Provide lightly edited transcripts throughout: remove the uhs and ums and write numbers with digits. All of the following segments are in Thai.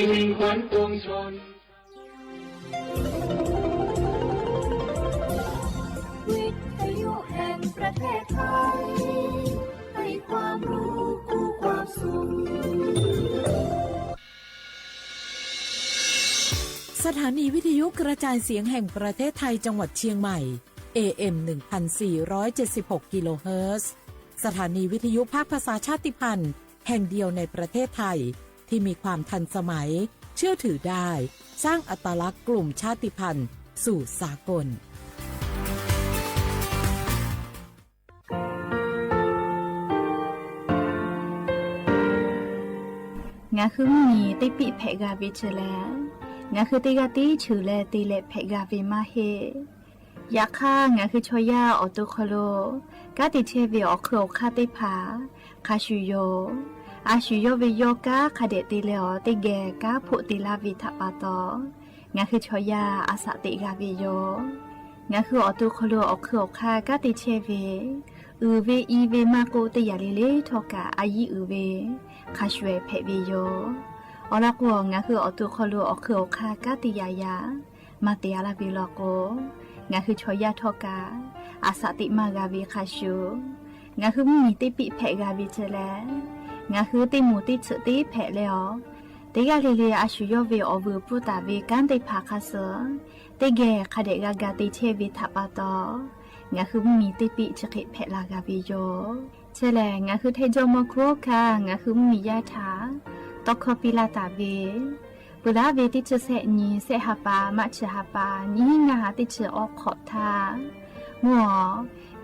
มิ่งขวัญปวงชนวิทยุแห่งประเทศไทยให้ความรู้คู่ความสุขสถานีวิทยุกระจายเสียงแห่งประเทศไทยจังหวัดเชียงใหม่ AM 1476 กิโลเฮิรตซ์สถานีวิทยุภาคภาษาชาติพันธุ์แห่งเดียวในประเทศไทยที่มีความทันสมัยเชื่อถือได้สร้างอัตลักษณ์กลุ่มชาติพันธุ์สู่สากลงาคือมีติปิเพกาวิเชลงาคือติกาติชูเลติเลเพกาวิมาเฮยาค่างาคือชอยาออตุคโลกาติเทวิออคโลคาติผาคาชูโยอาชูโยวิโยกาคาเดติเลอติเกกาพุติลาวิทัปาโตงาคือชอยาอาสติกาวิโยงาคือออตุคโลออคโลคากาติเทวิอูเวอีเวมาโกติยาลิเลทอกาอายีอูเวคาชเวเพวิโยอลักวงาคือออตุคโลออคโลคากาติยายามาเตียลาบิโลโกงาคือชอยาทอกาอาสติมากาวิคาชูงาคือมีติปิเพกาวิเจแลงาคือติมูติสุติเพเลอติกาลิเลอาชูโยเวอวูปุตาเวกันติภาคาเสติเกคาเดกากาติเทวิทัปาโตงาคือมีติปิจคิเพลากาวิโยเชแลงาคือเทโจโมโคคางาคือมียาถาตอคปิลาตาเวปุลาเวติเจเสนีเสหปามัชหปานิงาติเจออกขอบทามัว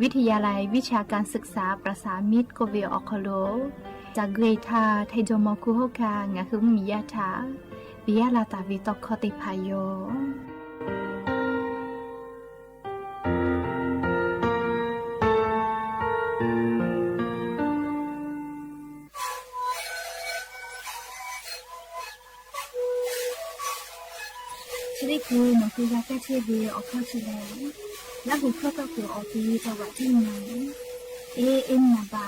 วิทยาลัยวิชาการศึกษาประสานมิตรโกเวออคโลจากเกรทาไทโจโมคุโฮคางาคือมียาถาปิยาลาตาวิตอคติพายโยชีวิตคือมันคือยาแก้เชื้อเบียออกเข้าชีแล้วแล้วหุบเข้ากับตัวออกทีจังหวะที่ไหนเอ็มนาบา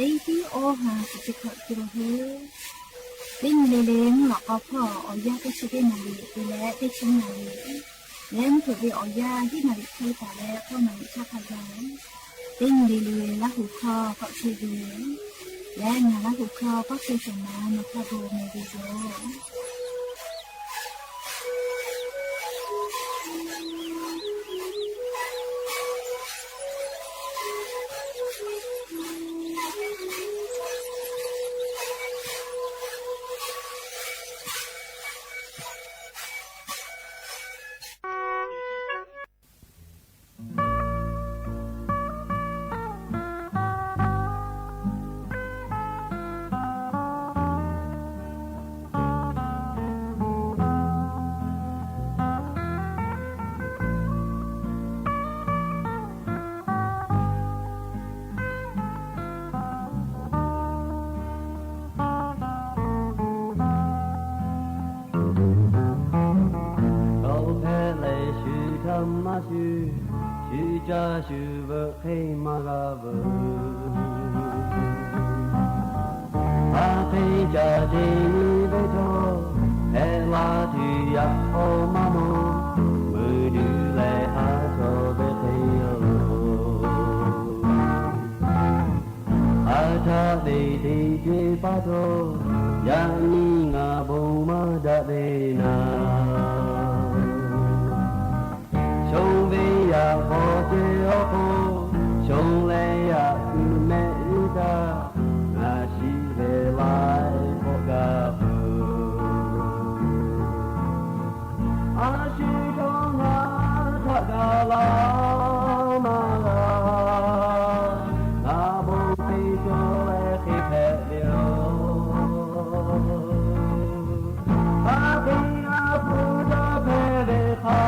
เตที่โอหาสิบกิโลเฮิรตซ์ดิ้นเล้งหลอกเอาพ่อเอายาแก้เชื้อนาลีไปแล้วได้ชิ้นนาลีแล้วถูกไปเอายาที่นาลีใช้แต่แล้วเข้ามาชาพยาดิ้นแล้วหุบเข้าก็เชื้อเบียและงานแล้วหุบเข้าก็เชื้อสมานมาพาโบเมดิโซชื่อจ่าชื่อเบอให้มากาเบออาเพจ่าเจนีเบโตเฮลาที่อยากโอมาโนมือดูแลหาโซเบเทโออาชาเดดีเจปาโตยานีงาบุมาดาเดนาชงเบียพอเจโอโคชงเลยาคือเมริกาอาชีเวลายพกาบูอาชีทองหาทักาลามาลาอาบุปิโจเลคิเพเดียวอาบิอาบูดาเพเดคา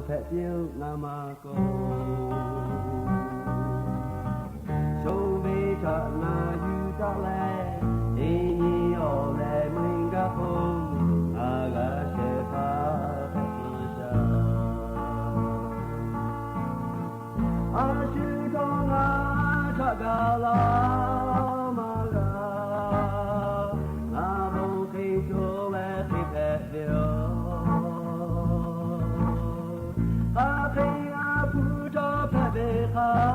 เพะเปียวนามา Sông về chợ là yu ta lệ đi nhị ở lệ mình gặp hùng aga sẽ phá phép sa a sư con a cha ga la ma ga na bo khi cho lệ khi phép điều a khi a phu cho phép về khá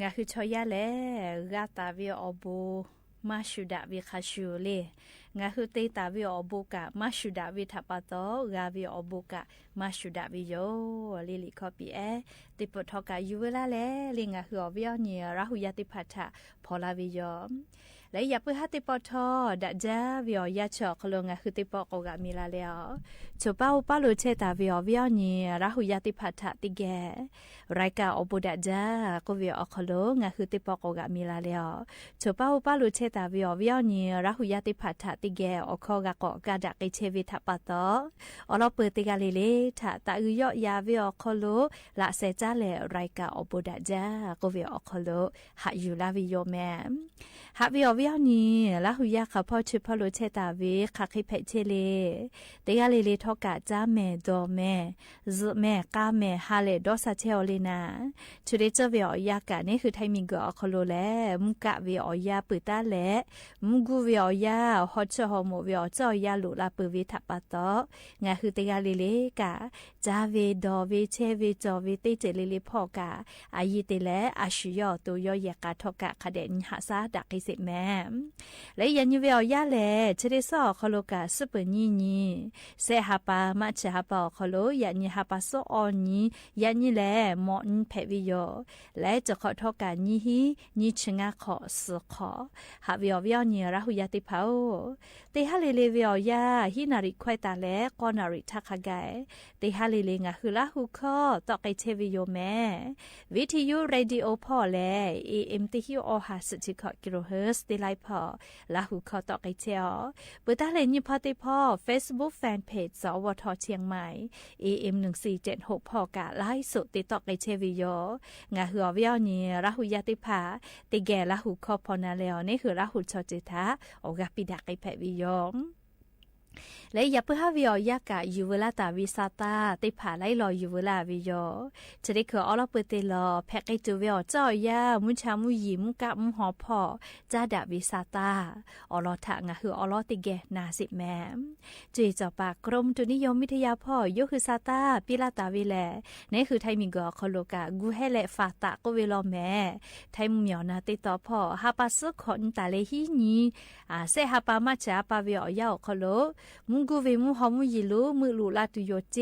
งาคือชอยาแลกาตาวิอบูมาชุดาวิคาชูเลงาคือเตตาวิอบูกะมาชุดาวิทัปปะโตกาวิอบูกะมาชุดาวิโยลิลิคอปีเอติปทอกะยูเวลาแลลิงาคืออวิอเนียราหุยาติพัทธะพอลาวิโยและอย่าเพื่อให้ติปทอดัจจาวิอยาชอคลงาคือติปโกกะมีลาแล้วจป้าอุปาลุเชตาวิอวิอเนียราหุยาติพัทธะติแกรายกาอบุดัจจากวิอคลงาคือติปโกกะมีลาแล้วจป้าอุปาลุเชตาวิอวิอเนียราหุยาติพัทธะติแกอคอกะกอกะดักเชวิทัปปะโตอลอเปติกาเลเลทะตะอุยอยาวิอคลละเซจาเลรายกาอบุดัจจากวิอคลหะยูลาวิโยแมหะวิอวิอนีละหุยาค่ะพ่อชื่อพ่อรู้เชตาวิค่ะคิเพเชเลเตกาเลเลทอกะจ้าแม่ดอแม่ซุแม่กาแม่ฮาเลดอซาเชอเลนาชุเรเจวิอยากะนี่คือไทมิงกอคโลแลมุกะวิอยาปึตาแลมุกุวิอยาฮอชฮอโมวิอจอยาลุลาปึวิทัปปะโตงาคือเตกาเลเลกะจ้าเวดอเวเชเวจอเวเตเจเลเลพ่อกะอายิเตแลอาชุยอตัวยอยากะทอกะคะเดนหาซาดักกิสิแม่และยันยูเวอยาแลเชเรซอคโลกะซุปนีเซฮาปามาเชฮาปาคโลยันยีฮาปาโซออนียันยีแลมอนเพวิโยและจะขอทอกะนีฮีนีชงะขอสขอฮาเวอวิอนีราหุยาติพาวเตฮาเลเลเวอยาฮินาริควายตาแลกอนาริทักะไกเตฮาเลเลงะคือลาหุคอตอไกเชวิโยแม่วิทยุเรดิโอพอแล AM ติฮิโอฮาสจิคอกิโลเฮิรตซ์เต ไลพอลาหูคอตอกไอเชียวเปิดตาเลนยิพอติพ่อ Facebook Fanpage สวทเชียงใหม่ AM 1476พอกะไลฟ์สดติดต่อไอเชวิโยงาหัววิอนี่ราหูยาติพาติแก่ลาหูคอพอนาแล้วนี่คือราหูชอจิตาโอกาปิดักไอแพวิโยและอย่าเพื่อวิอยากะยูเวลาตาวิซาตาติผาไล่รอยูเวลาวิโยจะได้คืออลเปเตลอแพกไอจูวิอเจ้ายามุชามุยิมกะมุหอพอจ้าดาวิซาตาอลทะงะคืออลติเกนาสิแมจุยเจ้าปากกรมจุนิยมวิทยาพ่อยคือซาตาปิลาตาวิแลนี่คือไทยมิงกอคโลกะกูให้และฟาตะก็เวลอแม่ไทยมุเหมียวนาติต่อพ่อฮาปาซึขอนตาเลฮีนีเซฮาปามาจาปาวิอยาคโลมุงกูเวมูฮอมูยิลูมือลูลาตุโยเจ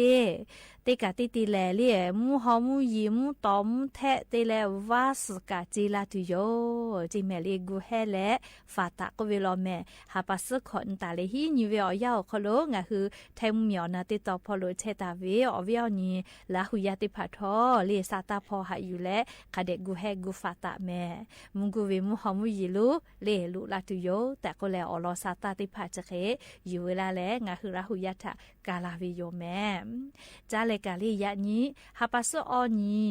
เตกะติติแลเลียมูฮอมูยิมูตอมแทเตแลวาสกาจิลาตุโยจิเมลีกูเฮและฟาตะก็เวลอแม่ฮาปัสขอนตาเลฮีนิเวอยาคโลงะคือไทมุเหมียวนาติตอพอโลเชตาเวอวิอนีลาหุยาติพาทอเลซาตาพอหาอยู่และคาเดกูเฮกูฟาตะแม่มุงกูเวมูฮอมูยิลูเลลูลาตุโยแต่ก็แลอลอซาตาติพาจะเคอยู่เวลาและงะคือราหุยะทะกาลาวิโยแม่จาเลกาลียะนี้ฮาปัสออนี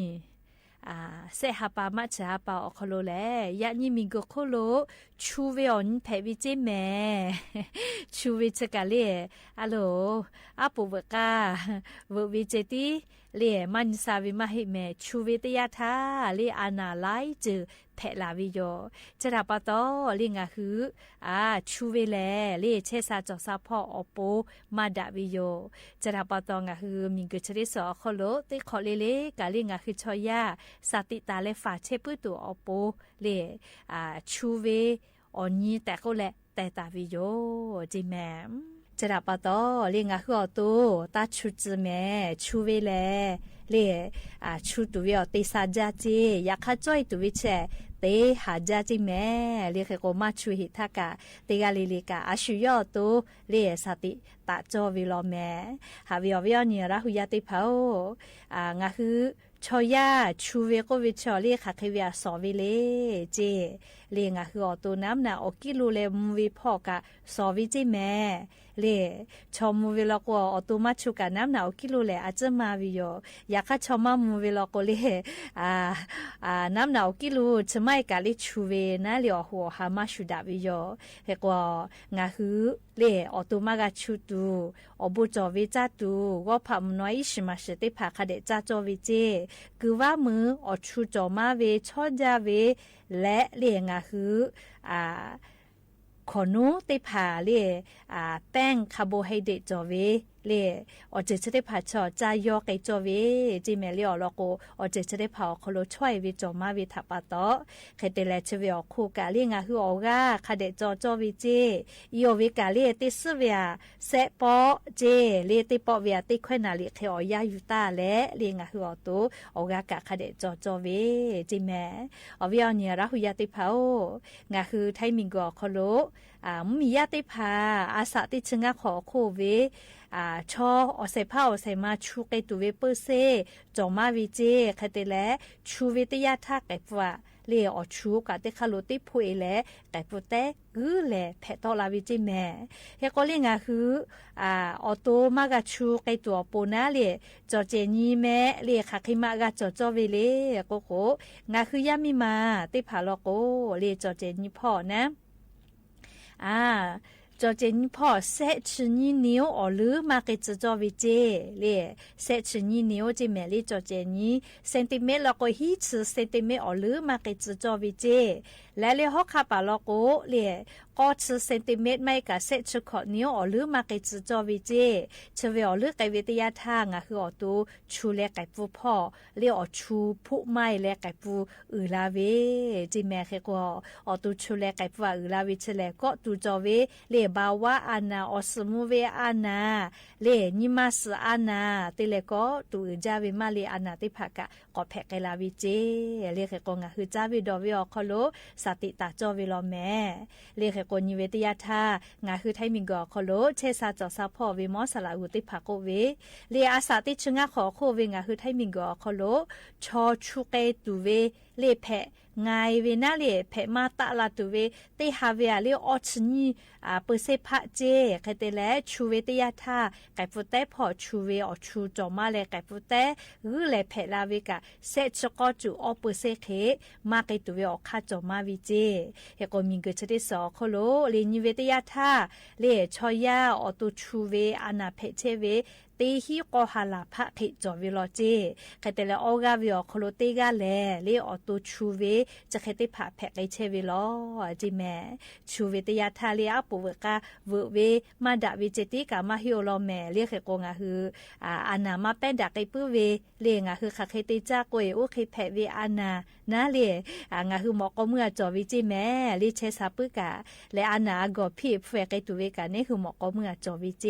เซฮาปามาจาปาอคโลแลยะนี่มิงโกโคโลชูเวออนแพวิเจแม่ชูเวจกาเลอะโลอะปูเวกาเววิเจติเลมันซาวิมาหิแม่ชูเวตยาทาเลอานาไลจือแพลาวิโยจะรับปะตอเลงะคือชูเวแลเลเชซาจอกซาพ่ออโปมาดาวิโยจะรับปะตองะคือมิงกชริสอคโลติขอเลกาเลงะคือชอยาสติตาเลฝาเชปุตุอโปเลชูเวออนีแต่ก็แลแต่ตาวิโยจิแมมจะรับปะตอเลงะคืออตูตาชุจิแมชูเวแลเลชูตุวิอติซาจาจิยาคาจ้อยตุวิเชเตหาจาจิแม่เลขโกมาชูหิทากะเตกาลิลิกาอาชุยอตุเลสติตาจอวิโลแม่หาวิอวิอนีราหุยาติเผางะคือชอยาชูเวโกวิชอเลขาเควิอาสอวิเลเจเลงะคืออตูน้ำนาอกิลูเลมวิพอกะสอวิจิแม่เลชอมูวิลโกอตูมาชูกะน้ำนาอกิลูเลอาจจะมาวิโยอยากชอมามูวิลโกเลน้ำนาอกิลูจะไม่กะลิชูเวนะเลอหัวหามาชูดาวิโยเฮกว่างะคือเลอตูมากะชูตูอบุจอวิจาตูว่าพามน้อยชิมาเสติพาคาเดจาจอวิเจคือว่ามืออชูจอมาเวชอจาเวและเลียงะคือขอนูติพาเลียแป้งคาร์โบไฮเดรตจอเวเลอเจจะได้ผ่าชอจายอไกจอเวจิเมลีอลโกอเจจะได้ผ่าคโลช่วยวิจอมาวิทัปะตอเคเตเลชเวอคูกาเลียงะคือออกาคาเดจอจอวิเจอีโอวิกาเลียติสเวียเซปอเจเลติปอเวียติควยนาลิเคอยายูตาและเลียงะคืออตูออกากะคาเดจอจอเวจิเมอวิอเนียราหุยาติเผางะคือไทมิงกอคโลมียาติพาอาสาติชงะขอโคเวชออเซพาอเซมาชูไกตุเวเปอร์เซจอมาวิเจคาเตและชูเวตยาทักไกฟัวเลอชูกะเตคาโลติพุเอและไกปุเตกือแลแพตอลาวิจิแม่เฮก็เลงะคือออโตมากะชูไกตัวโปนาเลจอเจนีแม่เลคาคิมากะจอจอเวเลโกโกงะคือยามิมาติพาโลโกเลจอเจนีพ่อนะจอเจนพ่อเซชนีนิวอหรือมาเกจจอวิเจเลเซชนีนิวจิเมลีจอเจนีเซนติเมตรแล้วก็ฮีชเซนติเมตรอหรือมาเกจจอวิเจและเลฮอกคาปาลโกเลก็ชเซนติเมตรไม่กับเซชขอนิวอหรือมาเกจจอวิเจเชเวอหรือไกวิทยาทางคืออตูชูเลไกปูพ่อเลอชูผู้ไม่และไกปูลาเวจิแม่เคกอตูชูเลไกปูลาเวเชเลก็ตูจอเวเลบาวาอานาอสมุเวอานาเลนิมาสอานาติเลก็ตูจาเวมาเลอานาติภากะก็แพกไกลาวิเจเลเคกงะคือจาวิดอวิอคโลสติตาจอวิลอแม่เลเคกนิเวติยาทางะคือไทมิงกอคโลเชซาจอซาพ่อเวมอสลาอุติภาโกเวเลอาสาติชงะขอโคเวงะคือไทมิงกอคโลชอชูเกตูเวเลแพ ไงเวน่าเลยเพมาตะลาตุเวเตฮาเวอาเลออชนีเปเซพะเจใครเตแลชูเวเตยาทาไก่ฟุเตพอชูเวอชูจอมาเลไก่ฟุเตรือเลเพลาเวกะเซชก็จูอเปเซเคมาไก่ตัวเวอคาจอมาวิเจเฮก็มิงกะชะดิสอโคโลเลนิเวเตยาทาเลชอยาอตุชูเวอานาเพเชเวตีฮีก็ฮาลาพะขิจอวิโลเจใครแต่ละออกาวิโอโคโลเตกาแลเลออตูชูเวจะใครติผาแพกไอเชวิโลจิแม่ชูเวตยาทาเลียปูเวกาเวเวมาดาวิเจติกามาฮิโอโลแม่เรียกกงาฮืออานามาเป็นดักไอปื้อเวเลียงาฮือคาเคติจากวยโอเคแพเวอานานาเลงาฮือหมอก็เมื่อจอวิจิแม่ลิเชซาปึกาและอานาก็พี่แพกไอตัวเวกานี่คือหมอก็เมื่อจอวิเจ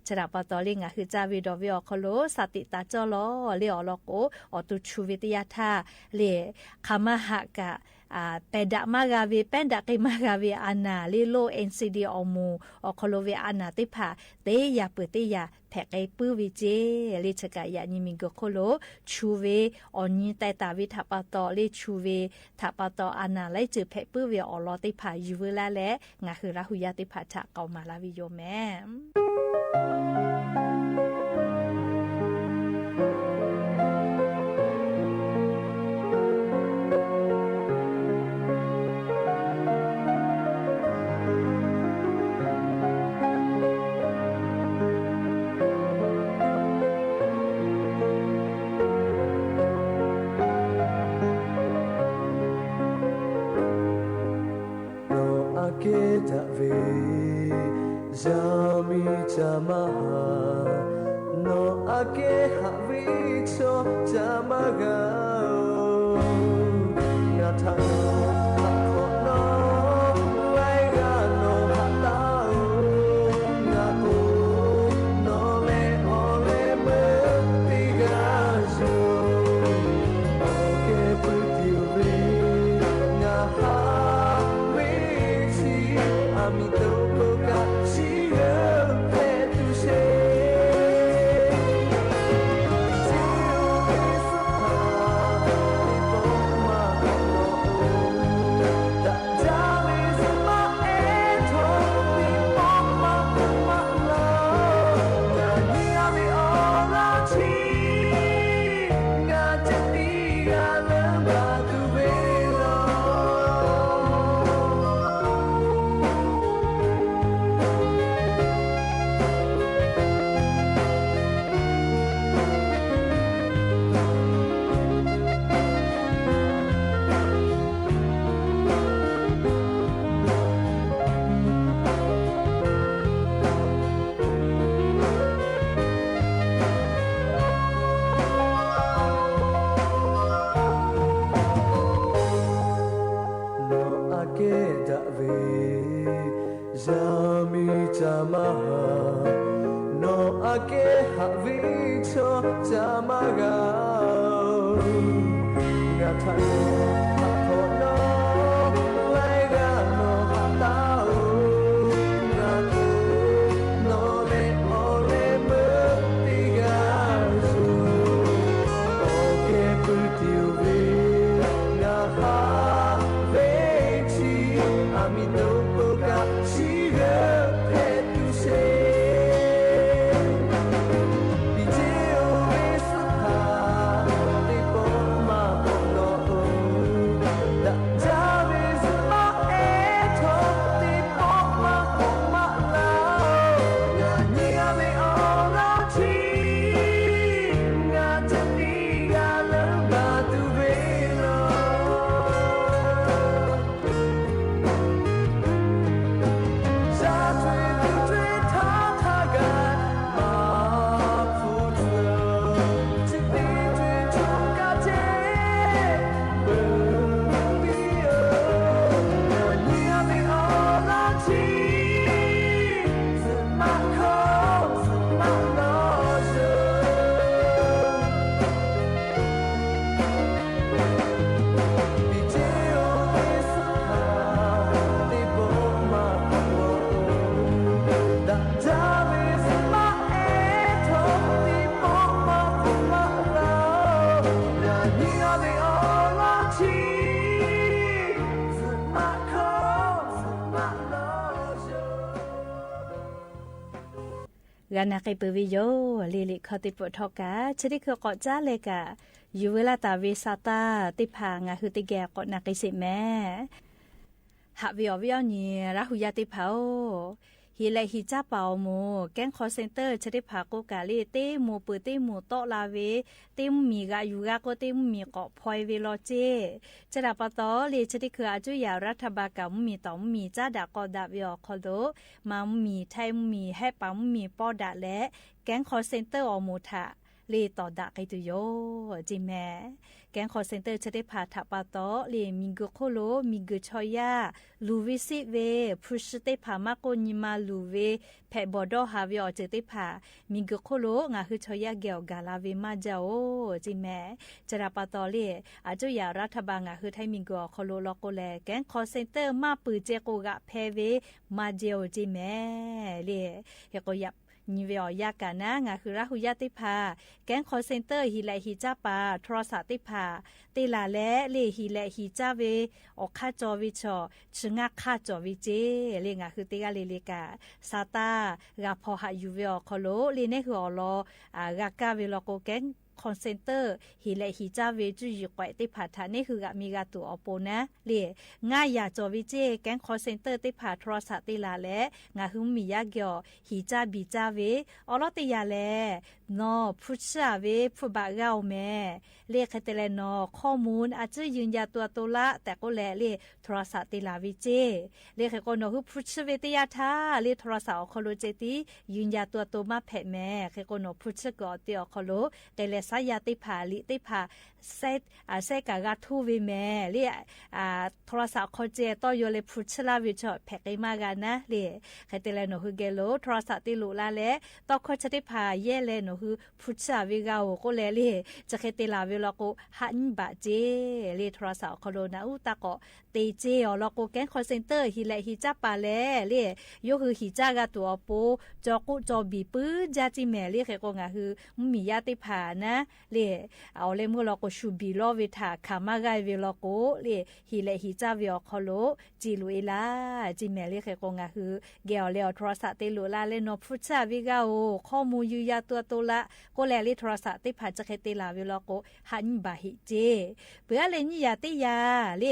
ฉลาปตอเลงาฮือจาวิดอวิโอโคโลสติตาจอลอเลอลโกอตุชูวิตยาทาเลคามาหะกะเปดะมากาเวเป็นดะกิมากาเวอานาลิโลเอ็นซีดีอมูอโคโลเวอานาติผาเตยาเปเตยาแพกไอปื้อวิเจลิชกะยานิมิงโกโคโลชูเวออนีไตตาวิทัปตอลิชูเวทัปตออานาไลจือแพกปื้อเวอลอติผายูเวลาและงาคือราหุยาติผาฉะเกามาลาวิโยแม่No ake havi cho jamaga ngatano akono laiga no hatao ngako no le ole me tigajo oke puti ngaha wichi amito boka chiga กานาเกเปวิโยลิลิคอติปทอกาชดิคือก็จ้าเลยกะอยู่เวลาตาเวซาตาติพางาคือติแกก็นาเกสิแม่หาวิอวิอนี่ราหุยาติเผาฮีเลฮิจ้าเปาโมแก๊งคอเซ็นเตอร์ชดิพาโกกาลีเตโมเปเตโมโตลาเวเตมมีกาอยู่กาก็เตมมีเกาะพอยเวลอเจจะดาปะตอเลชดิคืออาจุยารัฐบาลกามีตอมมีจ้าดากอดาวิอคอโดมามีไทยมีให้ปั๊มมีปอดาและแก๊งคอเซ็นเตอร์อโมทาเลต่อดาไกตุโยจิแม่แก๊งคอเซ็นเตอร์จะได้พาทับปาโตเลมิงกโคโลมิงกชอยาลูวิสิเวพุชเตพามาโกนิมาลูเวแพบอดอฮาวิอเจติพามิงกโคโลงาคือชอยาเกวกาลาเวมาจาโอจิแม่จะรับปาโตเลอาจุยารัฐบาลงาคือไทยมิงกโคโลลโกแลแก๊งคอเซ็นเตอร์มาปือเจโกกะแพเวมาเจโอจิแม่เลเฮโกยับนิเวอยากานะงาคือราหุยาติพาแก๊งคอเซ็นเตอร์ฮิไลฮิจาปาโทรศัพท์ติพาติลาและเลฮิไลฮิจาเวออกคาจอวิชอชงะคาจอวิเจเลงาคือติกาเลเลกาซาตากาพอหายูเวอคอโลเลเนคืออลอกากาเวลโกแก๊งคอนเซนเตอร์ฮิเลฮิจาเวจุยกวยติพาทานี่คือกะมีกาตัวอโปนะเลง่ายอย่าจอวิเจแก๊งคอนเซนเตอร์ติพาโทรศัพท์ติลาและงาหุมียาเกียวฮิจาบิจาเวอลอติยาแลนอพุชาเวพุบะเกาแม่เลขเตเลนอข้อมูลอาจจะยืนยาตัวโตละแต่ก็แลเลโทรศัพท์ติลาวิเจเลขก็นอคือพุชเวติยาทาเลโทรศัพท์คอโลเจติยืนยาตัวโตมาแผ่แม่เคก็นอพุชกอติอคอโลแต่เลสายาติพาลิติพาเซกากาทูวิแม่เลโทรศัพท์คอเจต่อโยเลพุชลาวิชอแผ่ไกมากันนะเลเคเตเลนอคือเกโลโทรศัพท์ติลุลาเลต่อคอชติพาเยเลนอคือพุชาวิกาโอก็เลเลจะเคเตลาเวลโกหันบะเจเลโทรศัพท์คอโลนาอุตะก็เตเจอลโกแก๊งคอลเซ็นเตอร์ฮิเลฮิจาปาเลเลโยคือฮิจากาตัวโปจอกุจอบีปื้จาจิแม่เลเคก็งาคือมียาติพานะเลเอาเลมลโกชูบีโลวิทาคามากายเวลโกเลฮิเลฮิจาเวอคอโลจิลุเอลาจิแม่เลเคก็งาคือเกลเลโทรศัพท์เตลุลาเลโนพุชาวิกาโอข้อมูลยูยาตัวโตละก็แลเลโทรศัพท์ติพาจะเคเตลาเวลโกหันบาฮิเจเปื่อเลนี่ยาติยาเล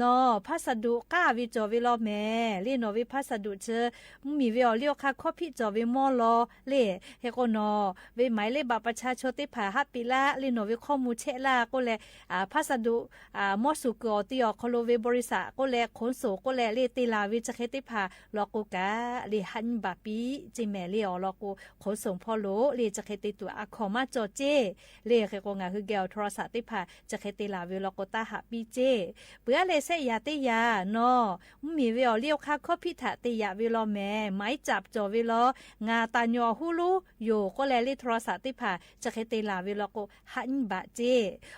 นอพัสดุก้าวิจอวิลอแม่เลนอวิพัสดุเชมีวิอเลียวคาคอพิจอวิมอลอเลเฮโกนอเวหมายเลขบัตรประชาชนติพาฮับปิละเลนอวิข้อมูลเชลาก็แลพัสดุมอสุกอติอคอโลเวบริษัทก็แลขนส่งก็แลเลติลาวิจะเคติพาลอโกกาเลหันบาปีจิแม่เลอลอโกขนส่งพอโลเลจะเคติตัวอะคอมาจอเจเลเคก็งาคือแกวโทรศัพท์ติพาจะเคติลาวิลอโกตาฮับปีเจเปื่อเลเซยาติยานอมีวิอเลียวคาคอพิถาติยาวิลอแม่ไม้จับจอวิลองาตาญอฮูลูโยก็แลเลโทรศัพท์ติพาจะเคติลาวิลอโกหันบะเจ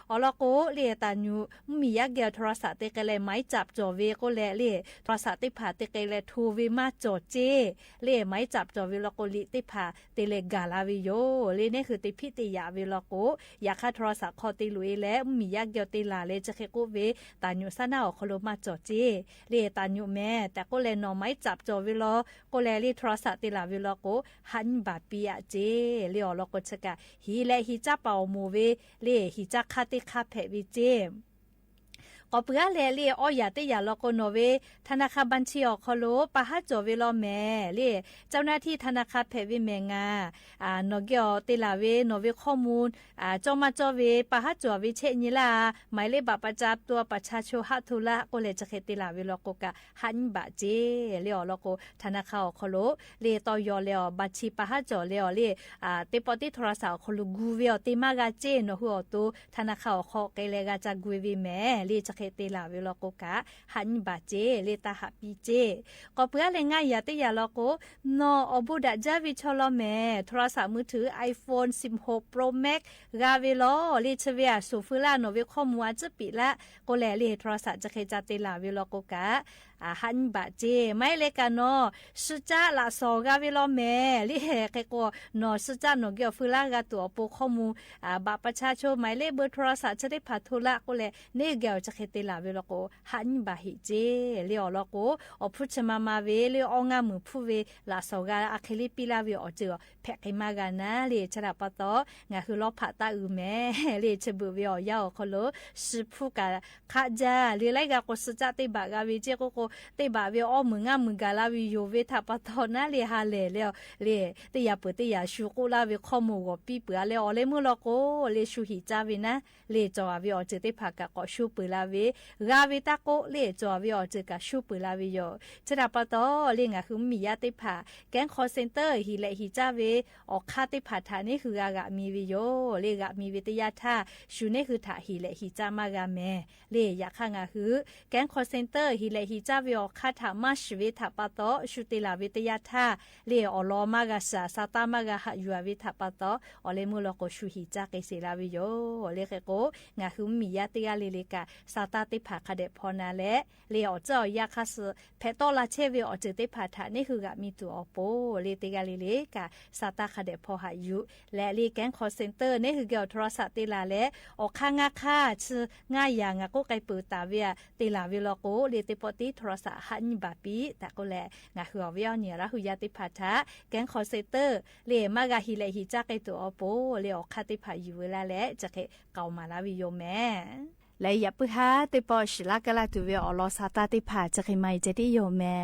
อลอโกเลตาญูมียาแกวโทรศัพท์ติกะเลไม้จับจอเวก็แลเลโทรศัพท์ติพาติกะเลทูวิมาจอเจเลไม้จับจอวิลอโกลิติพาติเลกาลาวิโยเลนี่คือติพิติยาวิลอโกอยากคาโทรศัพท์คอติลุยและมียาแกวติลาเลจะเคโกเวตาญูซานาอคโลมาจอเจเลตาญูแม่แต่ก็เลนอไม้จับจอวิลอก็แลเลโทรศัพท์ติลาวิลอโกหันบาปีอะเจเลอลอโกชกะฮีและฮิจาเปาโมเวเลฮิจาคาติคาเพวิเจก็เพื่อเลเลียอ้อยาติยาลโกโนเวธนาคารบัญชีออกคอโลปะฮัจโจเวลอแม่เลเจ้าหน้าที่ธนาคารเพวิเมงานอเกียวติลาเวนอเวข้อมูลจอมาจอเวปะฮัจโจวิเชญิลาหมายเลขบัตรประจำตัวประชาชนฮัทุละก็เลจะเคติลาเวลโกกะหันบะเจเลอลโกธนาคารออกคอโลเลตอยอเลอบัญชีปะฮัจโจเลอเลติปอติโทรศัพท์คอโลกูเวอติมากาเจนหัวตัวธนาคารออกคอเกเลกาจากกูเวแม่เลจะเตลาเวลโกกะหันบาเจเลตาฮับปีเจก็เพื่อเลง่ายยาติยาลโกนออบุดะจาวิชอลแม่โทรศัพท์มือถือ iPhone 16 Pro Max กาเวลเลชเวียสูฟุลาโนเวข้อมูลจะปิละก็แลเลโทรศัพท์จะเคจาเตลาเวลโกกะ หันบะเจไม่เลกันเนาะสุจ้าละสอกาเวลแม่ลิเฮกก็เนาะสุจ้าเนาะเกี่ยวฟืลากาตัวปูข้อมูบัตรประชาชนหมายเลขเบอร์โทรศัพท์จะได้พาโทรละก็เลยเนี่ยเกี่ยวจะเขตลาเวลก็หันบะฮิเจเลี้ยวละก็อพูดชมาเวเลี้ยวงามือผู้เวละสอกาอะเคลิปิลาเวอเจอแพกให้มากันนะเลี้ยชนะปะตองาคือล้อผัดตาอือแม่เลี้ยจะเบื่อเวอยาวคนละสิผู้กาข้าจ้าเลี้ยไรกาก็สุจ้าติบากาเวเจก็ติบาเวอมึงมึงกาลาวิโยเวทัปตอนะเลฮาเลเลเลติยาปติยาชูโกลาเวขโมกปีเปเลอเลมุลโกเลชูหิจาเวนะเลจอเวอเจติภากะก็ชูเปลาเวกาเวตาโกเลจอเวอเจกะชูเปลาเวโยจราปตอเลงะคือมียาติภาแกงคอเซ็นเตอร์ฮิเลหิจาเวอคาติภาทานี่คือกะมีเวโยเลกะมีเวตยาทาชูนี่คือทาฮิเลหิจามากะแม่เลยาคังะคือแกงคอเซ็นเตอร์ฮิเลหิจาเวอคาทามาชเวทาปตอชุติลาวิตยาทาเลอลอมากาสาสตามากาหยูวิทาปตออเลมุลโกชูหิจาเกเซลาวิโยเลเกโกงาคือมียาติยาเลเลกาสาตาติภาคเดพอนาเลเลอเจ้ายาคาสเพตอลาเชเวอเจติภาทานี่คือกะมีตัวอโปเลติกาเลเลกาสาตาคเดพอหายุและเลแกงคอเซ็นเตอร์นี่คือเกี่ยวโทรศัพท์ติลาเลอคางาคาชื่อง่ายอย่างก็ไกเปิดตาเวียติลาวิโลโกเลติปติโทรศัพท์หันบาปีแต่ก็แลงาหัวเวียวเนี่ยละหุยาติพัทะแกงคอเซเตอร์เลมากาฮิเลฮิจักไอตัวอโปเลอคาติพาอยู่เวลาและจะเคเกามาลาวิโยแม่และอย่าเพิ่งหาติปอชิลากะลาตัวเวอลอซาตาติพาจะเคไม่จะได้โยแม่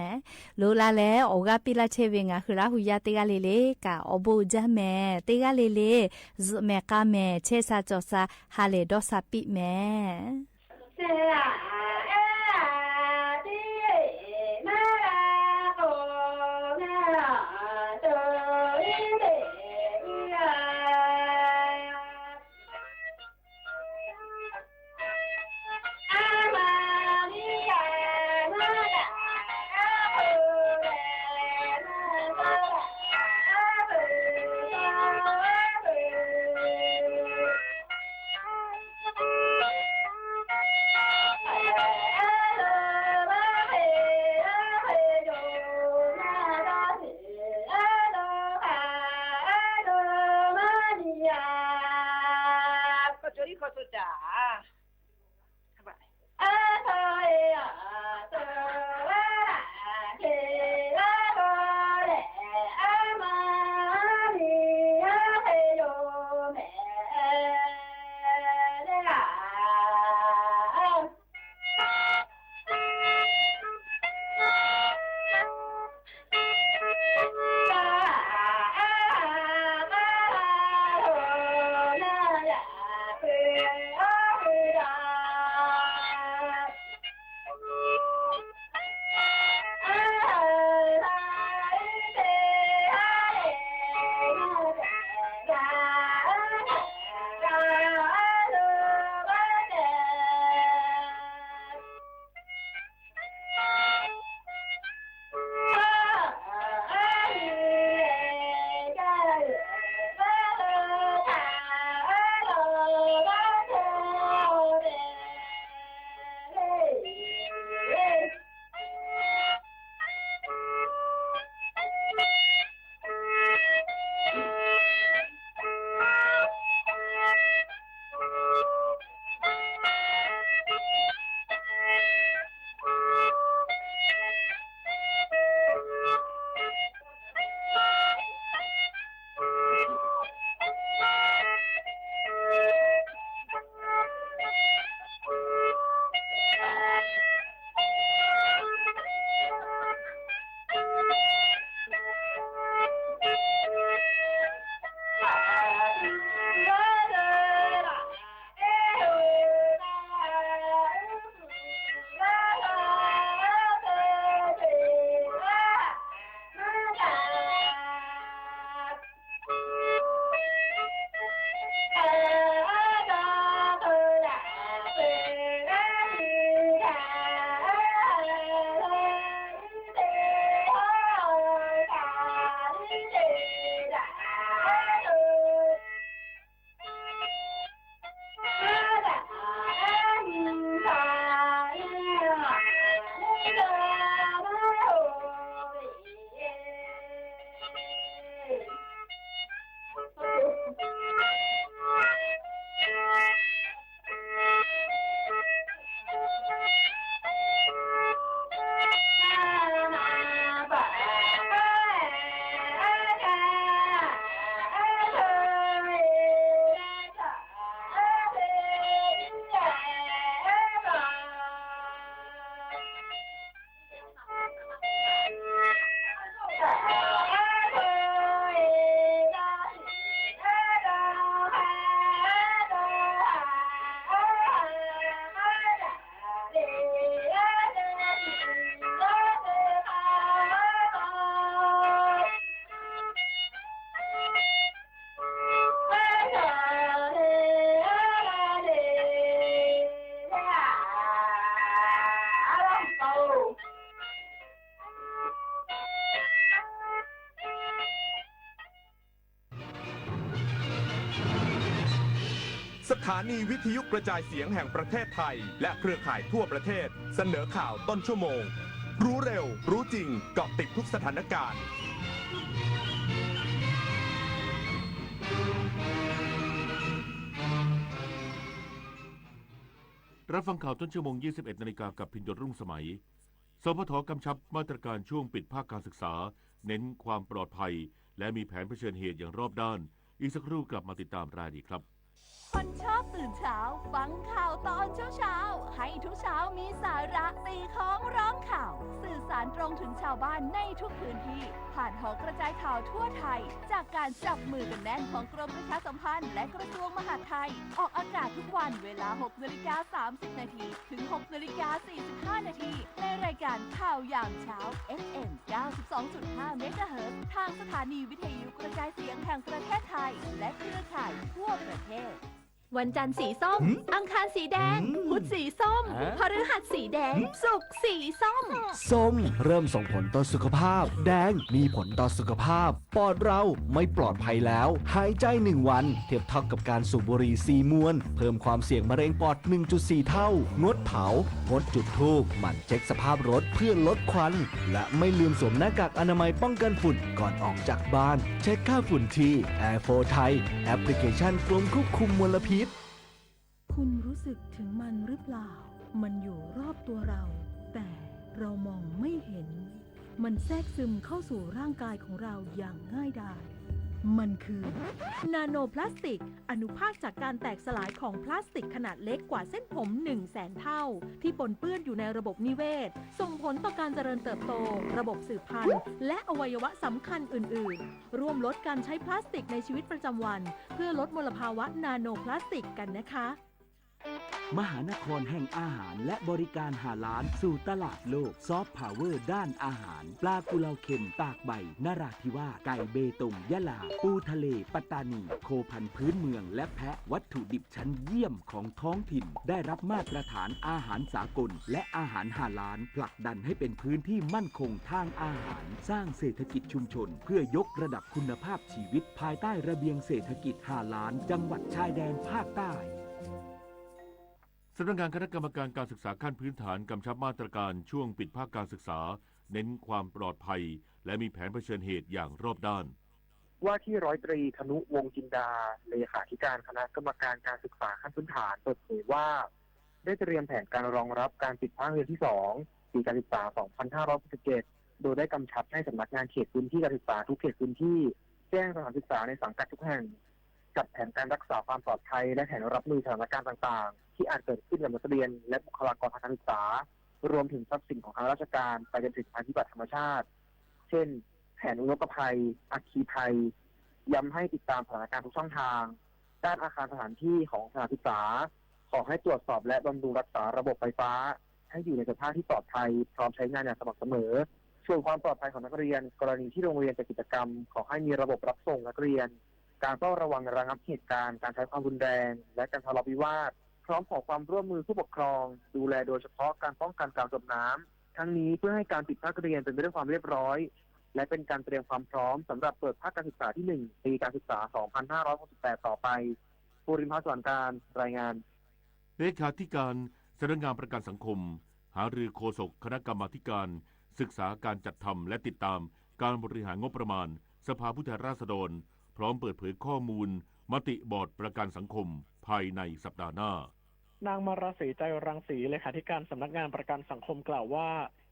รู้ละแล้วโอกาปิลาเชเวงาคือละหุยาติกาเลเลกาอโบจาแม่ติกาเลเลแม่กาแม่เชซาจอซาฮาเลดอซาปิแม่เสียดีมาโกนาโตอิเดยาอามานิยามาดาอาโบเรมาโตอาโบอาโบ ถานีวิทยุกระจายเสียงแห่งประเทศไทยและเครือข่ายทั่วประเทศเสนอข่าวต้นชั่วโมงรู้เร็วรู้จริงเกาะติดทุกสถานการณ์รับฟังข่าวต้นชั่วโมง 21 นาฬิกากับพินโยรุ่งสมัยสพท.กำชับมาตรการช่วงปิดภาคการศึกษาเน้นความปลอดภัยและมีแผนเผชิญเหตุอย่างรอบด้านอีกสักครู่กลับมาติดตามรายละเอียดครับคนชอบตื่นเช้าฟังข่าวตอนเช้าให้ทุกเช้ามีสาระตีของร้องข่าวสื่อสารตรงถึงชาวบ้านในทุกพื้นที่ผ่านหอกระจายข่าวทั่วไทยจากการจับมือกันแน่นของกรมประชาสัมพันธ์และกระทรวงมหาดไทยออกอากาศทุกวันเวลา 6:30 น.ถึง 6:45 น.ในรายการข่าวยามเช้า FM 92.5 เมกะเฮิรตซ์ทางสถานีวิทยุกระจายเสียงแห่งประเทศไทยและเครือข่ายทั่วประเทศวันจันทร์สีส้มอังคารสีแดงพุธสีส้มพฤหัสสีแดงศุกร์สีส้มส้มเริ่มส่งผลต่อสุขภาพแดงมีผลต่อสุขภาพปอดเราไม่ปลอดภัยแล้วหายใจ1 วันเทียบเท่ากับการสูบบุหรี่4 มวนเพิ่มความเสี่ยงมะเร็งปอด 1.4 เท่างดเผางดจุดธูปหมั่นเช็คสภาพรถเพื่อลดควันและไม่ลืมสวมหน้ากากอนามัยป้องกันฝุ่นก่อนออกจากบ้านเช็คค่าฝุ่นที่ Air4 Thai แอปพลิเคชันกรมควบคุมมลพิษคุณรู้สึกถึงมันหรือเปล่ามันอยู่รอบตัวเราแต่เรามองไม่เห็นมันแทรกซึมเข้าสู่ร่างกายของเราอย่างง่ายดายมันคือนาโนพลาสติกอนุภาคจากการแตกสลายของพลาสติกขนาดเล็กกว่าเส้นผม 100,000 เท่าที่ปนเปื้อนอยู่ในระบบนิเวศส่งผลต่อการเจริญเติบโตระบบสืบพันธุ์และอวัยวะสำคัญอื่นๆร่วมลดการใช้พลาสติกในชีวิตประจำวันเพื่อลดมลภาวะนาโนพลาสติกกันนะคะมหานครแห่งอาหารและบริการหาร้านสู่ตลาดโลกซอฟต์พาวเวอร์ด้านอาหารปลากุเลาเค็มตากใบนราธิวาสไก่เบตงยะลาปูทะเลปัตตานีโคพันธุ์พื้นเมืองและแพะวัตถุดิบชั้นเยี่ยมของท้องถิ่นได้รับมาตรฐานอาหารสากลและอาหารหาร้านผลักดันให้เป็นพื้นที่มั่นคงทางอาหารสร้างเศรษฐกิจชุมชนเพื่อยกระดับคุณภาพชีวิตภายใต้ระเบียงเศรษฐกิจหาร้านจังหวัดชายแดนภาคใต้สำนักงานคณะกรรมการการศึกษาขั้นพื้นฐานกำชับมาตรการช่วงปิดภาคการศึกษาเน้นความปลอดภัยและมีแผนเผชิญเหตุอย่างรอบด้านว่าที่ร้อยตรีธนุวงศ์จินดาเลขาธิการคณะกรรมการการศึกษาขั้นพื้นฐานเปิดเผยว่าได้เตรียมแผนการรองรับการปิดภาคเรียนที่2ปีการศึกษา 2567โดยได้กำชับให้สำนักงานเขตพื้นที่การศึกษาทุกเขตพื้นที่แจ้งสถานศึกษาในสังกัดทุกแห่งจัดแผนการรักษาความปลอดภัยและแผนรับมือสถานการณ์ต่างๆที่อาจเกิดขึ้นกับนักเรียนและบุคลากรทางการศึกษารวมถึงทรัพย์สินของทางราชการไปจนถึงภัยพิบัติธรรมชาติเช่นแผนอุทกภัยอัคคีภัยย้ำให้ติดตามสถานการณ์ทุกช่องทางด้านอาคารสถานที่ของสถานศึกษาขอให้ตรวจสอบและบำรุงรักษาระบบไฟฟ้าให้อยู่ในสภาพที่ปลอดภัยพร้อมใช้งานอย่างสม่ำเสมอส่วนความปลอดภัยของนักเรียนกรณีที่โรงเรียนจัดกิจกรรมขอให้มีระบบรับส่งนักเรียนการเฝ้าระวังระงับเหตุการณ์การใช้ความรุนแรงและการทะเลาะวิวาทพร้อมขอความร่วมมือผู้ปกครองดูแลโดยเฉพาะการป้องกันการจมน้ำทั้งนี้เพื่อให้การปิดภาคเรียนเป็นไปด้วยความเรียบร้อยและเป็นการเตรียมความพร้อมสำหรับเปิดภาคการศึกษาที่1ปีการศึกษา 2568 ต่อไปภูรินทร์ ภาคสวนการรายงานเลขาธิการสำนักงานประกันสังคมหารือโฆษกคณะกรรมาธิการศึกษาการจัดทำและติดตามการบริหารงบประมาณสภาผู้แทนราษฎรพร้อมเปิดเผยข้อมูลมติบอร์ดประกันสังคมภายในสัปดาห์หน้านางมาราศีใจรังสีเลขาธิการสำนักงานประกันสังคมกล่าวว่า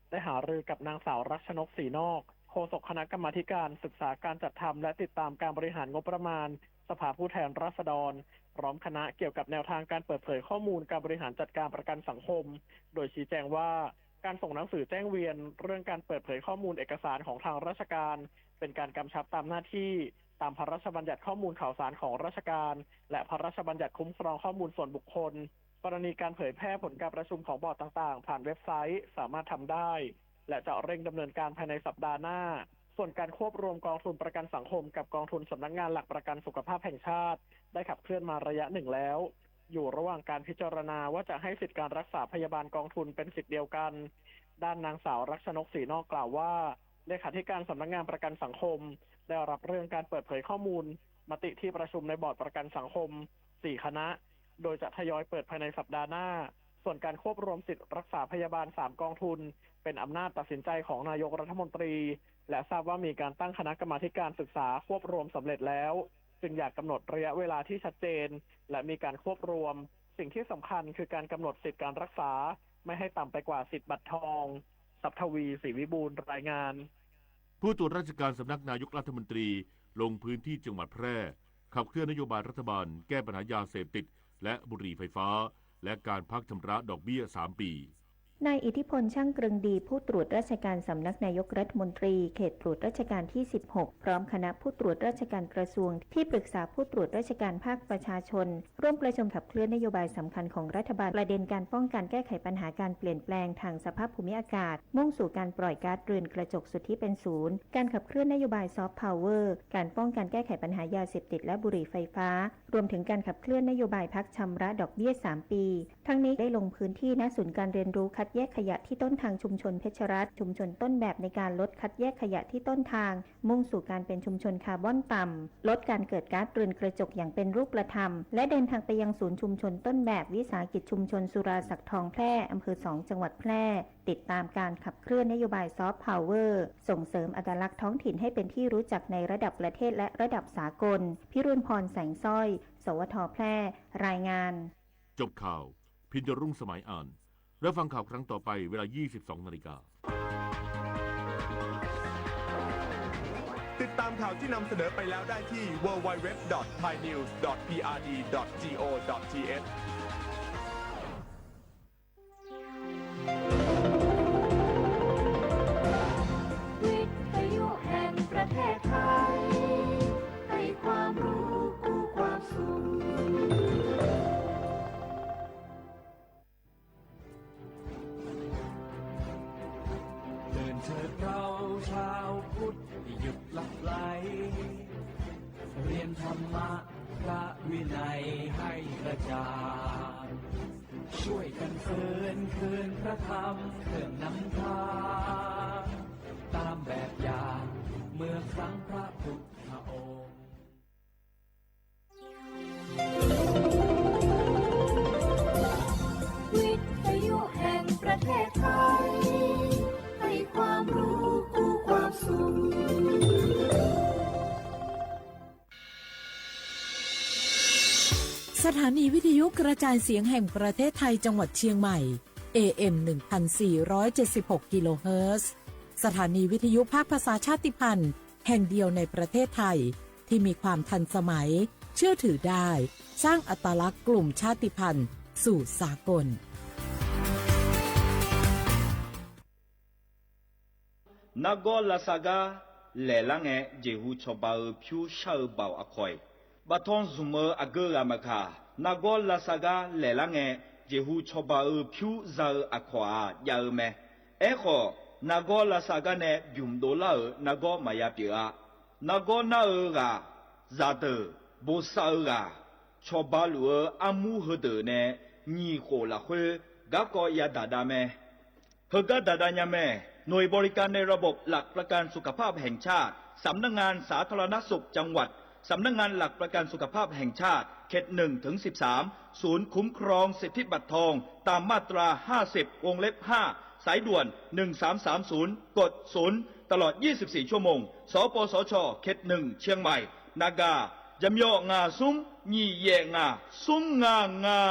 ได้หารือกับนางสาวรัชนกศรีนอกโฆษกคณะกรรมาธิการศึกษาการจัดทำและติดตามการบริหารงบประมาณสภาผู้แทนราษฎรพร้อมคณะเกี่ยวกับแนวทางการเปิดเผยข้อมูลการบริหารจัดการประกันสังคมโดยชี้แจงว่าการส่งหนังสือแจ้งเวียนเรื่องการเปิดเผยข้อมูลเอกสารของทางราชการเป็นการกำชับตามหน้าที่ตามพระราชบัญญัติข้อมูลข่าวสารของราชการและพระราชบัญญัติคุ้มครองข้อมูลส่วนบุคคลกรณีการเผยแพร่ผลการประชุมของบอร์ดต่างๆผ่านเว็บไซต์สามารถทำได้และจะเร่งดำเนินการภายในสัปดาห์หน้าส่วนการควบรวมกองทุนประกันสังคมกับกองทุนสำนักงานหลักประกันสุขภาพแห่งชาติได้ขับเคลื่อนมาระยะหนึ่งแล้วอยู่ระหว่างการพิจารณาว่าจะให้สิทธิการรักษาพยาบาลกองทุนเป็นสิทธิเดียวกันด้านนางสาวรัชนกศรีนอกกล่าวว่าเลขาธิการสำนักงานประกันสังคมได้รับเรื่องการเปิดเผยข้อมูลมติที่ประชุมในบอร์ดประกันสังคม4คณะ โดยจะทยอยเปิดภายในสัปดาห์หน้าส่วนการควบรวมสิทธิรักษาพยาบาล3กองทุนเป็นอำนาจตัดสินใจของนายกรัฐมนตรีและทราบว่ามีการตั้งคณะกรรมาการศึกษาควบรวมสำเร็จแล้วจึงอยากกำหนดระยะเวลาที่ชัดเจนและมีการควบรวมสิ่งที่สำคัญคือการกำหนดสิทธิการรักษาไม่ให้ต่ำไปกว่าสิทธิบัตรทองสัพทวีศรีวิบูลย์รายงานผู้ตรวจราชการสำนักนายกรัฐมนตรีลงพื้นที่จังหวัดแพร่ขับเคลื่อนนโยบายรัฐบาลแก้ปัญหายาเสพติดและบุหรี่ไฟฟ้าและการพักชำระดอกเบี้ย3 ปีนายอิทธิพลช่างกรึงดีผู้ตรวจราชการสำนักนายกรัฐมนตรีเขตตรวจราชการที่16พร้อมคณะผู้ตรวจราชการกระทรวงที่ปรึกษาผู้ตรวจราชการภาคประชาชนร่วมประชุมขับเคลื่อนนโยบายสำคัญของรัฐบาลประเด็นการป้องกันแก้ไขปัญหาการเปลี่ยนแปลงทางสภาพภูมิอากาศมุ่งสู่การปล่อยก๊าซเรือนกระจกสุทธิเป็นศูนย์การขับเคลื่อนนโยบายซอฟต์พาวเวอร์การป้องกันแก้ไขปัญหายาเสพติดและบุหรี่ไฟฟ้ารวมถึงการขับเคลื่อนนโยบายพักชำระดอกเบี้ย3 ปีทั้งนี้ได้ลงพื้นที่ณศูนย์การเรียนรู้คัดแยกขยะที่ต้นทางชุมชนเพชรรัตน์ชุมชนต้นแบบในการลดคัดแยกขยะที่ต้นทางมุ่งสู่การเป็นชุมชนคาร์บอนต่ำลดการเกิดก๊าซเรือนกระจกอย่างเป็นรูปธรรมและเดินทางไปยังศูนย์ชุมชนต้นแบบวิสาหกิจชุมชนสุราศักดิ์ทองแพร่อำเภอ2จังหวัดแพร่ติดตามการขับเคลื่อนนโยบายซอฟต์พาวเวอร์ส่งเสริมอัตลักษณ์ท้องถิ่นให้เป็นที่รู้จักในระดับประเทศและระดับสากลพิรุณพรแสงสร้อยสวทแพร่รายงานจบข่าวพินดรุ่งสมัยอ่านแล้วฟังข่าวครั้งต่อไปเวลา 22:00 น.ติดตามข่าวที่นำเสนอไปแล้วได้ที่ www.thainews.prd.go.thวิทยุแห่งประเทศไทยให้ความรู้กู้ความสุขเดินเถิดเราชาวพุทธหยุดหลับไหลเรียนธรรมะพระวินัยให้กระจ่างช่วยกันคืนพระธรรมเครื่องนำทางตามแบบอย่างเมื่อครั้งพระพุทธองค์วิทยุแห่งประเทศไทยให้ความรู้กู้ความสุขสถานีวิทยุกระจายเสียงแห่งประเทศไทยจังหวัดเชียงใหม่ AM 1476 กิโลเฮิรตซ์สถานีวิทยุภาคภาษาชาติพันธุ์แห่งเดียวในประเทศไทยที่มีความทันสมัยเชื่อถือได้สร้างอัตลักษณ์กลุ่มชาติพันธุ์สู่สากลนากอลาซากาเลลังเอเจฮูชอบาพิวชาบาวอคอยบาทอนซุมอเกอามคานากอลาซากาเลลังเอเจฮูชอบาพิวซาอควายาเมเอโคนากอลาซากาเนบิมโดลานากอมายาปิอานากอนาเอกาซาเตโบซาเอกาชอบาลูอามูฮเดเนญีโคลาเฮกากอยาดาดาเมเฮกาดาดาญาเมหน่วยบริการในระบบหลักประกันสุขภาพแห่งชาติสำนักงานสาธารณสุขจังหวัดสำนักงานหลักประกันสุขภาพแห่งชาติเขต1 ถึง 13ศูนย์คุ้มครองสิทธิบัตรทองตามมาตรา50วงเล็บ5สายด่วน1330กด0ตลอด24ชั่วโมงสปสชเขต1เชียงใหม่นากายำยองาซุ้มยี่เยงาซุ้มงางา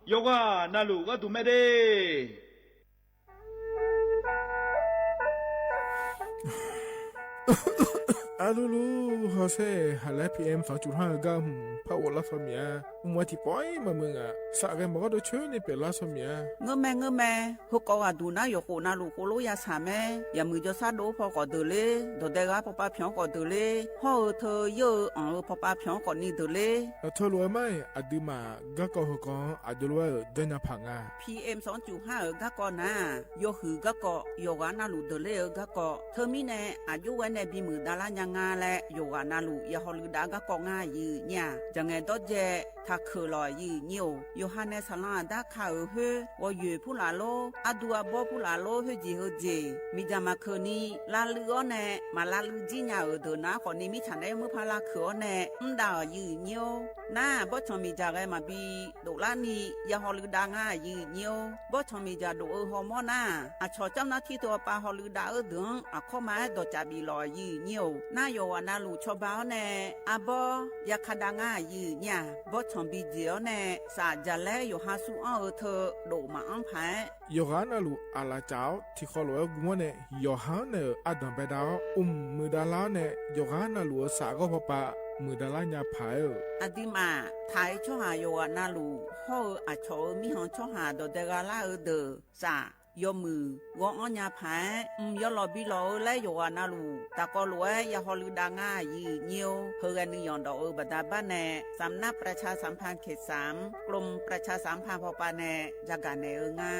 โยกานาลูกาตุเมเดอาลูลูฮอเซ่ฮัลโหล PM 2.5 กัมพาวลาสเมียมัวที่ปอยมามึงอ่ะสักแกบอกว่าโดยช่วยในเป็นลาสเมียเงแม่ฮกกอดูนะยกนาลูกโลยาสาแม่อย่ามือจะซาโดพอก็เดเลยโดเดกาปป้าเพียงก็เดเลยฮอเธอเยอะปป้าเพียงก็นี่เดเลยเธอรู้ไหมอดีมาก็ก็ฮกออดีรู้เดินพังอ่ะ PM 2.5ก็ก็นะโยหือก็ก็โยกานาลูเดเลยก็ก็เธอมีแน่อายุวันในบีมือดาราญา งาและโยกานาลุยาฮอลืดากะกองายืเนี่ยจังไงดอเจถ้าคือลอยยืนิวโยฮันเนสลาดาคาเฮวอยู่ผู้ลาโลอดัวบ่ผู้ลาโลเฮจีเฮเจมีจามาคืนนี้ลาลือเนมาลาลือจีญาเดนะขอนี้มีฉันได้มือพาลาคือเนดายืนิวน่าบ่ชมีจาไกมาบีโดลานียาฮอลืดางายืนิวบ่ชมีจาโดฮอมอนาอะชอจำนาที่ตัวปาฮอลืดาดึงอะข้อมาดอจาบีลอยยืนิวน่าโยวานาลูชอบาวเนอะบ่ยาคดางายืเนี่ยบ่ชมบีเจียวเนสาจะแลอยู่หาสูอ้อเธอโดมาอันแพ้ยอฮานาลูอาลาเจ้าที่เขาลอยกัวเนยอฮานาอดัมเปดามือดาลาเนยอฮานาลูสาก็พอปะมือดาลาญาพายอดิมาไทยช่อหาโยวานาลูฮออะชอมีหอนช่อหาดอเดกาลาเดอสายอมือวออัญญาพายยอลอบิลอและโยวานาลูตะกอลวยยาฮอลืดางายีเนียวเฮกันนิยอนดอกบัดาบ้านแนสำนักประชาสัมพันธ์เขต3กรมประชาสัมพันธ์พอปาแนจักาเนงา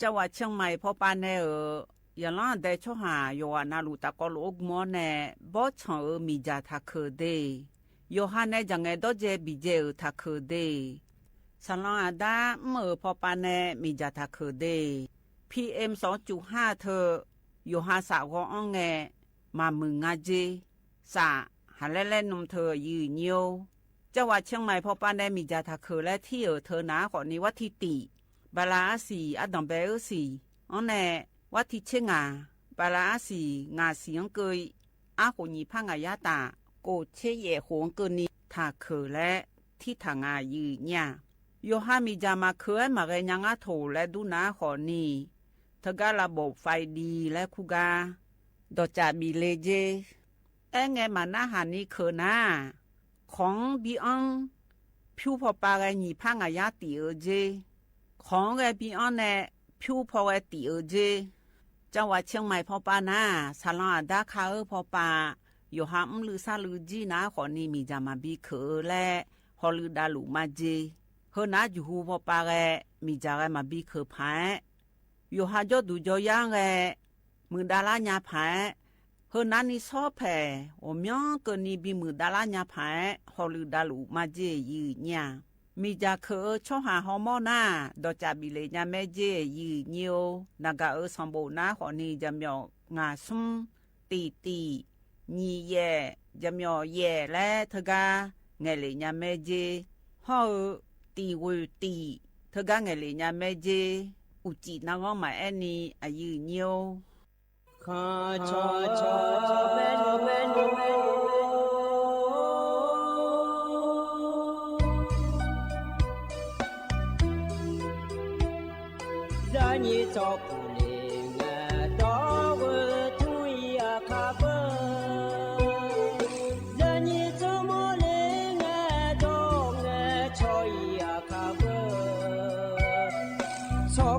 จังหวัดเชียงใหม่พอปาแนยาลาเดช่อหาโยวานาลูตะกอลอกมอแนบ่ชอมีจาทาเคเดโยฮันเนจังไงดอเจบิเจอทักคือเดสลองอาดาเมื่อพอปานเนมีจาทักคือเด PM 2.5 เธอโยฮันสาวอ้องแงมามึงงาเจสาหันเล่นนมเธอยืนโยจังหวัดเชียงใหม่พอปานเนมีจาทักคือและที่เธอหนาขอนี้วัดทิติบาลาสีอดัมเบลสีอันแนวัดทิเชงาบาลาสีงาเสียงเกยอาโหนีพังอายาตาโกเชเยหงเกินีทาเคและที่ทางายืเนี่ยโยฮามีจามาเคยมาเรยังอาโถและดูนาขอนี่ทการะบบไฟดีและคูกาดอจาบีเลเจไงมานาหานี่เคนาของบีอังผิวพอปาไงนีพังอายาติเจของไงบีอังเนผิวพอไอติเจจังหวัดเชียงใหม่พอปานาซาลองอาดาคาพอปาโยฮามลือซาลือจีนาขอนี่มีจามาบีเคและฮอลือดาลูมาเจเฮนาจูฮูพอปาแกมีจาแกมาบีเคพายโยฮาจอดูจอยางแกมือดาลาญาพายเฮนานี่ซอแผ่โอมยองเกนี่บีมือดาลาญาพายฮอลือดาลูมาเจยืเนี่ยมีจาเคช่อหาฮอมอนาดอจาบิเลญาแม่เจยืเนียวนากาสมบูนาขอนี่จำยองาซุมตีညီရဲ့จำยอแย่และเธอกาไงเลยญาแม่เจฮอตีวตีเธอกาไงเลยญาแม่เจอุจินางอมาแอนี่อายุเนียวคาชอชอแม่นแม่นแม่นจะนี่จอปูเลงดอกทุยอาคาเบ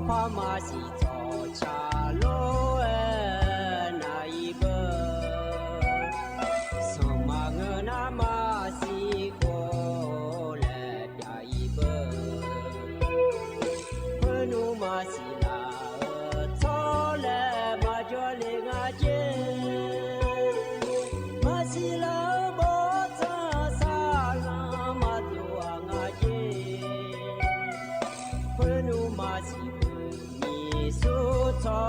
พามาสิจอชาโลนาอีเบสมาเงนามาสิโกเลดาอีเบพนุมาสิลาทอเลมาจอเลงาเจมาสิลาบอซาซาลามาตัวงาเจพนุมาสิสุทอ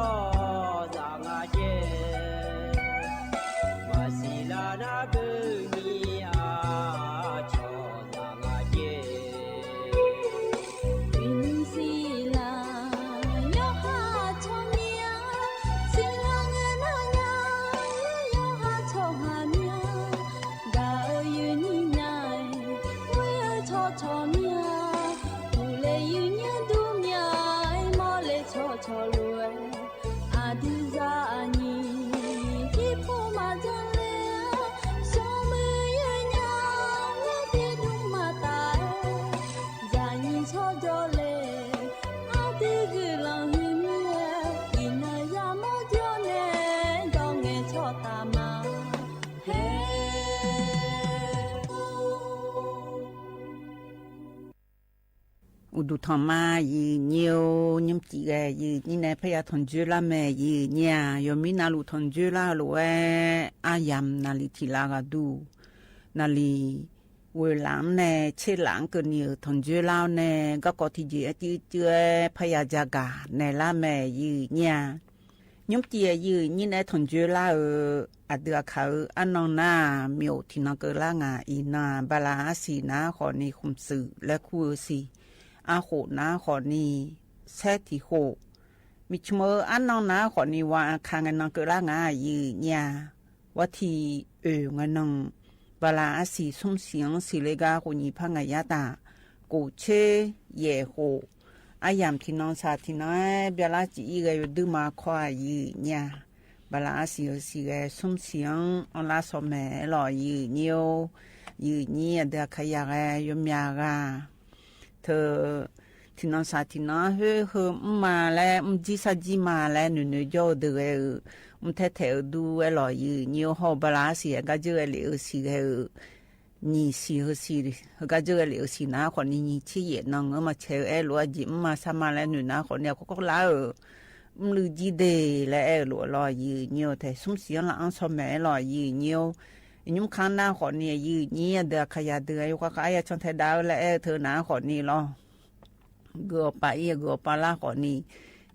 จางอาเจมาสิลานาเบมีอาชอจางอาเจวินสิลายอฮาชอเมียสิลาเงนาญายอฮาชอฮาเมียดายืนญายเวชอชอเมียอูเลยืนดูเมียชอลวยอาดิซานีที่พูมาจังเลยสมือยืนยาวและที่ดูมาตายจายินชอจอเลอาดิคือลองหิมเยอินายามอจอเนดองเงชอตามาเฮ u du thọ ma yi nhiều nhâm chỉ ghé yi như này phải thằng dưa la mẹ yi nhà yo mi na lu thằng dưa la lu ayam na li thì la ga du na li vừa làm nè chế lãng cái nhiều thằng dưa lao nè có thì gì chứ chưa phải jaga nè la mẹ yi nhà nhóm chia yi như này thằng dưa la ở đưa khảo anh non na miêu thì nó cứ la ngà ina bala xì na khó ni không xử lẽ khu xì khổ na khó ni xét thì khổ mi chmơ anh non na khó ni wa khang nó cứ la ngà yi nhà wa thì ngay nong bala xì sum xiang xì lê ga của nhị phang ngày ta cổ chế ye khổ ayam thì non sa thì nói bala chỉ cái đưa mà khoa yi nhà bala xì cái sum xiang on la so mẹ lo yi nhiều yi nhị để khai cái yếm nhà ga thơ thì non sa thì nói hơi mà lại chỉ sa chỉ mà lại nửa giờ được thế theo du cái loại nhiều họ bala xì cái chơi liệu xì cái nhị xì cái chơi liệu xì na còn nhị chỉ vậy năng mà chơi cái loại gì mà sao mà lại nửa na còn nhiều có lá ở lưu gì để lại loại loại nhiều thế sum xiang là ăn xong mẹ loại nhiều nhưng khán na còn nhiều nhị được khai được cái trong thế đạo lại thưa na còn nhiều lo gỡ pa còn nhiều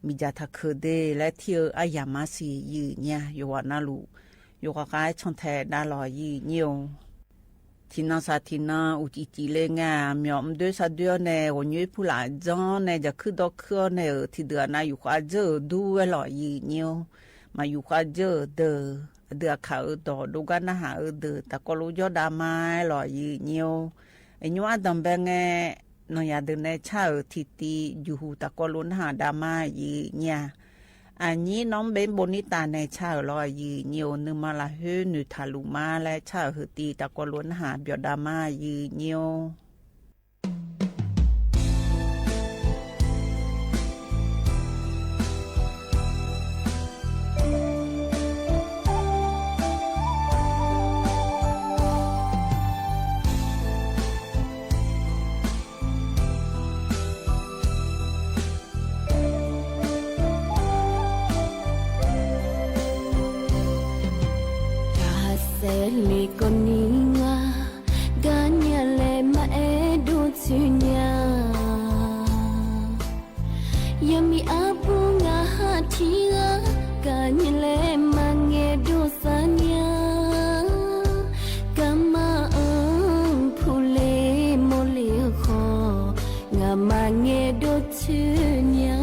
mi já ta khờ đê lại thiêu ayam xì như nha yo na lu yo cái trong thế đã lo nhiều thì nó sa thì nó u chỉ lên nga miệng đôi sa đôi này còn như phụ lại gió này giờ cứ đó cứ này thì đứa này yo qua giờ đu lo nhiều mà yo qua giờ đứa khảo đó đu cái na hà ta có lu gió đam mai lo nhiều anh nhớ đầm bên nghe nó nhà đứa này chào thì dù ta có luôn hà đam mai nhà anh nhí nóng bên bonita này chào lo nhiều nhưng mà là hơn nửa thà lù ma lại chào thì ta có luôn hà biểu đam mai nhiều lì con ní nga gà nhà lệ mà e đu chữ nhà yami abu nga ha thia gà nhà lệ mà nghe đu sa nhà kama phu lệ mo lì kho nga mà nghe đu chữ nhà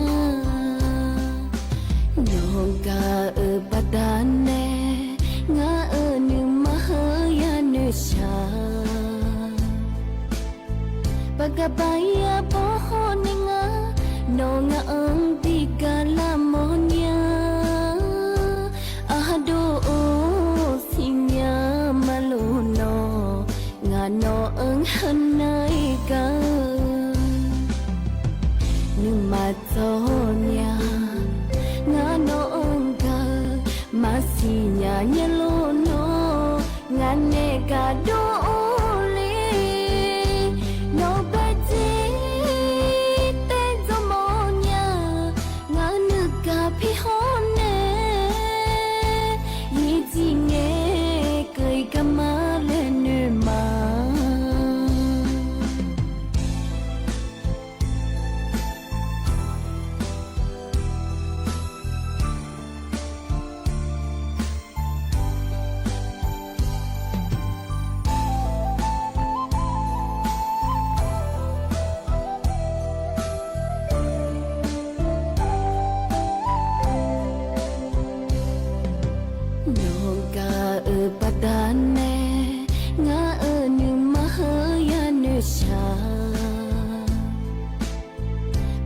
nhong gà ở badane nga ở Bagabaya pohoninga no nga ang tiga lamonya ahado sinya maluno nga no ang hanay ka numatonya nga no ang ka masinya nyaluno nga nega do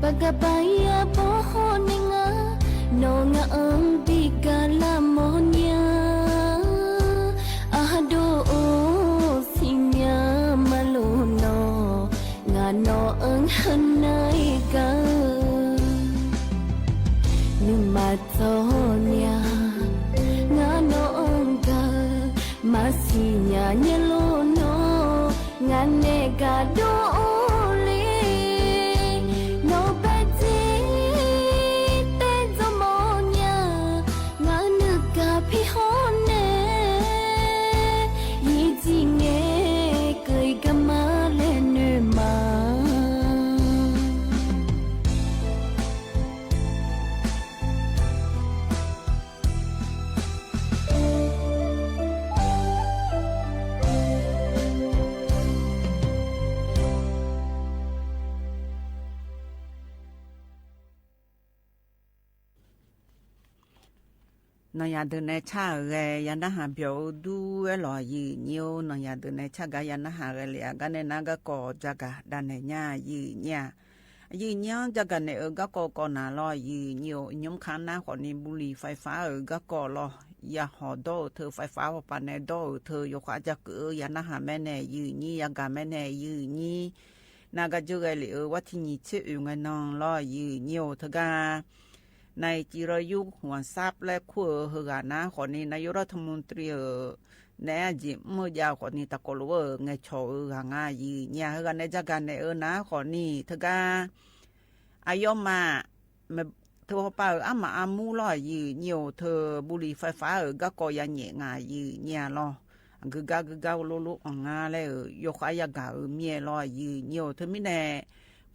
Bagabaya pohoninga no nga ang tiga lamonya ahado sinya maluno nga no ang hanay ka numatonya nga no ang ka masinya nyaluno nga nega do นอยาเดินในชาเรยันนะหาเบียวดูเอลอยืนิวนอยาเดินในชากายันนะหาเรเลียกันในนากะกอจากะดันในญายืเนี่ยยืนยังจากะในกะกอนาลอยืนิวยมคันนะขอนี้บุหรี่ไฟฟ้ากะกอลอยาหอดเธอไฟฟ้าปานในดเธอยกอาจะเกยันนะหาแม่แน่ยืนี่ยากาแม่แน่ยืนี่นากะจุเอลิวัดที่นี่ชื่อไงนองลอยืนิวเธอกาในจิรายุหัวซับและขั้วเฮกานะขอนี้นายรัฐมนตรีในจิเมื่อยาวขอนี้ตะโกลไงโชหางายีเนี่ยเฮกันในจากการในนะขอนี้เธอกาอายอมมาเธอเป่าอามาอามูลอยยีเนียวเธอบุหรี่ไฟฟ้าก็กอยันเหยงายีเนี่ยลอกึกลุงาเลยยกอายากาเมียลอยยีเนียวเธอไม่แน่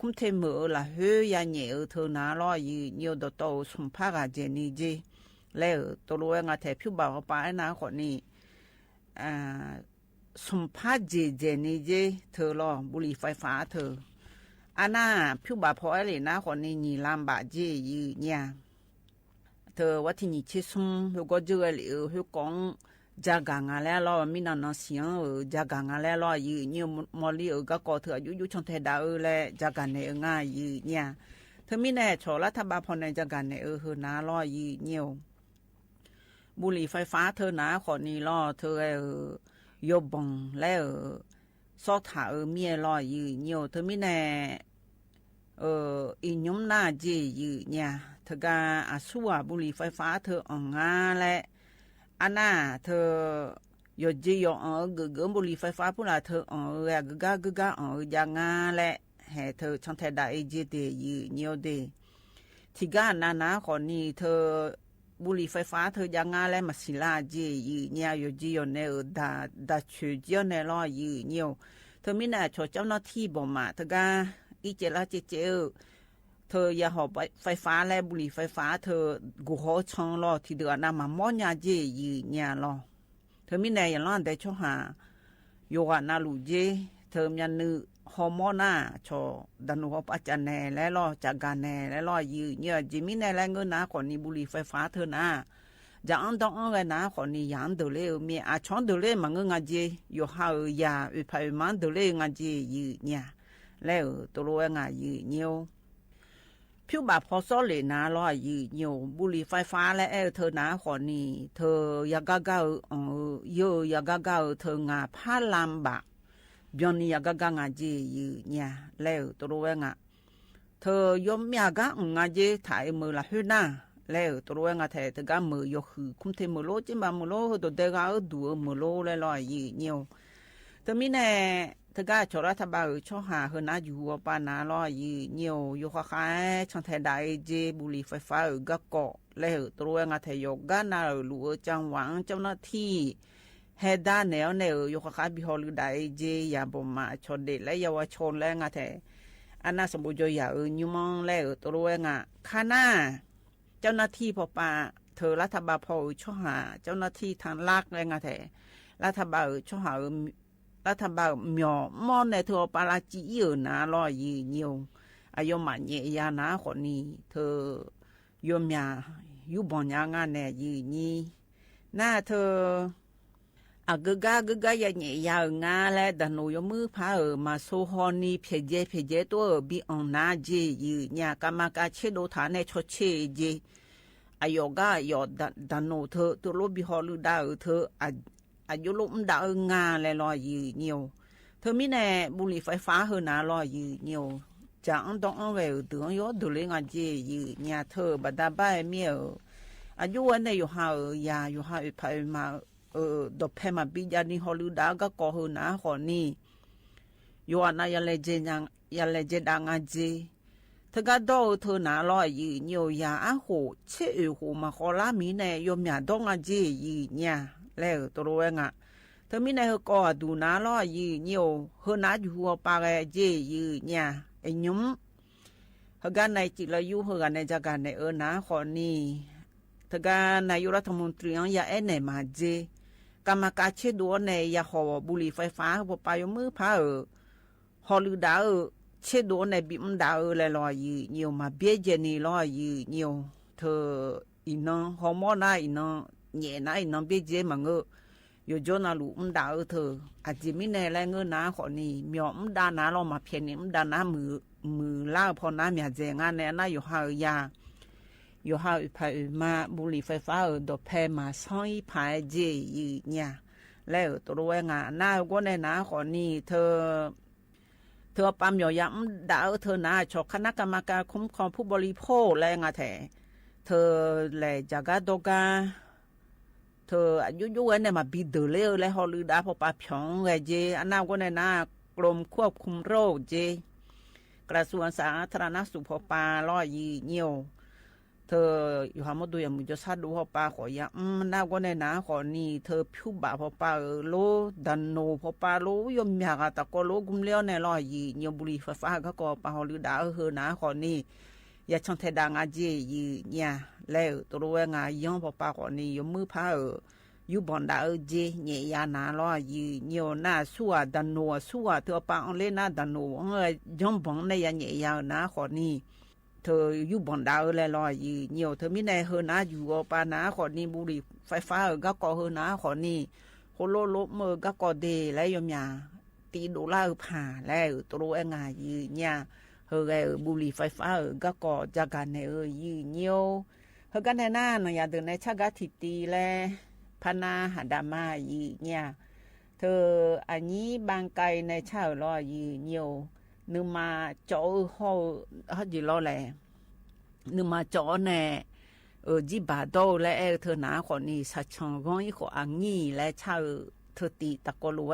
คุ้มเทมือละเฮยยันเหยเธอนาลอยยีเนียวดโตสมภากาเจนีเจแล้วตัวรู้งาแถผิวบ่าวไปนะขอนี้สมภาเจนีเจเธอลอบุหรี่ไฟฟ้าเธออันน่ะผิวบ่าวพอเลยนะขอนี้นี่ลำบากเจยีเนี่ยเธอว่าที่นี่ชิซุมเขาก็เจอเลยเขากงจากงานแล้วมีนานาเสียงจากงานแล้วยืเนี่ยมอลี่ก็ก่อเธออยู่ชนเทดาแล้วจากงานง่ายยืเนี่ยเธอมีแน่ชอรัฐบาลพอในจากงานเฮนายืเนี่ยบุหรี่ไฟฟ้าเธอนะขอนี้เธอยบบังแล้วซอกถาเมียยืเนี่ยเธอมีแน่อีนุ่มหน้าเจยืเนี่ยเธอก็อาศัวบุหรี่ไฟฟ้าเธออ่างาและอันน่ะเธอยอดจียองกึบุหรี่ไฟฟ้าพูดละเธอกึกยางาและให้เธอช่างเทได้เจเดยืเนียวเดที่ก้านนะขอนี้เธอบุหรี่ไฟฟ้าเธอยางาและมาสิลาเจยืเนี่ยยอดจียอนเนดาชูจียอนเนลอยืเนียวเธอไม่น่าชดเจ้าหน้าที่บอกมาเธอก็อีเจลาเจเธออย่าหอบไฟฟ้าและบุหรี่ไฟฟ้าเธอกูหัวช่องรอที่เดือนน่ะมามอนยาเจยืเนี่ยรอเธอมีแน่อย่างนั้นแต่ช่วงหาโยกนาลูเจเธอมีนึฮอร์โมนาชอดันหัวปัจจันแน่และรอจากการแน่และรอยืเนี่ยจิมีแน่และเงินนะคนนี้บุหรี่ไฟฟ้าเธอนะจะอันต้องอันเลยนะคนนี้ยันเดเลยมีอาช่องเดเลยมันเงินเจโยหายาอุปายมันเดเลยงเจยืเนี่ยแล้วตัวรู้งยืเนี่ยผิวบาพอซ้อเลยนะยืเนี่ยบุหรี่ไฟฟ้าและเธอนะขอนี้เธอยากาอยากาเธองาผ้าลำบะยอนนี่ยากางาเจยืเนี่ยแล้วตัวรู้เธอยมยากางาเจถ่ายมือละหื้อหน้าแล้วตัวรู้เธอจะกามือยกคือคุ้มเทมือโลจิบามือโลตัวเด็กดูมือโลเลยยืเนี่ยเธอมีแน่เธอก็ชอรัฐบาลช่อหาเฮนาอยู่ปานายืเนี่ยอยู่ข้างช่องเทได้เจบุหรี่ไฟฟ้าก็เกาะแล้วตัวเธอยกกันนาหลัวจังหวังเจ้าหน้าที่เฮด้าแนวอยู่ข้างบิฮอลได้เจยาบมาชนเด็กและเยาวชนแล้วเธออันน่าสมบูรณ์อย่ายุ่มองแล้วตัวข้าหน้าเจ้าหน้าที่พอปาเธอรัฐบาลพอช่อหาเจ้าหน้าที่ทางลักแล้วเธอรัฐบาลช่อหารัฐบาลมีมอนในเธอปาราจีอยู่นะยืเนี่ยอายุมันเยียนะคนนี้เธอยมยาอยู่บ่อนยางานเนี่ยยืนี่น่าเธอากึกยาเนี่ยยางาและดันโนยมือพามาโซฮอนีเพเจตัวบีอนาเจยืเนี่ยกามากาเชโดฐานในชดเชเจอายกายอดันโนเธอตัวโลบิฮอลูดาเธออายุลุมดาวงาและยืเนี่ยเธอมีแน่บุหรี่ไฟฟ้าเฮนายืเนี่ยจะอันต้องเอาไว้เดือนยอดูเลยเจยืเนี่ยเธอบัดาบ้าเมียอายุวันในอยู่หายาอยู่หาไปมาดอกเพมาบิจานี่ฮอลูดาก็ก่อเฮนาขอนี่อยู่อันนั้นยาเลเจดังเจเธอก็ดอเธอนายืเนี่ยยาอาโหเชื่อโหมาขอลามีแน่ยมยาดองเจยืเนี่ยแล้วตัวรู้เธอมีในก็ดูนายืเนี่ยเฮนาอยู่หัวปากเจยืเนี่ยไอ้ยุ่มเฮกันในจิตละยุเฮกันในจากการในนะขอนี่เธอกันนายรัฐมนตรียาไหนมาเจกรรมการเชดในยาหอบุหรี่ไฟฟ้าพอไปมือพาฮอลูดาเชดในบิมดาเลยยืเนี่ยมาเบี้ยเจนี่ยืเนี่ยเธอ อีน้องฮอร์โมนน่ะอีน้องแย่น่ะอีน้องเบี้ยเจมังเออยู่จนน่ะลูดาเธออาจจะมีแน่แลเงินนะขอนี่เมียดานะเรามาเพียนนี่ดานะมือล่าพอนะเมียเจงานแน่น่ะอยู่หายาอยู่หาไปมาบุหรี่ไฟฟ้าดอกแพมาซ้อยพายเจอยู่เนี่ยแล้วตัวงานหน้าก็แน่นะขอนี่เธอปั๊มอยู่ยามด่าเธอนะชอบคณะกรรมการคุ้มครองผู้บริโภคแรงอะแท้เธอแหละจาการดกาเธออายุยุเนี่ยมาบิดเลยแล้วฮอลือดาพอปาพองไงเจอันนั้นก็แน่นะกรมควบคุมโรคเจกระทรวงสาธารณสุขพอปาล้อยีเหี่ยวเธออยู่หามาดูอย่างมึงจะซัดดูพอปาขอยาน่าก็ในนะขอนี่เธอผิวบาพอปาโลดันโนพอปาโลยมอยากตะก็โลกุมเลี้ยวในลอยยีเนียบุรีไฟฟ้าก็ปาฮอลือดานะขอนี่อย่าช่างเทดังอาเจยีเนี่ยแล้วตัวงาย้อนพอปาขอนี่ยมมือพาอยู่บอนดาเจเนี่ยยานาลอยยีเนียวหน้าสัวดันโนสัวเธอปาอังเล่นหน้าดันโนย้อนบังในยาเนี่ยยานะขอนี่เธออยู่บอนดาเลยลอยยีเนียวเธอมีในเฮนะอยู่ปานะขอนี่บุรีไฟฟ้าก็ก่อเฮนะขอนี่โคโลโลมือก็ก่อเดแล้วยมยาตีโดล่าผ่าแล้วตัวงายีเนี่ยเฮบุรีไฟฟ้าก็ก่อจากการในยีเนียวเฮกันในหน้าหน่อยอย่าเดินในชากาทิตีแลพนาหาดามายีเนี่ยเธออันนี้บางไกในชาวรอยีเนียวนึมาจ่อเขาจีรอแหละนึมาจ่อแน่จีบาโดและเธอหนาคนนี้สัชงก้อยขออังงี้และชาวเธอตีตะโกลเว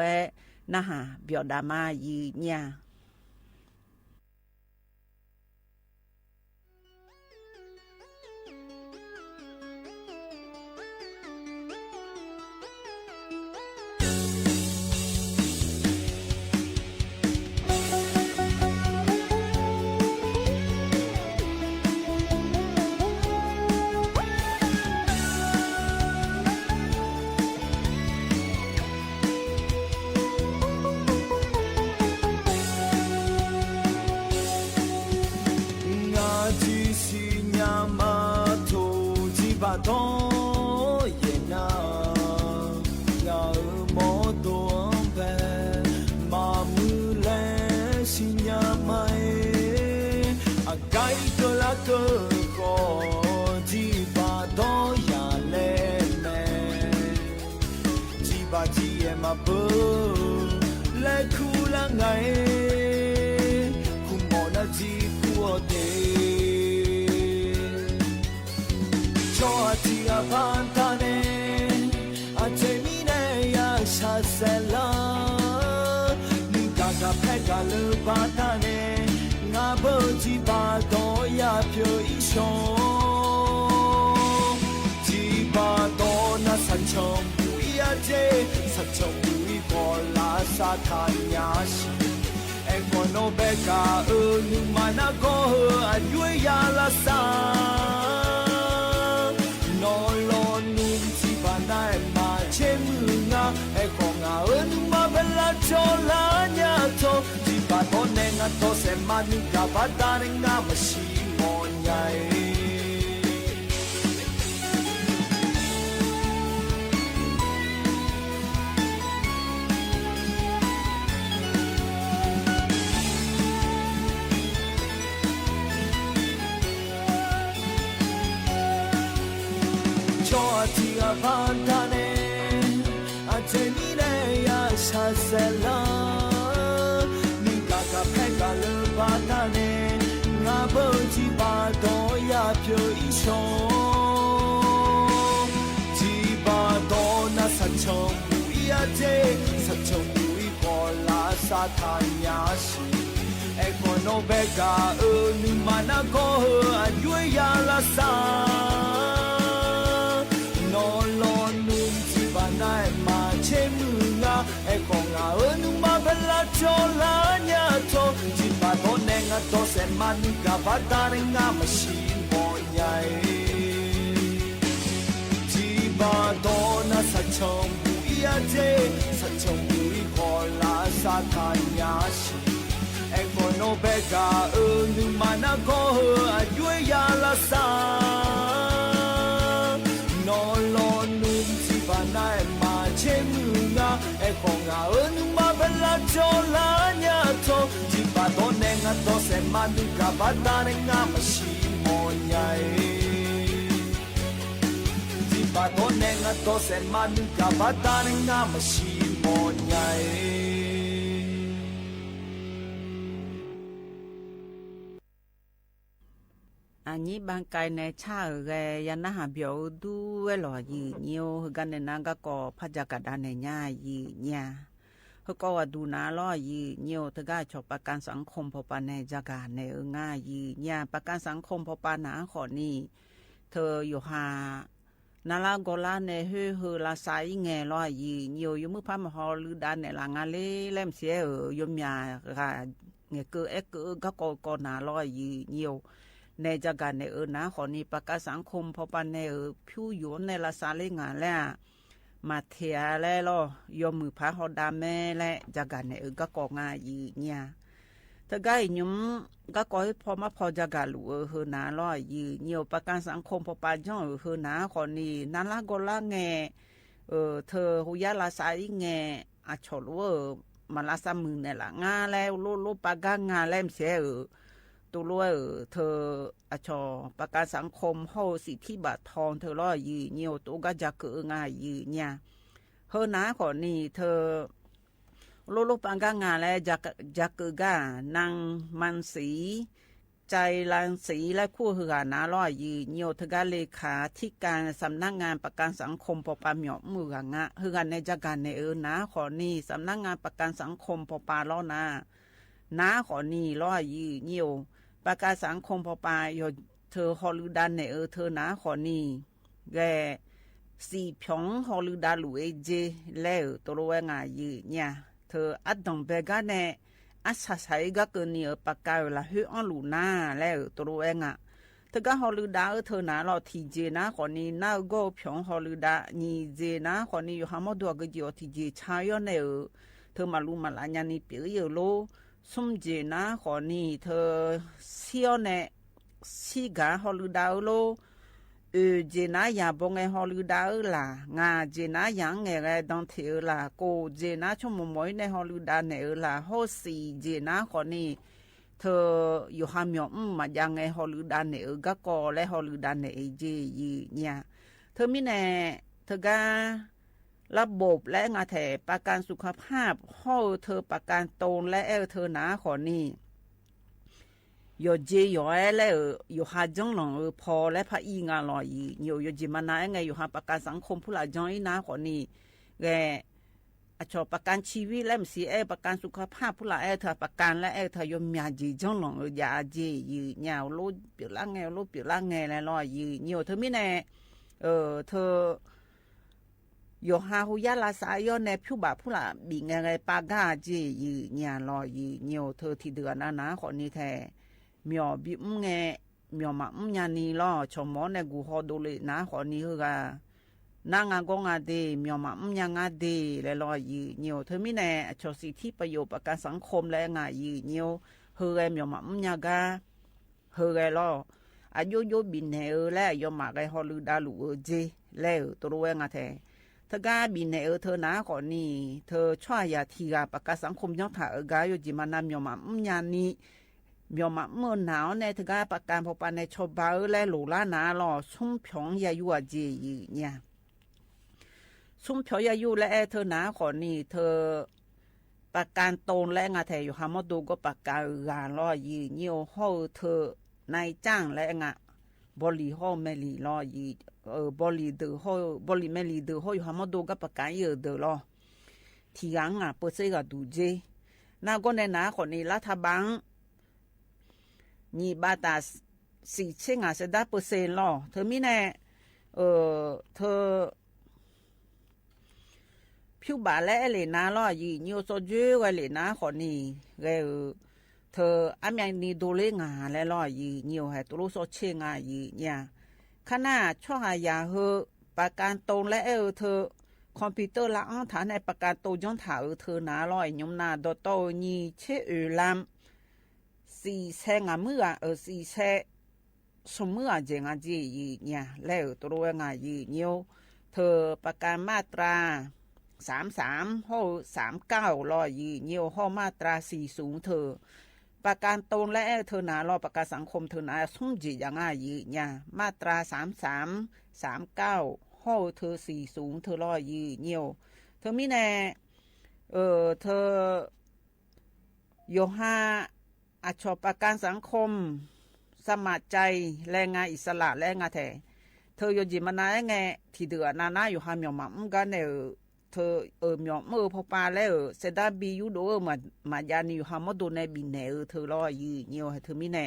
นะฮะเบียดามายีเนี่ยBega, Numana go, Ayuya la sa. e con a un ma bella jola nya to ti pa do ne nga to se ma du ka ba da ne nga ma shi mo nya e ti pa do ne nga to se ma du ka ba da ne nga ma shi mo nya eอันนี้บางไกในชาเรยันนะหาเบียวดูเวลอยีเนียวกันในนั้นก็พัจกดานในญ่ายีเนี่ยเขาก็ว่าดูนาล้อยีเนียวทก้าชอบประกันสังคมพอปานในจักรในง่ายยีเนี่ยประกันสังคมพอปานหนาขอนี่เธออยู่หานาลาโกลาในเฮือลาไซแงล้อยีเนียวอยู่มือพัมหอลือดานในหลังอะไรเล่มเสียยมยาค่ะเงเกอเอ็กก็ก็นาล้อยีเนียวในจักรในนะขอนี้ประกาศสังคมพอปันในผิวอยู่ในละสาเลงานแล้วมาเทียแล้วล่อยมมือพระเขาดามแม่และจักรในก็กองายีเนี่ยถ้าไงยุ่มก็ก่อยพอมาพอจักรหลัวเฮนาล่อยีเนียวประกาศสังคมพอปันย่อเฮนาขอนี้นั่นละก็ละแงเธอหุยาละสายแงอาชลวมาละสามมือในละงาแล้วลูปากางาแล้วเสียตัวรู้เธออาชอประกันสังคมเฮาสิทธิบัตรทองเธอล้อยืเนียวตัวก็จะเกิดง่ายยืเนี่ยเฮอนะขอนี่เธอลูปังกางานแล้วจะเกิดกานางมันสีใจลังสีและคู่เหือนะล้อยืเนียวเธอก็เลขาที่การสำนักงานประกันสังคมพอปาเหมียวมืองะเหือในจักรในนะขอนี่สำนักงานประกันสังคมพอปาล้อนะขอนี่ล้อยืเนียวประกาศสังคมพอปายเธอฮอลูดันในเธอนะขอนี่แกสีพงฮอลูดาลูเอเจแล้วตัวรู้งายยืเนี่ยเธออัดดงเบกาเนอัศใช้ก็เกินนี่ประกาศละฮืออันลูน่าแล้วตัวรู้งะเธอก็ฮอลูดาเธอนะเราทีเจนะขอนี่น่าก็พงฮอลูดานี่เจนะขอนี่อยู่หามาดูก็จะทีเจชายอนเนี่ยเธอมาลูมาลาญานี่เปียโลสมเจนะขอนี่เธอเสียวเนสีกาฮอลูดาโลเจนะยาบงไงฮอลูดาล่ะงาเจนะยังไงไงดังเทอล่ะโกเจนะชมมวยในฮอลูดาเนล่ะฮอสีเจนะขอนี่เธออยู่หามยอมมายังไงฮอลูดาเนก็กอและฮอลูดาเนเจยีเนี่ยเธอมีแน่เธอการะบบและงาแถประกันสุขภาพห้อเธอประกันตนและเธอหนาขอนี่ยอเจยอและอยู่หาจังหลงพอและพระอีงาลอยอยู่จิมานาไงอยู่หาประกันสังคมผู้หลายจังอีนาขอนี่แกอาชอประกันชีวิตและสีประกันสุขภาพผู้หลายเธอประกันและเธอยมยาจีจังหลงยาเจยืยาวรูปเปียล่างไงรูปเปียล่างไงและลอยยืเธอไม่แน่เธอยหาหุยาลาสายในผิวบาผู้ละบีไงปากาเจยืเนี่ยรอยืเนียวเธอที่เดือนนะขอนี้แท้เมียวบิมไงเมียวมาญานีล้อชมในกูฮอดูเลยนะขอนี้คือกนางกงาเดเมียวมายังาเดและรอยืเนียวเธอไม่แน่ชสิทธิประโยชน์ประกันสังคมและงายืเนียวเฮือเมียวมายังกาเฮือล้ออายุโยบินเฮและยมาไกฮอลูดาลูเจแล้วตัวงาแท้เธอกาบินในเธอหนาก่อนนี่เธอช่วยยาทีกาประกาศสังคมย้อนถ่ายกาโยจิมานามยอมยานียอมเมื่อหนาวในเธอกาประกันพอปานในชบาและหลูล่านาหล่อสุ่มผงยายุเจยีเนี่ยสุ่มผงยายุและเธอหนาก่อนนี่เธอประกันตนและงาแถอยู่หามาดูก็ประกันงานล่อยีเนียวห้อเธอนายจ้างและงาบริห้อแมลีล่อยีบริเดอร์ห้อบริแมลีเดอร์ห้ออยู่หามาดูกับประกันเยอะเดอร์ล่อที่ยังเปิดเสกดูเจน่าก็ในหนาคนนี้รัฐบาลนี่บาตา4%ล่อเธอมีแน่เธอผิวบาและเลยนะล่อยีนิวโซจูไว้เลยนะคนนี้เธออามีนี่ดูเลงาและล่อยีนิวให้ตัวโซเชงายีเนี่ยขณะช่วงหายาเฮประกันตรงและเธอคอมพิวเตอร์ละอ้างฐานในประกันตัวย้อนถาเธอนาลอยยมนาดโตนี่เชลาม4แสงมือ4แสสมมือเจงจีเนี่ยแล้วตัวงายีนิวเธอประกันมาตรา 33ห้อ39รอยืเหี่ยวห้อมาตรา40เธอประกันตนและเธอหนารอประกันสังคมเธอหนาสุ่มจีอย่างง่ายยืเนี่ยมาตรา33 39ห้อเธอ40เธอรอยืเหี่ยวเธอมีแน่เธอโยฮาอาชอบประกันสังคมสมัครใจแรงงานอิสระแรงงานแท้เธอโยจิมานาไงที่เดือนาอยู่หาเมียวมั่มกันเนี่ยเธอเมียวมือพอปาแล้วเสดาบีอยู่โดมายานี่อยู่หามอดูในบินเนี่ยเธอรอยืเนียวเธอมีแน่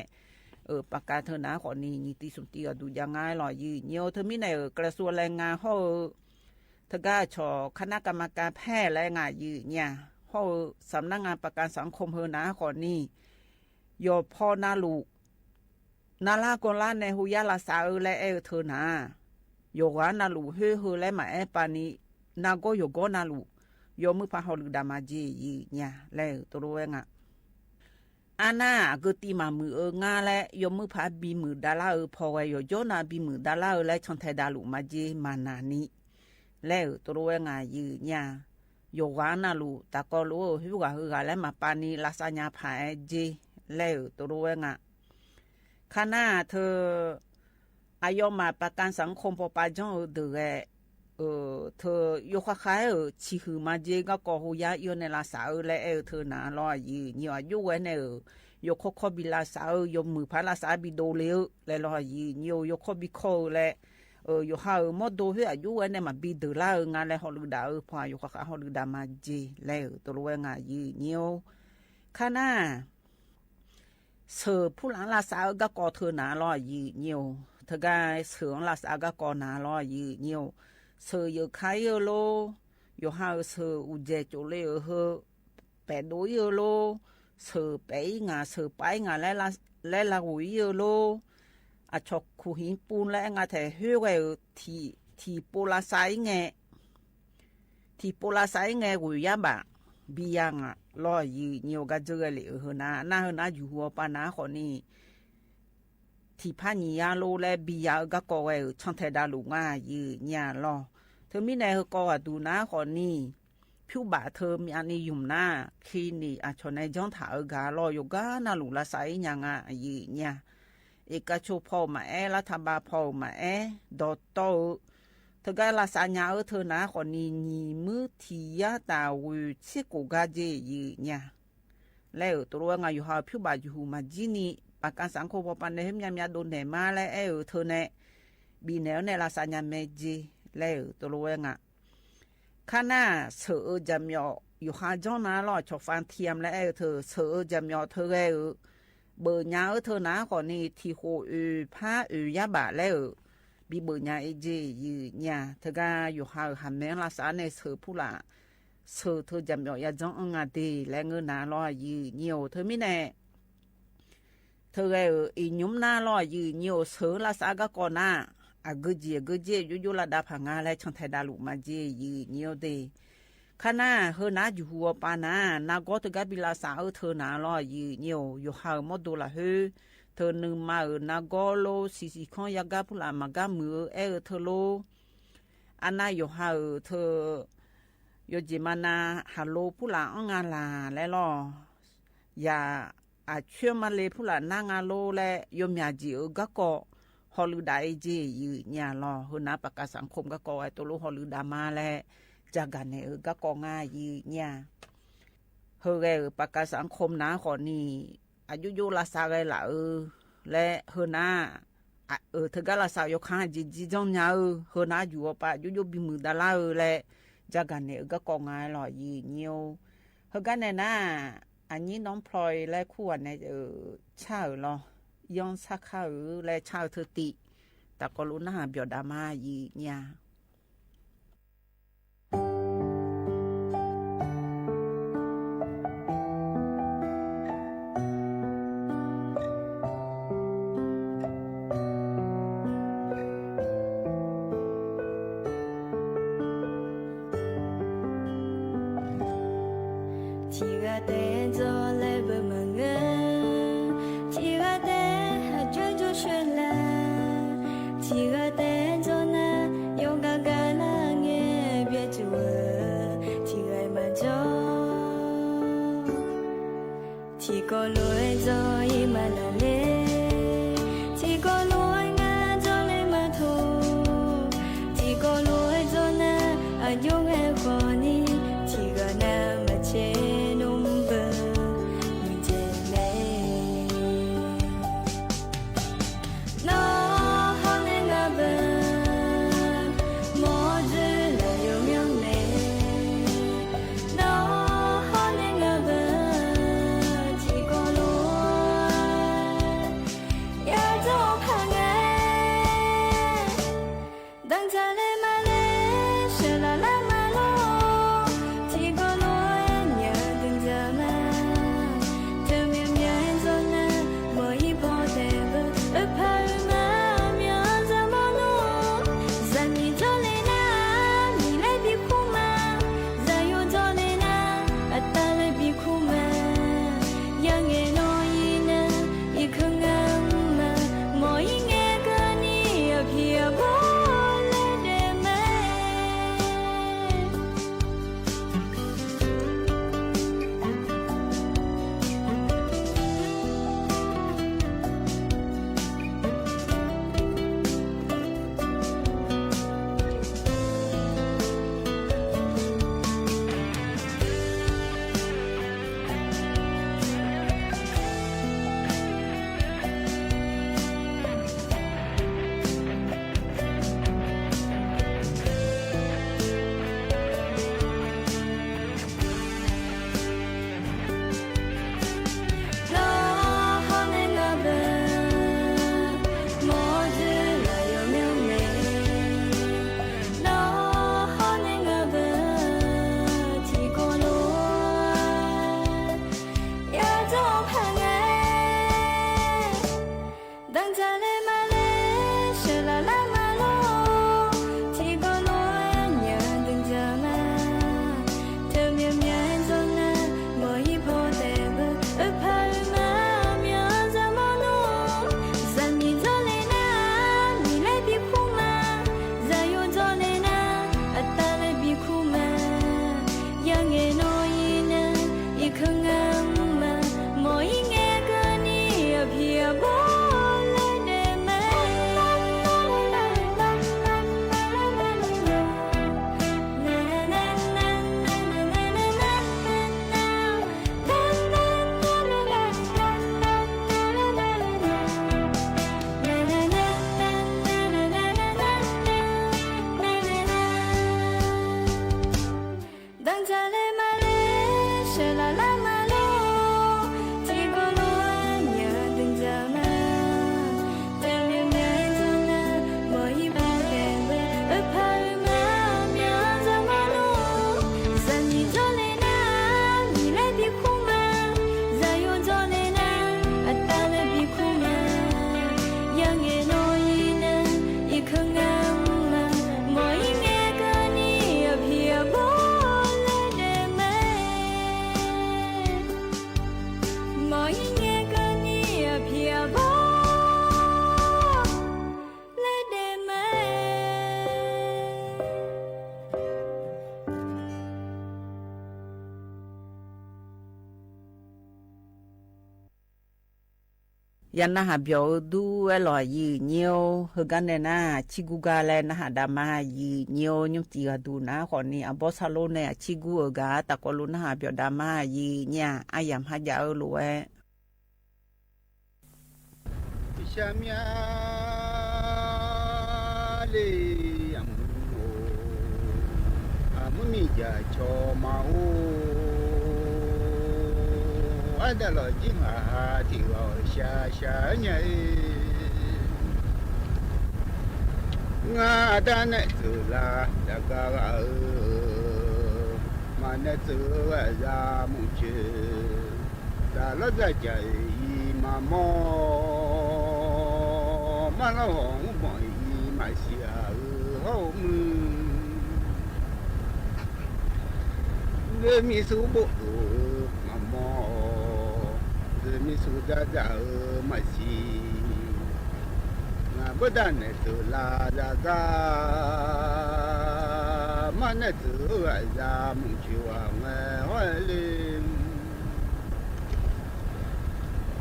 ประกาศเธอนะขอนี่นิติสมติดูยังไงรอยืเนียวเธอมีแน่กระทรวงแรงงานเขาเธอก็ชอคณะกรรมการแพทย์แรงงานยืเนี่ยเขาสำนักงานประกันสังคมเธอนะขอนี่โยพ่อนาลูกนาลากอนลาในหุยาลาสาและเธอนะโยกานาลูเฮและมาปานีนาโกโยโกนาลูโยมือพาฮอลูดามาจียีเนี่ยแล้วตัวรู้งะอาณาก็ตีมามืองาและโยมือพาบีมือดาลาพอไว้โยโจนาบีมือดาลาและชนไทยดาลูมาจีมานานีแล้วตัวรู้งะยีเนี่ยโยกานาลูตะกอลูฮิวกะฮือและมาปานีลาซาญาพาจีแล้วตัวรู้งะขณะเธออายุมาประกันสังคมพอปาจงเดือเธอยกขายชิฮือมาเจก็กอหูยาอยู่ในลาสาวและเธอหนาลอยยืนอายุไว้เนี่ยยกข้อบิลาสาวยมือพาลาสาบิโดเลวและลอยยืนยกข้อบิโคและยกหามดโดเฮอายุไว้เนี่ยมาบิดลางานและฮอลูดาพอยกขาฮอลูดามาเจแล้วตัวรู้งายืนขณะเสือผู้หลังลาสาวก็กอเธอหนาลอยยืนเธอก็เสือลาสาวก็กอหนาลอยยืนเสืออยู่ขายโลอยู่หาเสืออุเจจุเลเฮแปดดูโลเสือไปงาเสือไปงาและละหุยโลอาชกคูหินปูนและงาแต่เฮือที่โปลาไซเงที่โปลาไซเงหุยยาบะบียังลอยยืนก็เจอเลยเฮนาอยู่หัวปานาขอนี่ที่พานียาโลและบียาก็กอไว้ช่างเทดาลูง่ายืนยาลอเธอมีในเฮก็ดูนะขอนี่ผิวบาเธอมีอันนี้ยุ่มหน้าคีนี่อาชนในจ้องถาเอกาลอยกานาลูละไซยังอ่ะยืนยาเอกชนพ่อมารัฐบาลพ่อมาดอตโตเธอก็ลาสานยาเธอนะขอนี่นีมือที่ยาตาวิเชกุกาเจยืนยาแล้วตัวงาอยู่หาผิวบาอยู่มาจีนี่ประกันสังคมพอปันในเฮมยามยาโดนแหนมาและเธอเนี่ยบีแนวในลาสานยาเมจีแล้วตัวรู้งะขณะเสือจำยออยู่หาจ้องนาลอชกฟันเทียมและเธอเสือจำยอเธอเบอร์ยาเธอนะก่อนนี้ที่โหผ้ายาบะแล้วบีเบอร์ยาจียืนยาเธอก็อยู่หาหันแมงลาสานในเสือผู้ละเสือเธอจำยอยาจ้องงาดีและเงินนาลอยยืนเหี่ยวเธอไม่แน่เธออีนุ่มหน้าลอยยืนเหี่ยวเสือลาสาก็ก่อนหน้ากเจอยู่ระดับพังงาและช่างไทยดาลุมาเจยืนเหี่ยวเดขณะเฮนาอยู่หัวปานาก็ตกบิลาสาเธอหนาลอยยืนเหี่ยวอยู่หามดดูละเฮเธอหนึ่งมานาก็โลสิคอนยากาพุลามากามือเธอโลอันน่าอยู่หาเธออยู่จิมานาฮัลโลพุลาองาลาและล่อย่าอาเชื่อมาเลยพุลานางาโลและยมยาจีก็ก็ฮอลูดาจียืนยาลอเฮนาประกาศสังคมก็ไอตัวลูฮอลูดามาและจากกันเนี่ยก็กง่ายยืนยาเฮประกาศสังคมนะขอนี่อายุโยลาซาไกละและเฮนาเธอก็ลาซาโยค้าจีจงยาเฮนาอยู่ปะโยบิมือดาลาและจากกันเนี่ยก็กง่ายหล่อยืนเนียวเฮกันเนี่ยนะอันนี้น้องพลอยและคู่เนี่ยชาหรอยองสักข้าวและชาวเธอติแต่ก็รู้หน้าเบียดามายีเนี่ยที่个แต่จนนะยง chỉ có lối rồi mà là lệ chỉ có lối ngã cho lên mà thôi chỉ có lối cho na ở dung hay qua đi chỉ có na mà chế nôm bờ mình chế mê nó hơn lên ngã bờ mỗi thứ là yêu nhau này nó hơn lên ngã bờ chỉ có lối ya cho hàng ngày đang chờ lên mà lên sẽ là mà lo chỉ có lối nhớ từng giờ mà từ miền miền rồi nè mỗi bỏ thế bờ ở phải mà miền ra mà nó dần đi cho lên na mi lại bị khu mà giờ yêu cho lên na ta lại bị khu mà yang nghe nói nè y không ngang mà mỗi nghe cái ni ở phía bỏ lên để mê nó hơn lên ngã bờ mỗi thứ là yêu nhau này nó hơn lên ngã bờ chỉ có lối ya cho hàng ngày đang chờ lên mà lên sẽ là mà lo chỉ có lối nhớ từng giờ mà theo miền miền rồi nè mỗi bỏ thế bờ ở phải mà miền ra mà nó dần đi cho lên na mi lại bị khu mà giờ yêu cho lên na ta lại bị khu mà yang nghe nói nè y không ngang mà mỗi nghe cái ni ở phía bỏ lên để mê đang chờ lên mà lên sẽ là mà lo chỉ có lối nhớ từng giờ mà theo miền miền rồi nè mỗi bao đèn ở phải mà miền ra mà lo dần đi cho lên na mi lại bị khu mà giờ yêu cho lên na ta lại bị khu mà yang nghe nói nè y không ngang mà mỗi nghe cái ni ở phía bỏ lên để mê mỗi nghe cái ni ở phía bỏ lên để mê ยันนะฮะเบียวดูเอลอยยีเนียวฮกันเนนะชิกูกาเลนะฮะดามายีเนียวยุติกาดูนะขอนี่อบอสโลเนชิกูกาตะกอลุนะฮะเบียวดามายีเนี่ยอายามฮะยาลวยชามีเลยัมโออามุมิจาชอมาโออันเดลจิมาที่ว่าชาชาเนี่ยงาดานสุลาดะกะมันสุอะซามุเชดาลดะใจมาโมมาละหงบ่อีมาเสียเฮามือเดมีสุบุมาโมเดมีสุดาดามาสีงาบ่ดานสุลาดากามันสุอะซามุเชว่าแม่ฮอลิม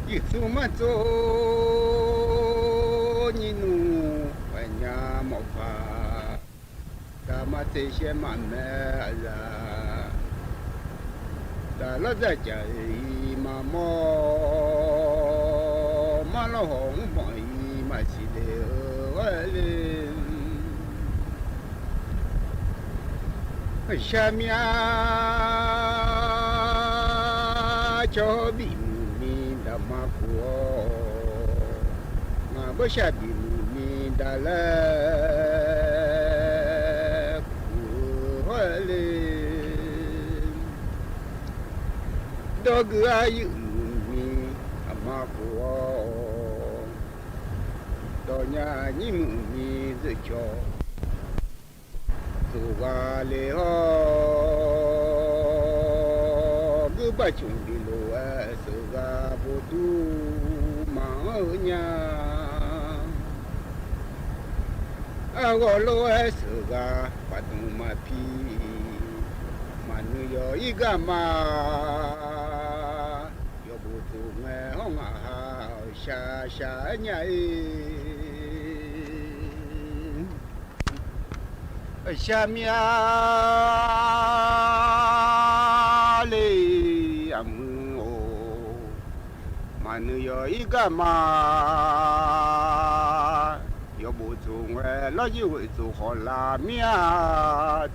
一苏嘛做你努万家莫发，干嘛这些嘛没啦？但老在家里嘛莫嘛老红嘛伊嘛是的我嘞。下面就比你的马过，我不下比你的了，过嘞，多个有你马过，多年你母你子叫。Suga leho guba chumbi loa suga botu maunya agolo suga patuma pi manu yo igama yo botu me honga sha sha nyai下面嘞阿姆哦，嘛你有一个嘛，要不做哎，老一会做好拉面，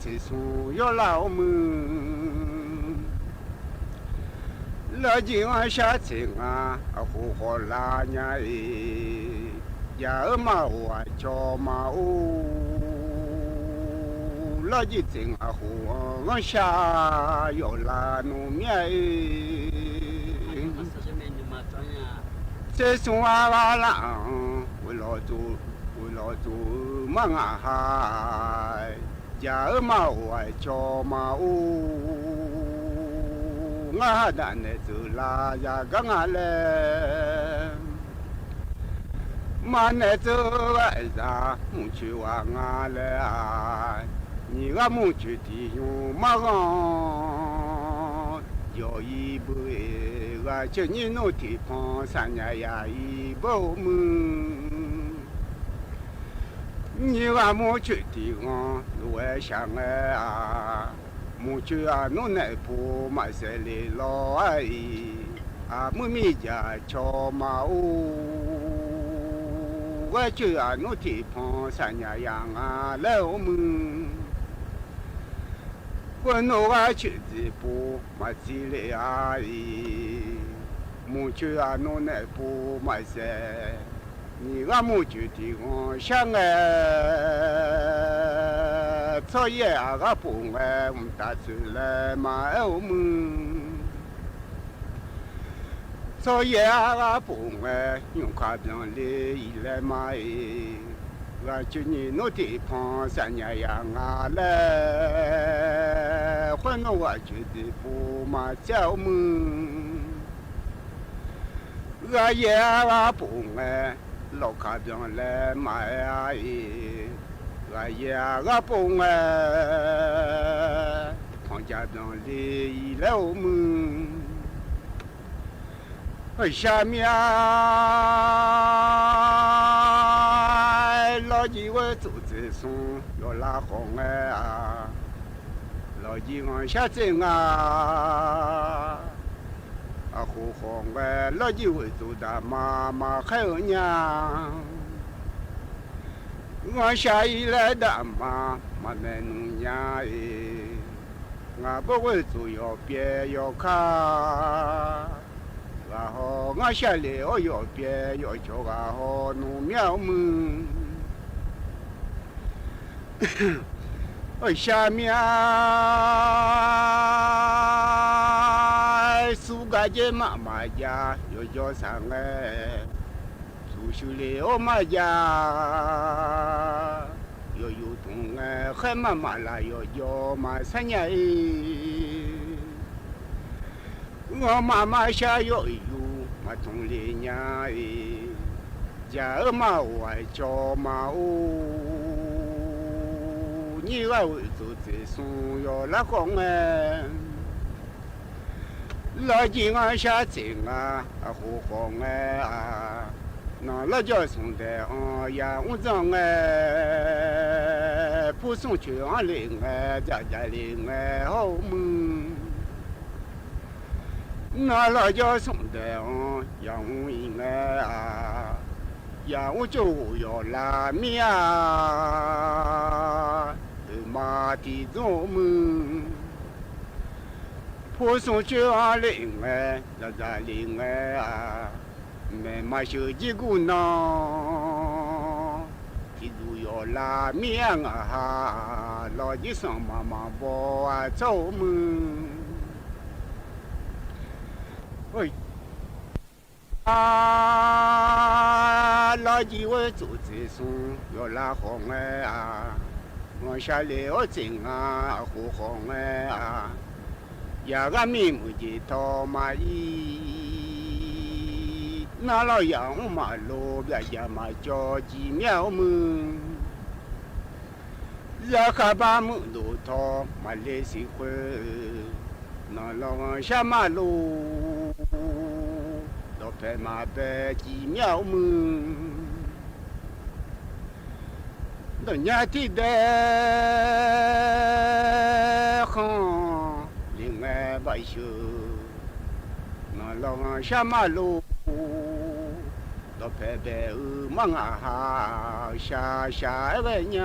吃素要老么，老几碗下菜啊，好拉呀诶，呀嘛我叫嘛哦。老几阵啊，我下要拉农面这送啊啦，为老做忙啊嗨，家嘛我叫嘛哦，我单的走啦呀个啊嘞。嘛那走哎啥，木去哇啊嘞啊。你个木去的用马上有一步个就你弄地方三年呀一步门，你个木去的方路外想哎啊，木去啊弄那步嘛是里老哎啊木米家敲嘛哦，我去啊弄地方三年呀啊老门。我弄个去的步嘛是嘞阿姨，木去啊弄那步嘛是，你个木去的我想哎，作业啊个步哎，我打出来嘛我们，作业啊个步哎，用卡片嘞一来嘛哎。我去年弄地方三年呀啊嘞，换了我去的不嘛叫门，我也我不爱老卡边来买呀咦，我也我不爱旁家边里来我们，下面。老几位做这送要拉红哎啊，老几往下走啊，啊红红哎，老几位做的妈妈还有娘，我下一来的妈妈那农娘哎，我不会做要别要看。然后我下来我要别要叫然后农苗们。下面苏家姐妈妈家有叫上哎，苏修里我妈家有东哎，还妈妈啦有叫妈三年哎，我妈妈下有嘛同里年哎，家妈我叫妈哦。你个会做这送要拉红哎，老金啊下井啊，火红啊，那老叫送的呀，我张哎，不送去啊领哎，家领哎好么？那老叫送的呀，我应哎啊，呀我就要拉面啊，马蹄中么？不送去啊领哎，家领哎啊。没嘛手机姑娘，记住要拉面啊！老弟上妈妈抱啊走门，喂啊！老弟我做这送要拉红哎啊！我下来我整啊火红哎啊！呀个面目的头嘛伊。那老杨马路边呀嘛叫几苗么？热卡巴木路头嘛来西会，那老下马路老拍马白几苗么？那伢的的哼，另外把手，那老下马路。老伯伯忙啊，下为娘，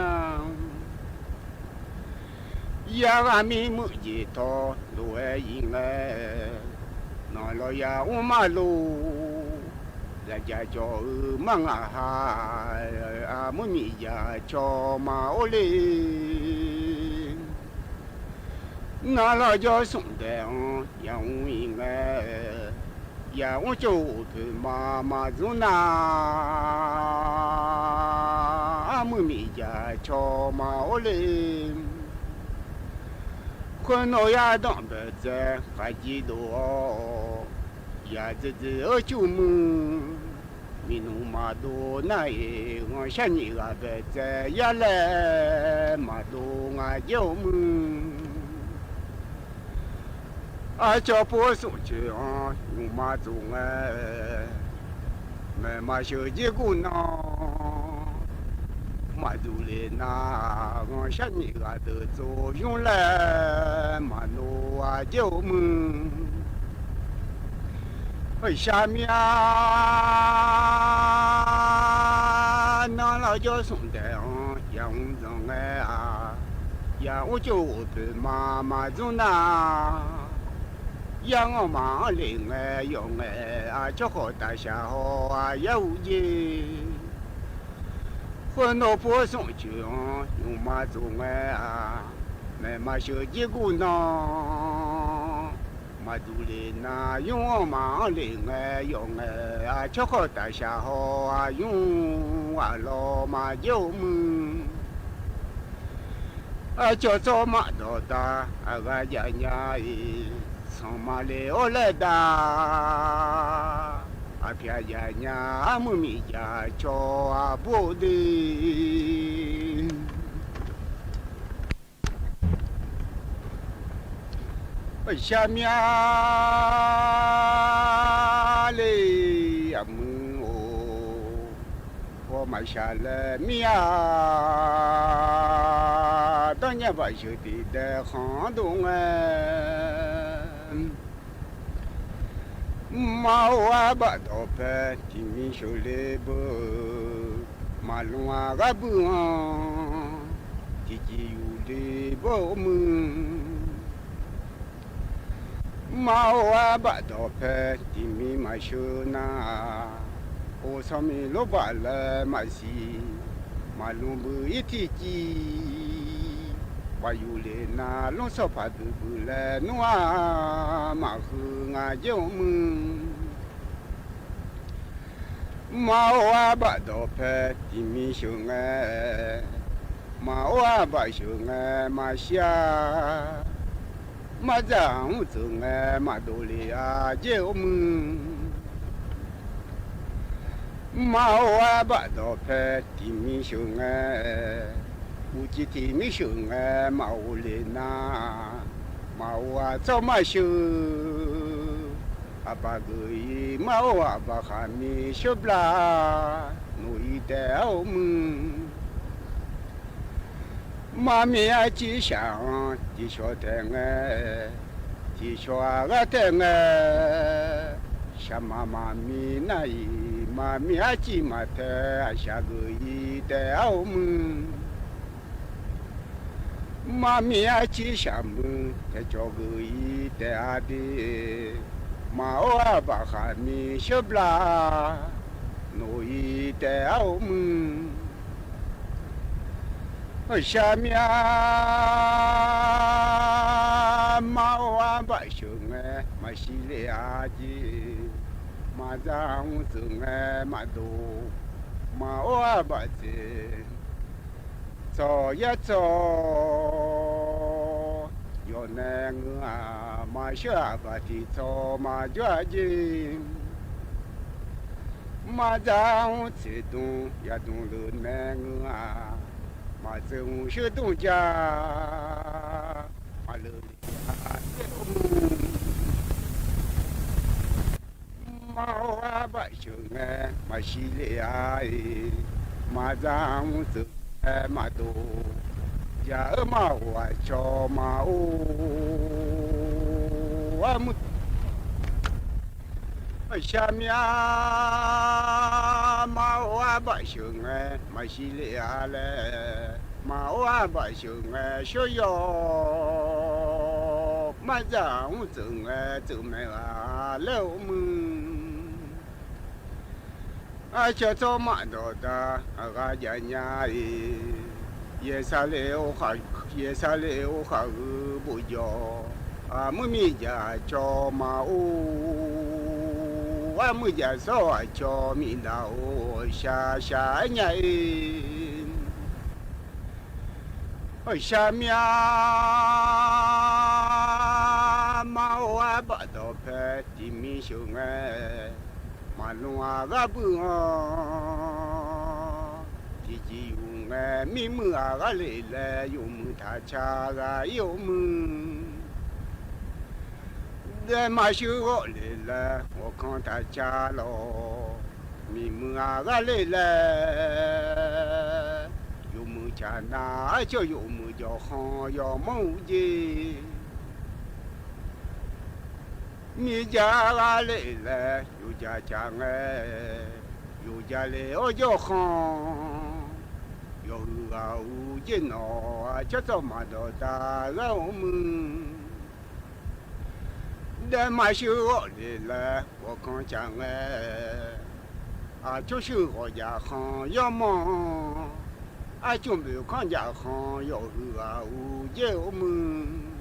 呀俺们木吉他路哎应哎，那老呀我马路，人家叫忙啊，阿木米呀叫马我嘞，那老叫送的呀我应哎。呀，我就陪妈妈走那，阿母咪家瞧嘛我嘞，可能呀当白在还记得呀这就么，咪弄嘛多那耶，我想你个白在呀来嘛多我就么。啊，叫不送去啊，用马走哎，买马手机姑娘，马走嘞那，我想你个的作用来，马路啊就么，哎下面啊，那老叫送的杨总哎啊，呀我就陪妈妈走那。养我妈领哎用哎啊，就好大下好啊有耶，和那不送去用马走哎啊，买马手机姑娘，马走嘞那用我妈领哎用哎啊，就好大下好啊用啊老马有么？啊叫做马多大啊个呀呀咦。上马来我来打，啊偏呀呀木米呀叫啊不的，下面嘞呀木我买下来米啊，当年把兄弟的行动哎。马哇巴多拍，提米手里不，马龙啊个不啊，提起有的不么，马哇巴多拍，提米马手那，我上面老巴来马西，马龙不一提起。wa yu le na long so pa du bu le noa ma hu nga yo mu ma wa ba do pe ti mi shu nga ma wa ba shu nga ma xia ma zang zu nga ma do le a yo mu ma wa ba do pe ti mi shu nga u chi ti mi shu nga ma u le na ma wa zo ma shu Apagui mau abakami shubla no ideo mun Mami achi shang ji sho tenge ji sho aga tenge Shama mami nai mami achi mate ashagui ideo mun Mami achi shamu te chogui te adi Mao abakami shubla no ideo mun Shamia Mao abashunge mashile aji Mazang zunge madu Mao abate So ya so Yo neng ma sha abati so ma jua ji Ma zang zidung ya dung lu neng Ma zung shi dung jia Ma le li Ma wa ba shung ma shi le ai Ma zang zung ma do ya ma wa cho ma o wa mu sha mia ma wa ba shung ma shi le a le ma wa ba shung shu yo ma zang zung zu me a le mu a cha cho ma do da a ga ya nya ye sa le o ha bu yo a mu mi ja cho ma o a mu ja so a cho mi da o sha nya o sha mia ma o a ba do pe ti mi shu Ma lua ga bu Ti ji yu mi mu ga le le yu mu ta cha ga yu mu De ma shu go le le wo kan ta cha lo Mi mu ga le le Yu mu cha na cho yu mu jo hon yo mu ji Mi ja la le le yu ja chang yu ja le o jo khon yo ga u ji no cha so ma do ta ga mu de ma shu le le wo kon chang a chu shu ho ja khon yo mo a chu bu kon ja khon yo ga u ji mu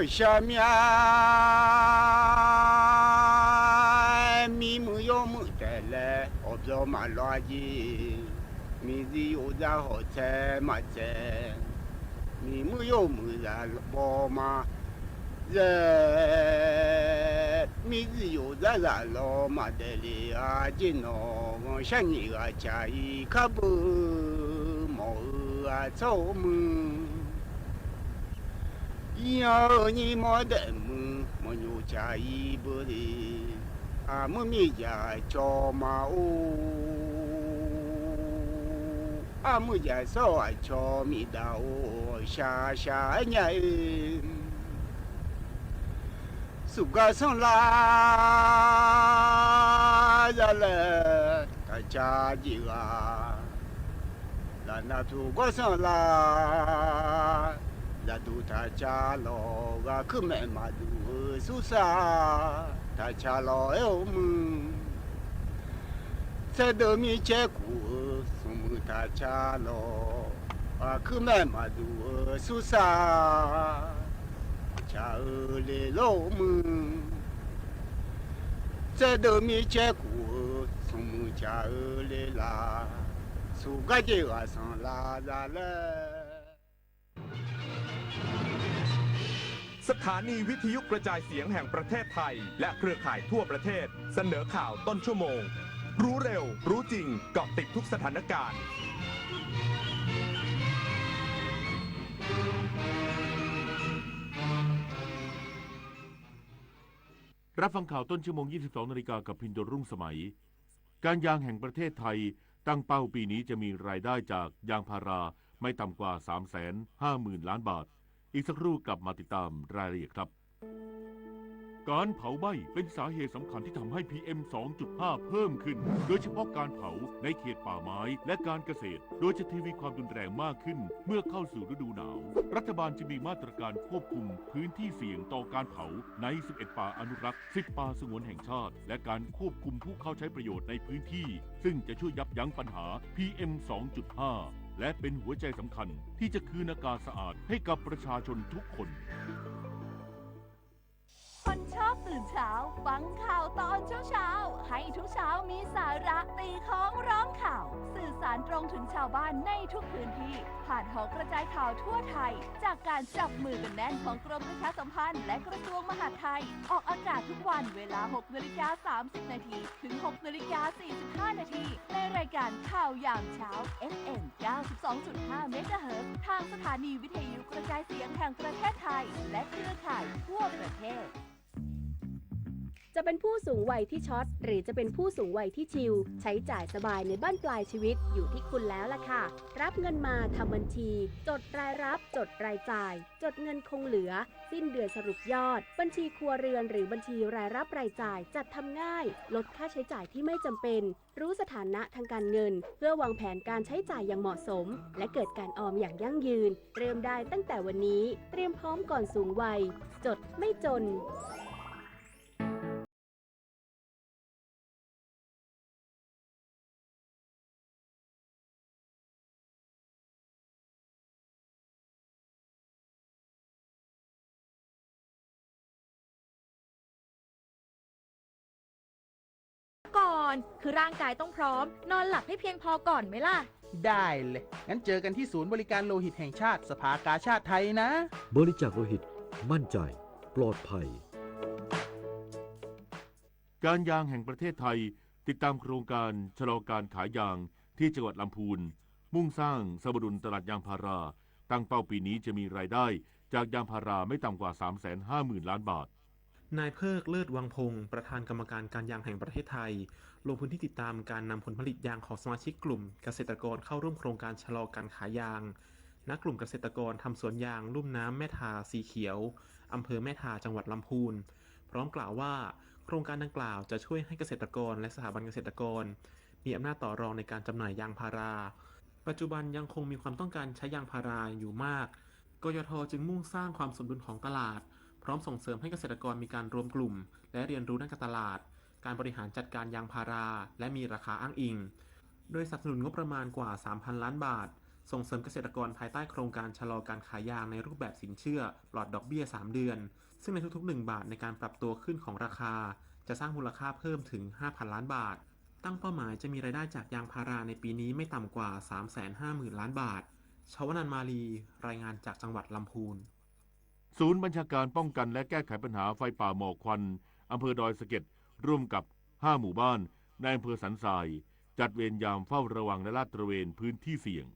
sha mia mi mu yo mu te le o blo ma lo ji mi di o da ho te ma te mi mu yo mu la bo ma le mi di yo da la lo ma de li a ji no sha ni ga cha i ka bu mo a cho mu Yo ni mo de mu mo nyu cha yi bu li a mu mi ja cho ma o a mu ja so a cho mi da o sha nya su ga son la ya le ta cha ji ga la na tu go son la La du ta cha lo ga ku me ma du su sa ta cha lo e o mu se do mi che ku su mu ta cha lo ga ku me ma du su sa cha le lo mu se do mi che ku su mu cha le la su ga je ga san la la leสถานีวิทยุกระจายเสียงแห่งประเทศไทยและเครือข่ายทั่วประเทศเสนอข่าวต้นชั่วโมงรู้เร็วรู้จริงเกาะติดทุกสถานการณ์ รับฟังข่าวต้นชั่วโมง 22 นาฬิกากับพินโดรุ่งสมัยการยางแห่งประเทศไทยตั้งเป้าปีนี้จะมีรายได้จากยางพาราไม่ต่ำกว่า 350,000 ล้านบาทอีกสักครู่กลับมาติดตามรายละเอียดครับการเผาไหม้เป็นสาเหตุสำคัญที่ทำให้ PM 2.5 เพิ่มขึ้นโดยเฉพาะการเผาในเขตป่าไม้และการเกษตรโดยจะทวีความรุนแรงมากขึ้นเมื่อเข้าสู่ฤดูหนาวรัฐบาลจะมีมาตรการควบคุมพื้นที่เสี่ยงต่อการเผาใน 11 ป่าอนุรักษ์ 10 ป่าสงวนแห่งชาติและการควบคุมผู้เข้าใช้ประโยชน์ในพื้นที่ซึ่งจะช่วยยับยั้งปัญหา PM 2.5 และเป็นหัวใจสำคัญที่จะคืนอากาศสะอาดให้กับประชาชนทุกคนคนชอบตื่นเช้าฟังข่าวตอนเช้าให้ทุกเช้ามีสาระตีของร้องข่าวสื่อสารตรงถึงชาวบ้านในทุกพื้นที่ผ่านหอกระจายข่าวทั่วไทยจากการจับมือกันแน่นของกรมประชาสัมพันธ์และกระทรวงมหาดไทยออกอากาศทุกวันเวลา 6:30 น.ถึง 6:45 น.ในรายการข่าวยามเช้า FM 92.5 เมกะเฮิรตซ์ทางสถานีวิทยุกระจายเสียงแห่งประเทศไทยและเครือข่ายทั่วประเทศจะเป็นผู้สูงวัยที่ช็อตหรือจะเป็นผู้สูงวัยที่ชิลใช้จ่ายสบายในบ้านปลายชีวิตอยู่ที่คุณแล้วล่ะค่ะรับเงินมาทำบัญชีจดรายรับจดรายจ่ายจดเงินคงเหลือสิ้นเดือนสรุปยอดบัญชีครัวเรือนหรือบัญชีรายรับรายจ่ายจัดทำง่ายลดค่าใช้จ่ายที่ไม่จำเป็นรู้สถานะทางการเงินเพื่อวางแผนการใช้จ่ายอย่างเหมาะสมและเกิดการออมอย่างยั่งยืนเริ่มได้ตั้งแต่วันนี้เตรียมพร้อมก่อนสูงวัยจดไม่จนก่อนคือร่างกายต้องพร้อมนอนหลับให้เพียงพอก่อนไหมล่ะได้เลยงั้นเจอกันที่ศูนย์บริการโลหิตแห่งชาติสภากาชาดไทยนะบริจาคโลหิตมั่นใจปลอดภัยการยางแห่งประเทศไทยติดตามโครงการชะลอการขายยางที่จังหวัดลำพูนมุ่งสร้างสมดุลตลาดยางพาราตั้งเป้าปีนี้จะมีรายได้จากยางพาราไม่ต่ำกว่า 350,000 ล้านบาทนายเพิกเลิศวังพงศ์ประธานกรรมการการยางแห่งประเทศไทยลงพื้นที่ติดตามการนำผลผลิตยางของสมาชิกกลุ่มเกษตรกรเข้าร่วมโครงการชะลอการขายยางณกลุ่มเกษตรกรทำสวนยางลุ่มน้ำแม่ทาสีเขียวอำเภอแม่ทาจังหวัดลำพูนพร้อมกล่าวว่าโครงการดังกล่าวจะช่วยให้เกษตรกรและสถาบันเกษตรกรมีอำนาจต่อรองในการจำหน่ายยางพาราปัจจุบันยังคงมีความต้องการใช้ยางพาราอยู่มากกยท.จึงมุ่งสร้างความสมดุลของตลาดพร้อมส่งเสริมให้เกษตรกรมีการรวมกลุ่มและเรียนรู้ด้านการตลาดการบริหารจัดการยางพาราและมีราคาอ้างอิงโดยสนับสนุนงบประมาณกว่า 3,000 ล้านบาทส่งเสริมเกษตรกรภายใต้โครงการชะลอการขายยางในรูปแบบสินเชื่อปลอดดอกเบี้ย 3 เดือนซึ่งในทุกๆ 1 บาทในการปรับตัวขึ้นของราคาจะสร้างมูลค่าเพิ่มถึง 5,000 ล้านบาทตั้งเป้าหมายจะมีรายได้จากยางพาราในปีนี้ไม่ต่ำกว่า 350,000 ล้านบาทชวนันท์มาลีรายงานจากจังหวัดลำพูนศูนย์บัญชาการป้องกันและแก้ไขปัญหาไฟป่าหมอกควันอำเภอดอยสะเก็ดร่วมกับ 5 หมู่บ้านในอำเภอสันทรายจัดเวรยามเฝ้าระวังและลาดตระเวนพื้นที่เสี่ยง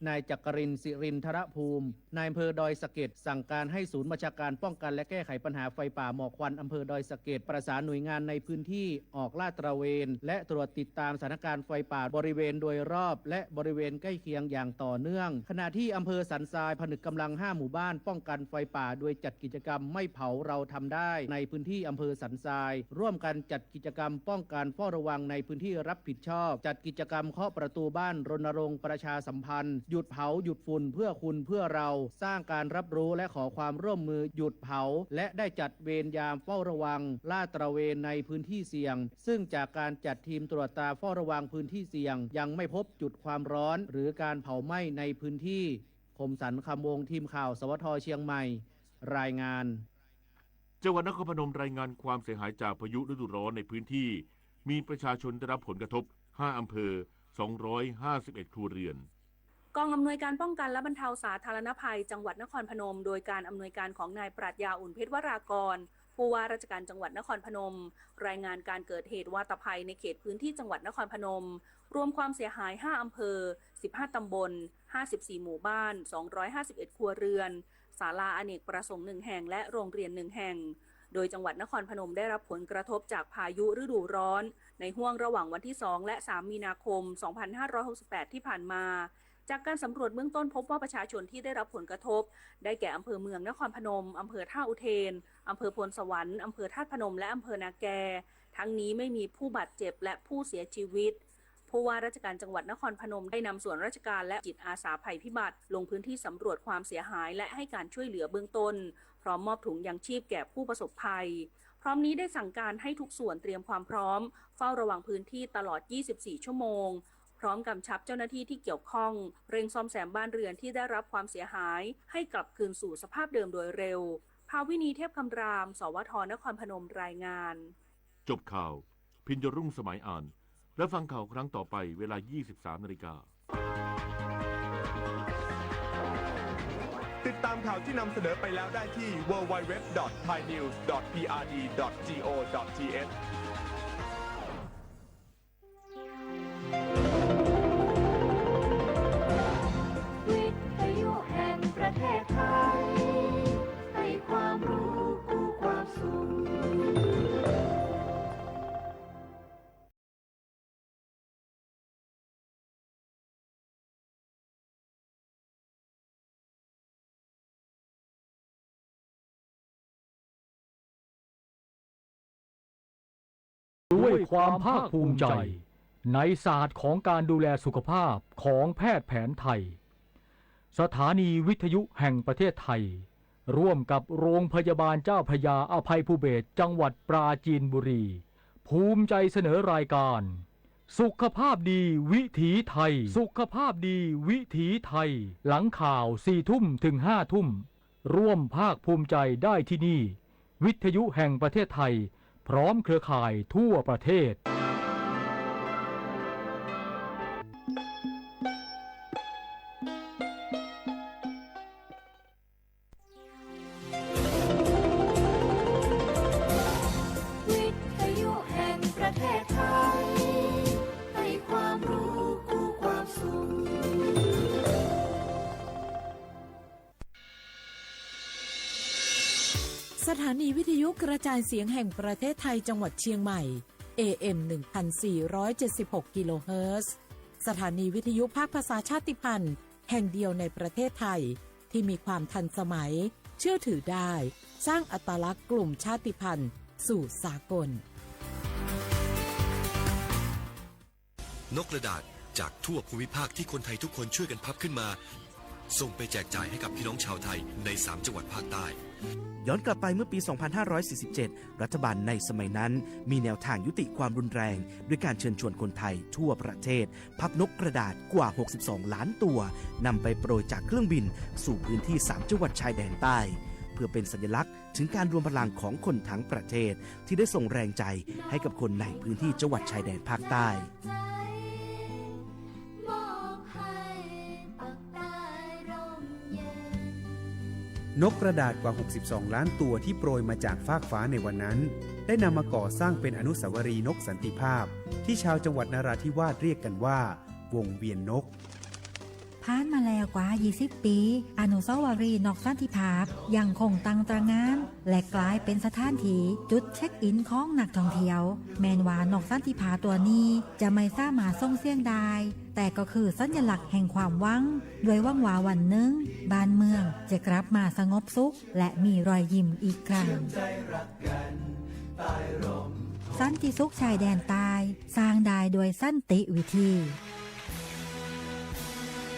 นายจักรินทร์ สิรินทรภูมินายอำเภอดอยสะเก็ดสั่งการให้ศูนย์บัญชาการป้องกันและแก้ไขปัญหาไฟป่าหมอกควันอำเภอดอยสะเก็ดประสานหน่วยงานในพื้นที่ออกลาดตระเวนและตรวจติดตามสถานการณ์ไฟป่าบริเวณโดยรอบและบริเวณใกล้เคียงอย่างต่อเนื่องขณะที่อำเภอสันทรายผนึกกำลัง5หมู่บ้านป้องกันไฟป่าโดยจัดกิจกรรมไม่เผาเราทำได้ในพื้นที่อำเภอสันทรายร่วมกันจัดกิจกรรมป้องกันเฝ้าระวังในพื้นที่รับผิดชอบจัดกิจกรรมเคาะประตูบ้านรณรงค์ประชาสัมพันธ์หยุดเผาหยุดฝุ่นเพื่อคุณเพื่อเราสร้างการรับรู้และขอความร่วมมือหยุดเผาและได้จัดเวรยามเฝ้าระวังลาดตระเวนในพื้นที่เสี่ยงซึ่งจากการจัดทีมตรวจตาเฝ้าระวังพื้นที่เสี่ยงยังไม่พบจุดความร้อนหรือการเผาไหม้ในพื้นที่คมสันต์คำวงทีมข่าวสวทเชียงใหม่รายงานจังหวัดนครพนมรายงานความเสียหายจากพายุฤดูร้อนในพื้นที่มีประชาชนได้รับผลกระทบ5อำเภอ251ครัวเรือนกองอำนวยการป้องกันและบรรเทาสาธารณภัยจังหวัดนครพนมโดยการอำนวยการของนายปรัชญาอุ่นเพชรวรากรผู้ว่าราชการจังหวัดนครพนมรายงานการเกิดเหตุวาตภัยในเขตพื้นที่จังหวัดนครพนมรวมความเสียหาย5อำเภอ15ตำบล54หมู่บ้าน251ครัวเรือนศาลาอเนกประสงค์1แห่งและโรงเรียน1แห่ง โดยจังหวัดนครพนมได้รับผลกระทบจากพายุฤดูร้อนในห้วงระหว่างวันที่ 2 และ 3 มีนาคม 2568 ที่ผ่านมาจากการสำรวจเบื้องต้นพบว่าประชาชนที่ได้รับผลกระทบได้แก่อำเภอเมืองนครพนมอำเภอท่าอุเทนอำเภอพลสวรรค์อำเภอธาตุพนมและอำเภอนาแกทั้งนี้ไม่มีผู้บาดเจ็บและผู้เสียชีวิตผู้ว่าราชการจังหวัดนครพนมได้นำส่วนราชการและจิตอาสาภัยพิบัติลงพื้นที่สำรวจความเสียหายและให้การช่วยเหลือเบื้องต้นพร้อมมอบถุงยังชีพแก่ผู้ประสบภัยพร้อมนี้ได้สั่งการให้ทุกส่วนเตรียมความพร้อมเฝ้าระวังพื้นที่ตลอด 24 ชั่วโมงพร้อมกำชับเจ้าหน้าที่ที่เกี่ยวข้องเร่งซ่อมแซมบ้านเรือนที่ได้รับความเสียหายให้กลับคืนสู่สภาพเดิมโดยเร็วภาวินีเทพคำรามสวทนครพนมรายงานจบข่าวพิญญรุ่งสมัยอ่านและฟังข่าวครั้งต่อไปเวลา 23 นาฬิกาติดตามข่าวที่นำเสนอไปแล้วได้ที่ www.thainews.prd.go.thวิทยุแห่งประเทศไทยให้ความรู้กู้ความสุขด้วยความภาคภูมิใจในศาสตร์ของการดูแลสุขภาพของแพทย์แผนไทยสถานีวิทยุแห่งประเทศไทยร่วมกับโรงพยาบาลเจ้าพระยาอภัยภูเบศรจังหวัดปราจีนบุรีภูมิใจเสนอรายการสุขภาพดีวิถีไทยสุขภาพดีวิถีไทยหลังข่าว 4 ทุ่มถึง 5 ทุ่มร่วมภาคภูมิใจได้ที่นี่วิทยุแห่งประเทศไทยพร้อมเครือข่ายทั่วประเทศวิทยุแห่งประเทศไทยให้ความรู้กู้ความสุข สถานีวิทยุกระจายเสียงแห่งประเทศไทยจังหวัดเชียงใหม่ AM 1476 กิโลเฮิรตซ์สถานีวิทยุภาคภาษาชาติพันธุ์แห่งเดียวในประเทศไทยที่มีความทันสมัยเชื่อถือได้สร้างอัตลักษณ์กลุ่มชาติพันธุ์สู่สากลนกกระดาษจากทั่วภูมิภาคที่คนไทยทุกคนช่วยกันพับขึ้นมาส่งไปแจกจ่ายให้กับพี่น้องชาวไทยใน3จังหวัดภาคใต้ย้อนกลับไปเมื่อปี 2547 รัฐบาลในสมัยนั้นมีแนวทางยุติความรุนแรงด้วยการเชิญชวนคนไทยทั่วประเทศพับนกกระดาษกว่า 62 ล้านตัวนำไปโปรยจากเครื่องบินสู่พื้นที่3จังหวัดชายแดนใต้เพื่อเป็นสัญลักษณ์ถึงการรวมพลังของคนทั้งประเทศที่ได้ส่งแรงใจให้กับคนในพื้นที่จังหวัดชายแดนภาคใต้นกกระดาษกว่า 62 ล้านตัวที่โปรยมาจากฟากฟ้าในวันนั้นได้นำมาก่อสร้างเป็นอนุสาวรีย์นกสันติภาพที่ชาวจังหวัดนราธิวาสเรียกกันว่าวงเวียนนกผ่านมาแล้วกว่า 20 ปี อนุสาวรีย์นกสันติภาพยังคงตั้งตระหง่านและกลายเป็นสถานที่จุดเช็คอินของนักท่องเที่ยวแม้ว่านกสันติภาพตัวนี้จะไม่สามารถส่งเสียงได้แต่ก็คือสัญลักษณ์แห่งความหวังด้วยหวังว่าวันหนึ่งบ้านเมืองจะกลับมาสงบสุขและมีรอยยิ้มอีกครั้งสันติสุขชายแดนใต้สร้างได้โดยสันติวิธี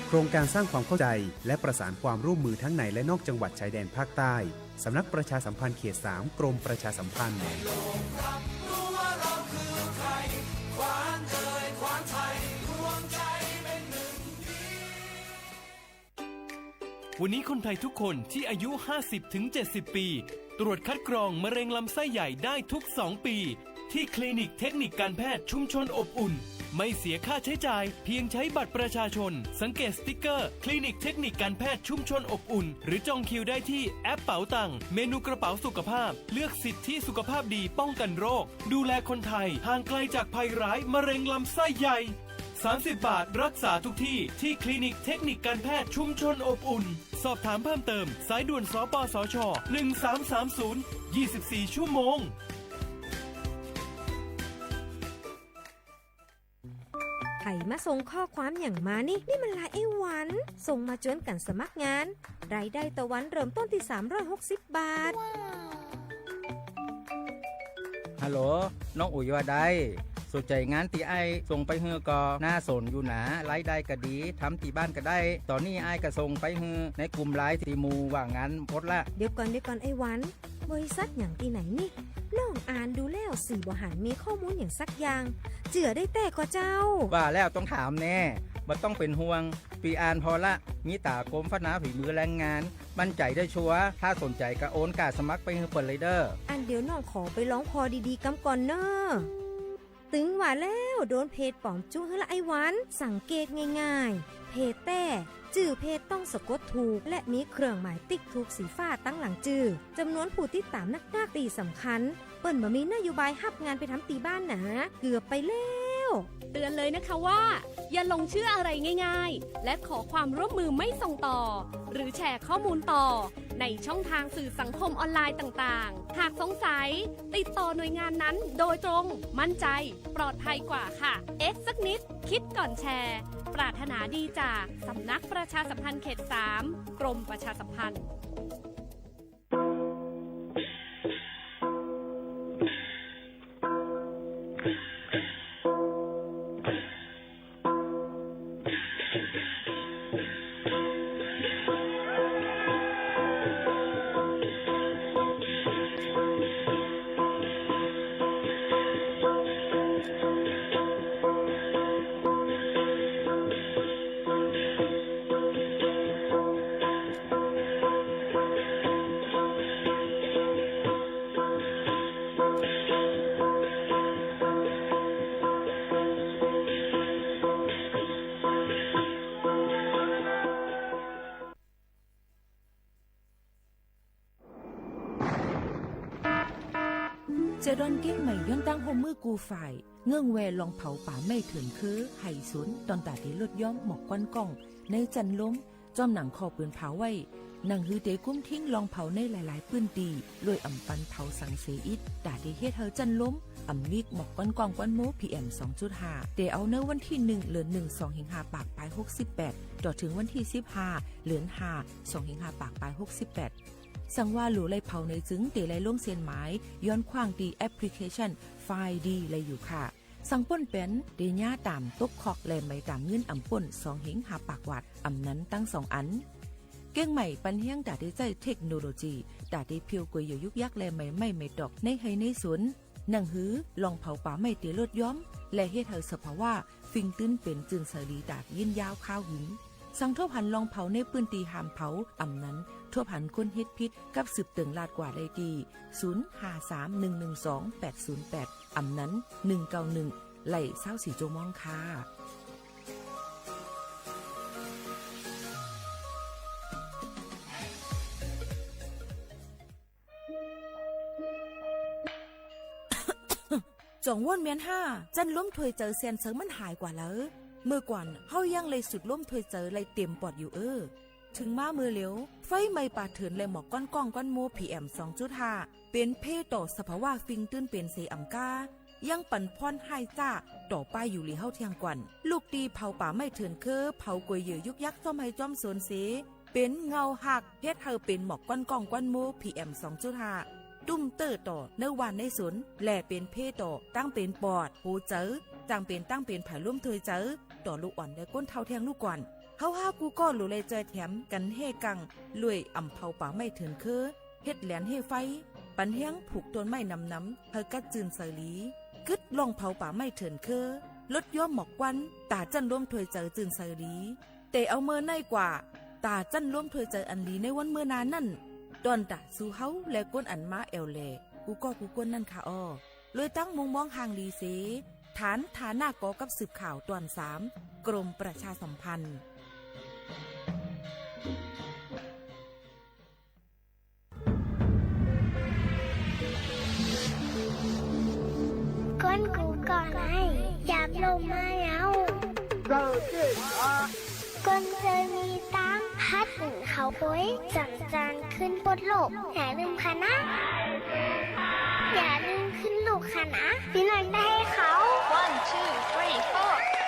โครงการสร้างความเข้าใจและประสานความร่วมมือทั้งในและนอกจังหวัดชายแดนภาคใต้สำนักประชาสัมพันธ์เขต 3 กรมประชาสัมพันธ์วันนี้คนไทยทุกคนที่อายุ 50-70 ปีตรวจคัดกรองมะเร็งลำไส้ใหญ่ได้ทุก 2 ปีที่คลินิกเทคนิคการแพทย์ชุมชนอบอุ่นไม่เสียค่าใช้จ่ายเพียงใช้บัตรประชาชนสังเกตสติ๊กเกอร์คลินิกเทคนิคการแพทย์ชุมชนอบอุ่นหรือจองคิวได้ที่แอปเป๋าตังค์เมนูกระเป๋าสุขภาพเลือกสิทธิสุขภาพดีป้องกันโรคดูแลคนไทยห่างไกลจากภัยร้ายมะเร็งลำไส้ใหญ่ 30 บาทรักษาทุกที่ที่คลินิกเทคนิคการแพทย์ชุมชนอบอุ่นสอบถามเพิ่มเติมสายด่วนสปสช1330 24 ชั่วโมงไผ่มาส่งข้อความอย่างมานี่มันลายไอ้หวันส่งมาจนกันสมัครงานรายได้ต่อวันเริ่มต้นที่360 บาทฮัลโหลน้องอุ๋ยว่าได้สนใจงานที่ไอ้ส่งไปเฮือก็น่าสนอยู่นะรายได้ก็ดีทำที่บ้านก็ได้ตอนนี้ไอ้ก็ส่งไปเฮือในกลุ่มไลน์ที่มูว่างานพดละเดี๋ยวก่อนไอ้หวันบริษัทอย่างที่ไหนนี่ลองอ่านดูแล้วสื่อบหารมีข้อมูลอย่างสักอย่างเจือได้แต่ก็เจ้าว่าแล้วต้องถามแน่บ่ต้องเป็นห่วงปีอ่านพอละมีตากรมพัฒนาฝีมือแรงงานมั่นใจได้ชัวร์ถ้าสนใจก็โอนกาสมัครไปเฮือเปิดเลยเด้ออันเดี๋ยวน้องขอไปร้องพอดีๆกำก่อนเนอะตึงว่าแล้วโดนเพจปลอมจุ้งละไอ้หวันสังเกตง่ายๆเพจแต่ชื่อเพจต้องสะกดถูกและมีเครื่องหมายติ๊กถูกสีฟ้าตั้งหลังชื่อจำนวนผู้ติดตามนักตีสำคัญเปิ้นบ่มีนโยบายฮับงานไปทำตีบ้านนะเกือบไปแล้วเตือนเลยนะคะว่าอย่าลงเชื่ออะไรง่ายๆและขอความร่วมมือไม่ส่งต่อหรือแชร์ข้อมูลต่อในช่องทางสื่อสังคมออนไลน์ต่างๆหากสงสัยติดต่อหน่วยงานนั้นโดยตรงมั่นใจปลอดภัยกว่าค่ะสักนิดคิดก่อนแชร์ปรารถนาดีจากสำนักประชาสัมพันธ์เขต 3 กรมประชาสัมพันธ์เจรอนเก้งใหม่ย้อนตั้งโฮมมือกูฝ่ายเงื่องแวลองเผาป่าไม่ถึงคือไห่สวนตอนตาที่ลดย้อมหมอกควันกล้องในจันล้มจอมหนังคอปืนเผาไว้หนังฮือเตกุ้มทิ้งลองเผาในหลายๆปืนตีลอยอ่ำปันเผาสังเสอิดตาที่เฮ็ดเธอจันล้มอ่ำวิกหมอกควันกล้องควันโม PM 2.5 เตเอาเนื้อวันที่1เดือน1 2หิงหาปากปลาย68ต่อถึงวันที่15เดือน5 2หิงหาปากปลาย68สั่งว่าหลูไลเผาในจึงเตไลล่งเส้นหมายย้อนขว้างดีแอปพลิเคชันไฟล์ดีไลอยู่ค่ะสั่งป่นเป็นเดญ่าตามตกคอกแลมไปตามเงินอ่ำป่น2หิงหาปากวาดอ่ำนั้นตั้ง2อันเก้งใหม่ปันเฮียงตาได้ใจเทคโนโลยีตาได้เพียวกวยอยู่ยุกยักแลไม่ดอกในให้ในสวนหนังหือลองเผาป่าไม่เตลดย้อมและเฮ็ดให้สภาวะฟิงตื้นเป็นจึงเสรีตายินยาวข้าวหินสังทบหันลองเผาในปืนตีหามเผาอ่ำนั้นทบหันคนเฮ็ดพิษกับสืบตึงลาดกว่าเลยดี0531128808อ่ำนั้น191ไหล่24โจมองค่ะจงว่นเมียน5จันล้มถวยเจอเซียนเสริงมันหายกว่าแล้วเมื่อก่อนเฮายังเลยสุดล้มถวยเจอเลยเต็มปอดอยู่ถึงมามือเหลียวไฟไหม้ป่าเถื่อนเลยหมอกก้อนกล้องก้อนโม PM 2.5 เป็นเพต่อสภาวะฟิงตื้นเป็นเสอำกายังปั่นพรให้จ้าต่อไปอยู่หลีเฮาเทียงกวันลูกตีเผาป่าไม่เถื่อนคือเผากวยเหยื่อยุกยักษ์ซ่อมให้จอมสวนเสเป็นเงาหักเฮ็ดเฮาเป็นหมอกก้อนกล้องก้อนโม PM 2.5 ตุ้มเตอร์ต่อเนื้อวานในสนแหล่เป็นเพต่อตั้งเป็นปอดหูเจอจังเป็นตั้งเป็นไผ่ร่วมถวยเจอต่อลูกอ่อนได้ก้นเท่าแทงลูกก่อนเฮากูก็หลูเลยใจแถมกันเฮกังลุยอ่ำเผาป่าไม่ถึงคือเฮ็ดแหลนเฮไฟปันเฮียงผูกต้นไม้น้ำเฮากัดจืนเสรีกึดลองเผาป่าไม่ถึงคือลดย้อมหมอกควันตาจันร่วมถวยเจอจืนเสรีแต่เอาเมื่อในกว่าตาจันร่วมถวยเจออันดีในวันเมื่อนานนั่นตอนตาสู้เฮาและก้นอันมาแอวแลกูก้นนั่นค่ะอ้อเลยตั้งมุงมองห่างลีเสฐานฐานะกอกับสืบข่าวตอน3กรมประชาสัมพันธ์ก้นกูก่อนไอ้จับลงมาแล้ว ก่อนเคยมีตั้งพัดถึงเขาโป้ยจังจานขึ้นบนโลกอย่าลืมค่ะนะ อย่าลืมขึ้นลูกค่ะนะพี่นันได้ให้เขา 1 2 3 4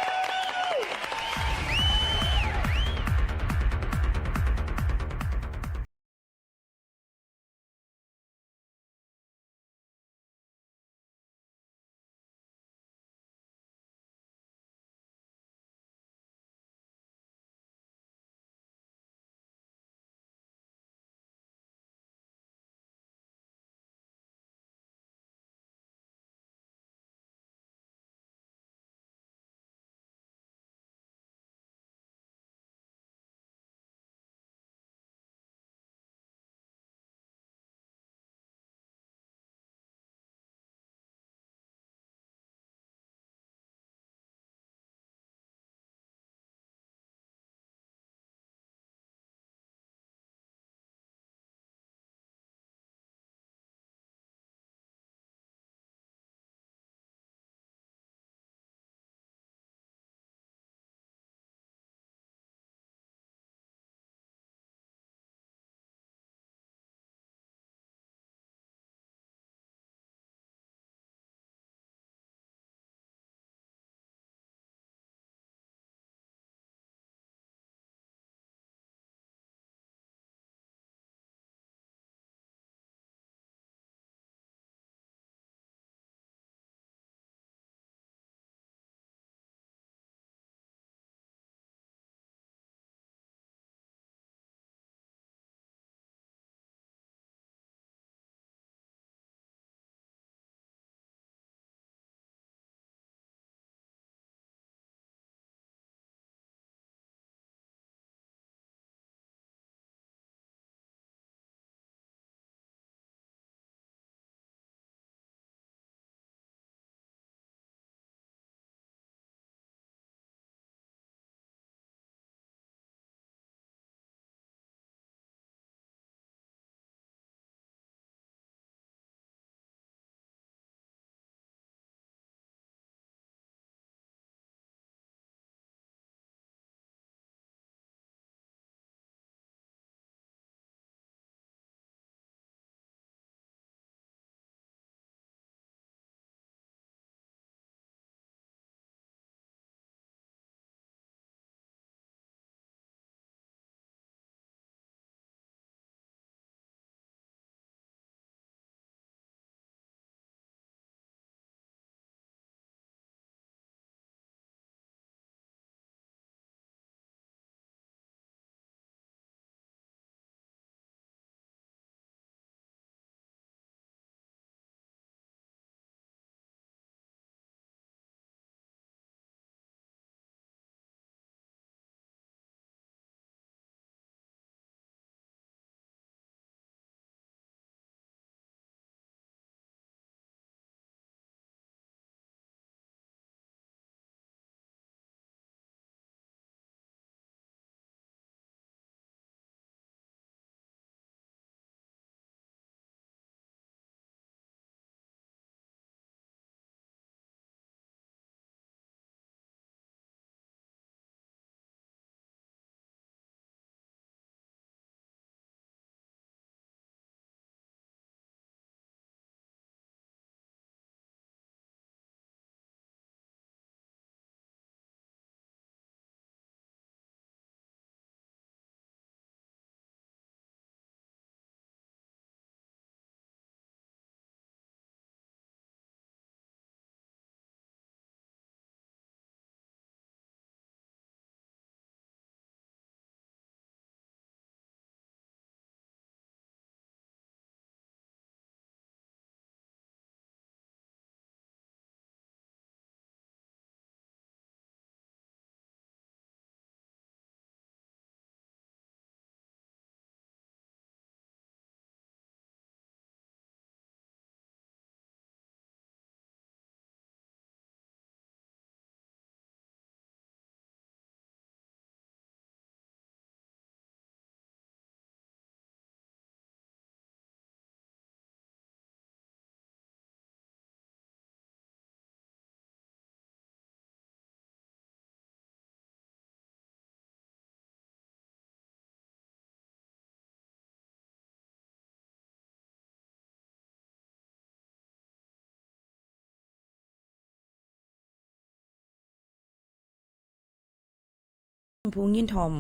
ผู้ยินทอม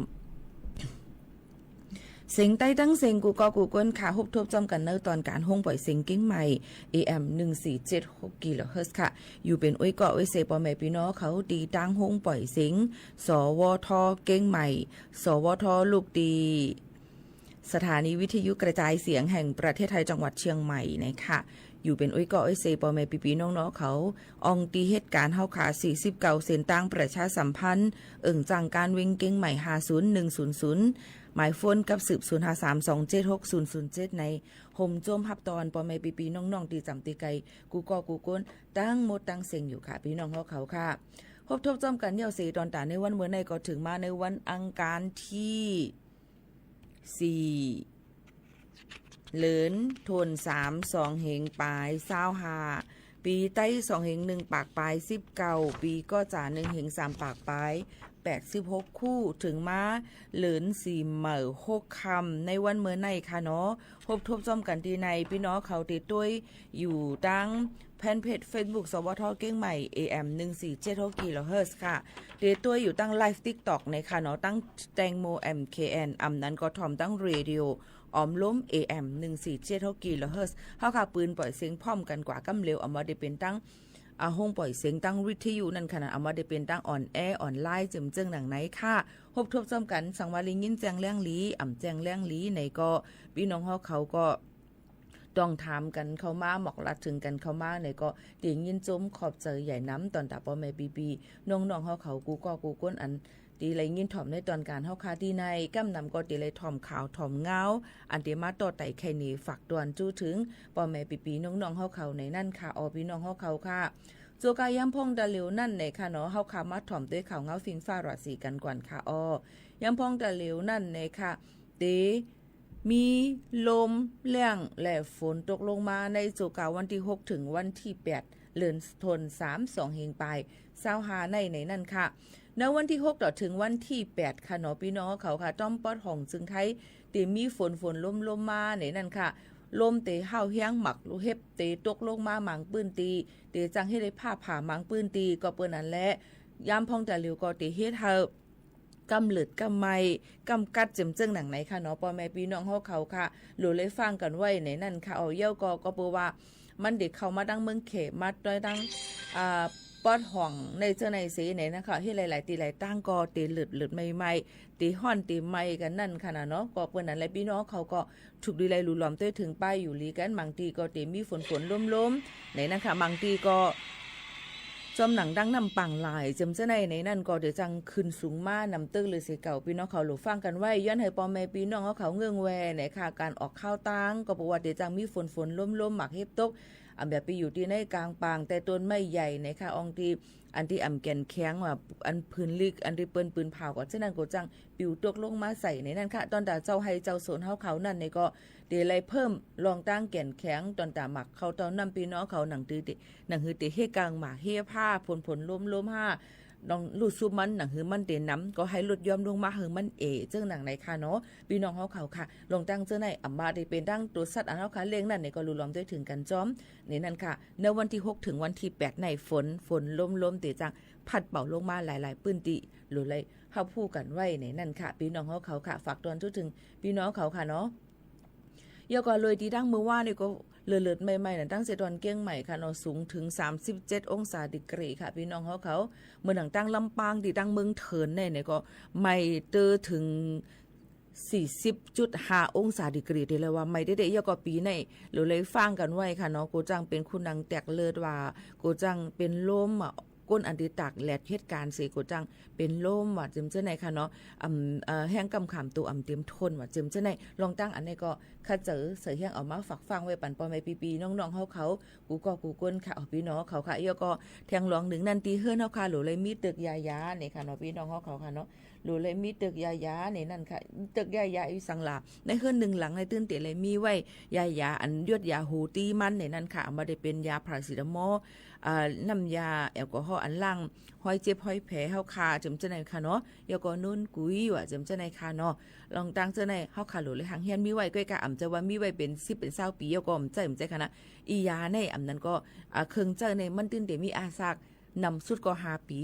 เสียงใต้ตั้งเสียงกูก็กูก้นขาฮุบทบจอมกันเนอตอนการห้องปล่อยเสียงกิ้งใหม่ AM 1476กิโลเฮิรตซ์ค่ะอยู่เป็นอ้อยเกาะอ้อยเซปอแม่พี่น้องเขาตีตั้งห้องปล่อยเสียงสวทเก้งใหม่สวทลูกดีสถานีวิทยุกระจายเสียงแห่งประเทศไทยจังหวัดเชียงใหม่นะคะอยู่เป็นอ้อยเกาะอ้อยเซปอแม่พี่น้องๆเขาอองตีเหตุการณ์เฮาขา49เส้นตั้งประชาสัมพันธ์จังการวิ่งเก้งใหม่50100หมายโฟนกับสืบ0532760007ในห่มโจมพับตอนปอแม่ปีน้องๆตีจำตีไกกูก็กูก้นตั้งหมดตั้งเสียงอยู่ค่ะพี่น้องเขาค่ะพบทบจอมกันเยาเสตอนตาในวันเมื่อในก็ถึงมาในวันอังคารที่4เหลือนทน3 2เหงปลาย25ปีใต้2เหง1ปากปลาย19ปีก็จ่า1เหง3ปากปลาย86คู่ถึงมาเหลือน4เหม่อ6คำในวันเมื่อในค่ะเนาะพบทบจอมกันที่ในพี่น้องเขาติดด้วยอยู่ตั้งแฟนเพจ Facebook สวทเก้งใหม่ AM 1476กิโลเฮิรตซ์ค่ะติดตัวอยู่ตั้งไลฟ์ TikTok ในค่ะเนาะตั้งแตงโม MKN นั้นก็ทอมตั้งเรดิโอออมล้ม AM 1476กิโลเฮิรตซ์เฮาค่ะปืนปล่อยเสียงพร้อมกันกว่ากำเร็วเอามาได้เป็นตั้งห้องปล่อยเสียงตั้งวิทยุนั่นขนาดเอามาได้เป็นตั้งออนแอร์ออนไลน์จึงหนังไหนค่ะพบทบจอมกันสังวาลิงยินแจงแรงลีแจงแรงลีในก็พี่น้องเขาก็ต้องถามกันเข้ามาหมอกลัดถึงกันเข้ามาในก็เตียงยินจมขอบเจอใหญ่น้ำตอนตาปอแม่ปีน้องเขากูก็กูก้นอันตีไรยินถ่อมในตอนการเฮาคาที่ในก้ำนำก็ตีไรถ่อมขาวถ่อมเงาอันเดียมาต่อไต่ไข่นีฝากตวนจู้ถึงปอแม่ปีน้องเขาในนั่นค่ะพี่น้องเขาค่ะโจกาย้ำพงดาเหลวนั่นในค่ะเนาะเฮาคามาถ่อมด้วยข่าวเงาฟิงฟ้าราศีกันก่อนค่ะย้ำพงดาเหลวนั่นในค่ะเตมีลมแรงและฝนตกลงมาในโจกาวันที่6ถึงวันที่8เดือนธันวาคม2เฮงปลาย25ในนั่นค่ะในวันที่6ต่อถึงวันที่8ค่ะเนาะพี่น้องเขาค่ะต้อมปอดห้องจึงไทยเตมีฝนลมมาในนั่นค่ะลมเตห้าวเฮียงหมักลูเฮ็บเตตกลงมาหมังปื้นตีเตจังให้ได้ผ้าผ่าหมังปื้นตีก็เปิ้นนั้นแหละยามพองแต่เหลียวก็เตเฮ็ดเฮากำหลืดกำไม้กำกัดจึงหนังไหนค่ะเนาะพ่อแม่พี่น้องเขาค่ะหลูเลยฟังกันไว้ในนั่นค่ะเอาเย้าก็เปิ้ว่ามันเด็กเข้ามาดังเมืองเขมาด้วยดังปอดห่องในเจ้าในสีไหนนะคะที่หลายๆตีหลายตั้งก็ตีหลืดใหม่ๆตีห่อนตีใหม่กันนั่นค่ะเนาะก็เปิ้นนั้นแหละพี่น้องเขาก็ถูกดีไลหลุหลอมต้วยถึงป้ายอยู่ลีกันบางทีก็ตีมีฝนล้มๆในนั้นค่ะบางทีก็จอมหนังดังนำปังลายจำเจ้าในนั่นก็เดี๋ยวจังขึ้นสูงมานำตึกเลยสิเก่าพี่น้องเขาหลูฟังกันไว้ย้อนให้ปอแม่พี่น้องเขาเงืองแวในค่ะการออกข้าวตังก็บอกว่าเดี๋ยวจังมีฝนล้มหมักเฮ็บตกแบบไปอยู่ที่ในกลางปางแต่ต้นไม่ใหญ่ในค่ะองที่อันที่แก่นแข็งว่าอันพื้นลึกอันที่เปิ้นปืนเผาก็เช่นนั้นก็จังปิวตกลงมาใส่ในนั้นค่ะตอนตาเจ้าให้เจ้าสนเขานั่นในก็เดี๋ยวเลยเพิ่มลองตั้งแก่นแข็งตอนตาหมักเขาตอนนำพี่น้องเขาหนังตือหนังหือติเฮกลางหมากเฮผ้าผลล้มห้าลองลูดซุมันหนังหือมันเตน้ำก็ให้ลดย่อมลงมาหือมันเจ้าหนังไหนค่ะเนาะพี่น้องเขาค่ะลองตั้งเจ้าไหนอัมมาได้เป็นตั้งตัวสัตว์อันเขาค่ะเลี้ยงนั่นในก็รู้ล้อมด้วยถึงกันจ้อมในนั้นค่ะในวันที่6ถึงวันที่8ในฝนล้มเตจังพัดเป่าลงมาหลายๆปื้นติหรือเลยเฮาพูดกันไว้ในนั่นค่ะพี่น้องเขาค่ะฝากตอนทุกถึงพี่น้องเขาค่ะเนาะยก็เลยที่ตั้งมือว่านี่ก็เลือดใหม่ๆนั่นตั้งเสตอนเกี้ยงใหม่ค่ะเนาะสูงถึง37องศาดีกรีค่ะพี่น้องเขาเมื่อหนังตั้งลำปางที่ตั้งเมืองเถินเนี่ยก็ไม่เตอถึง40.5 องศาดีกรีได้เลยว่าไม่ได้ยก็ปีในหรือเลยฟังกันไว้ค่ะเนาะกูจังเป็นคุณนางแตกเลือดว่ากูจังเป็นลมก้นอันติตักแลดเหตุการณ์สิกูจังเป็นลมว่าจึมเจ้าไหนค่ะเนาะแห้งกำขามตัวเตรียมทนว่าจึมเจ้าไหนลองตั้งอันนี้ก็ข้าเจอเสือแห้งออกมาฝักฟังไว้ปั่นปอไม่ปีน้องเขากูก็กูก้นค่ะพี่น้องเขาค่ะยก็แทงหลองหนึ่งนันตีเฮือนเขาค่ะหรือเลยมีตึกยายาเนี่ยค่ะเนาะพี่น้องเขาค่ะเนาะหรือเลยมีตึกยายาเนี่ยนั่นค่ะตึกยายาอีสังลาในเฮือนหนึ่งหลังในตื้นเตะเลยมีไว้ยายาอันยวดยาหูตีมันเนี่ยนั่นค่ะมาได้เป็นยาพาราเซตามอลน้ำยาแอลกอฮอล์อันล่างห้อยเจ็บห้อยแผลเฮาคาจำเจ้าไหนค่ะเนาะยก็นุ่นกุยว่าจำเจ้าไหนค่ะเนาะลองตั้งเจ้าไหนเฮาคาหลุเลยหางเฮียนมีไว้ก้อยกะอ่ำจะว่ามีไว้เป็น10เป็น20ปียก็ใจค่ะนะอียาในอ่ำนั้นก็เครื่องเจ้าในมันตื้นเตมีอาซากนำสุดก็5ปี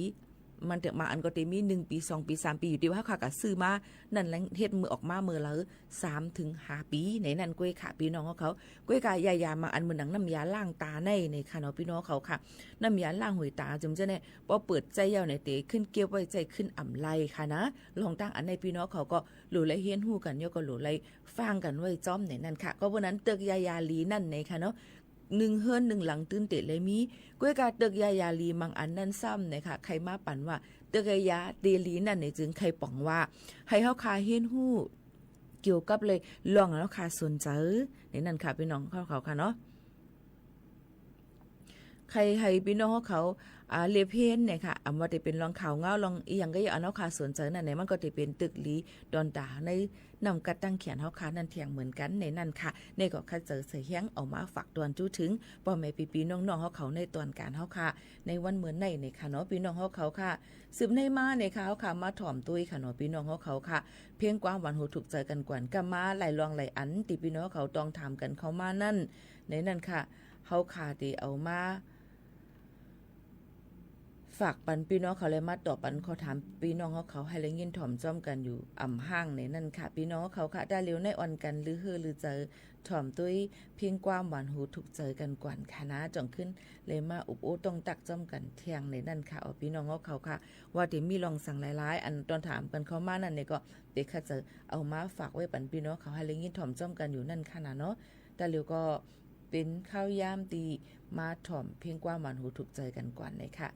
มันเถอะมาอันก็ติมี1ปี2ปี3ปีอยู่ดีว่าค่ะก็ซื้อมานั่นแหละเฮ็ดมือออกมามื้อละ3ถึง5ปีในนั้นก้วยค่ะพี่น้องเขาก้วยกายายามาอันเหมือนหนังน้ำยาล้างตาในค่ะเนาะพี่น้องเขาค่ะน้ำยาล้างหูตาจึงจะเนี่ยพอเปิดใจยาวในเตขึ้นเก็บไว้ใจขึ้นอ่ำไลค่ะนะลองตั้งอันในพี่น้องเขาก็หลู่ไลเฮียนฮู้กันย่อก็หลู่ไลฟังกันไว้จ้อมในนั้นค่ะก็วันนั้นตึกยาลีนั่นในค่ะเนาะ1เฮือน1หลังตื่นเตะเลยมีก้วยกาตึกยาลีมังอันนั่นซ้ำนะคะใครมาปั่นว่าตึกยาเดลีนั่นในจึงใครป๋องว่าให้เฮาคาเฮียนฮู้เกี่ยวกับเลยลองแล้วค่ะสนใจในนั้นค่ะพี่น้องเขาค่ะเนาะใครให้พี่น้องเขาเลียเพนเนี่ยค่ะว่าจะเป็นลองข่าวเงาลองอีหยังก็อย่าเอาค่ะสนใจนั่นในมันก็จะเป็นตึกลีดอนตาในนำกัดตั้งเขียนเฮาค่ะนั่นเถียงเหมือนกันในนั่นค่ะในก็คัดเจอเสียงเอามาฝากตอนจู้ถึงพ่อแม่พี่น้องๆเฮาเขาในตอนการเฮาค่ะในวันเหมือนในค่ะเนาะพี่น้องเฮาเขาค่ะสืบในมาในค่ะเฮาค่ะมาถ่อมตุ้ยค่ะเนาะพี่น้องเฮาเขาค่ะเพียงกว้างหวานหูถูกใจกันกวนก็มาหลายรองหลายอันที่พี่น้องเขาต้องถามกันเข้ามานั่นในนั่นค่ะเฮาค่ะที่เอามาฝากปันพี่น้องเขาเลยมาตอบปันเขาถามพี่น้องเขาให้เลยยินถ่อมจ้อมกันอยู่อ่ำห้างในนั่นค่ะพี่น้องเขาค่ะได้เร็วในอ่อนกันหรือเฮือหรือเจอถ่อมตุ้ยเพียงความหวานหูถูกเจอกันกวนค่ะนะจ่องขึ้นเลยมาอุบโอ้ต้องตักจ้อมกันเที่ยงในนั่นค่ะเอาพี่น้องเขาค่ะว่าที่มีลองสั่งหลายๆอันตอนถามกันเขามานั่นเนี่ยก็เด็กค่ะจะเอามาฝากไว้ปันพี่น้องเขาให้เลยยินถ่อมจ้อมกันอยู่นั่นค่ะนะเนาะแต่เร็วก็เป็นข้าวยามตีมาถ่อมเพียงความหวานหูถูกใจกันกวนเลยค่ะ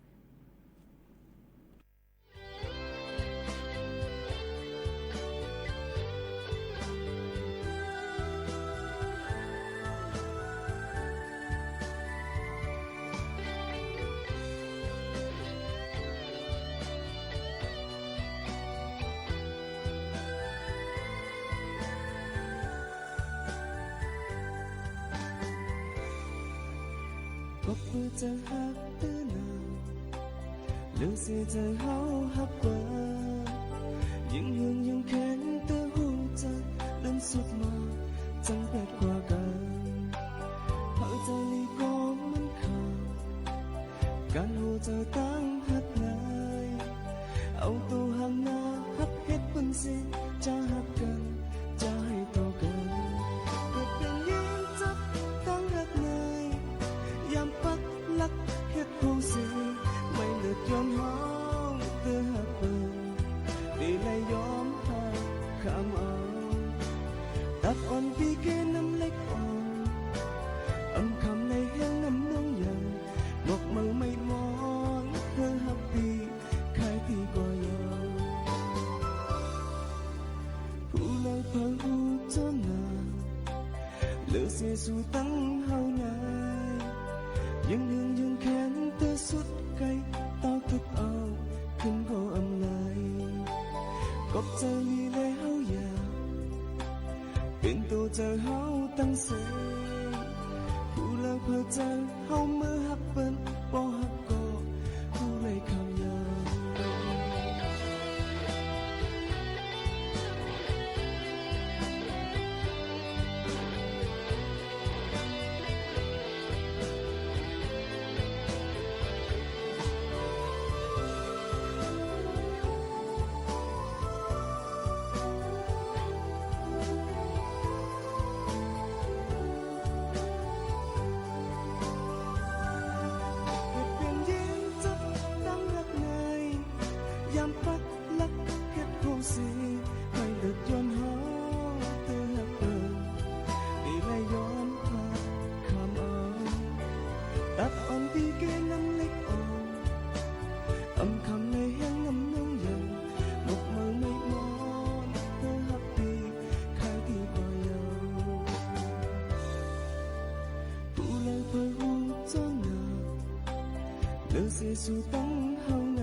ก็เพื่อจะหักเตือนนาหรือเสียใจเฮาหักกว่ายังหึงยังแข็งแต่หูใจเล่นสุดมาจังแปดกว่ากันหากใจลีกองมันขาดการหูใจตั้งหักนายเอาตัวห่างหน้าหักเฮ็ดบนสิจะหักกันจะให้ต่อกันเกิดเป็นยิ่งจับตั้งหักนายยามปักหลักเฮ็ดผู้เสียไม่เลือดย้อนห้องเธอหักเปิดดีเลยยอมหักคำเอาตัดอ่อนปีเกน้ำเล็กอ่อนอำคำในแห้งน้ำน้องยังนกมือไม่มองเธอหักปีใครที่ก็ยอมผู้เลยเพิ่งหูจนนานเหลือเสียสู่ตั้งเฮานายังหึงยังแข็งแต่สุดไกลต่อทุกเอาขึ้นก็อำลายกบใจลีเลยเฮาอยากเป็นตัวเจอเฮาตั้งเสผู้เลิกเพื่อเจอเฮามือหักเปิ้นบ่หักก็ผู้เลยคำยาวยามปักหลักเฮ็ดผู้สิไม่เลือดย้อนหาเธอหักเปิดดีเลยยอมหักคำเอาตัดอ่อนปีเกน้ำเล็กอ่อนอำคำในแห้งน้ำน้องยังนกมือไม่มอนเธอหักปีใครที่ก็ยาวผู้เลยเพิ่งหูจนหนาเลือเสียสู่ตั้งเฮาไง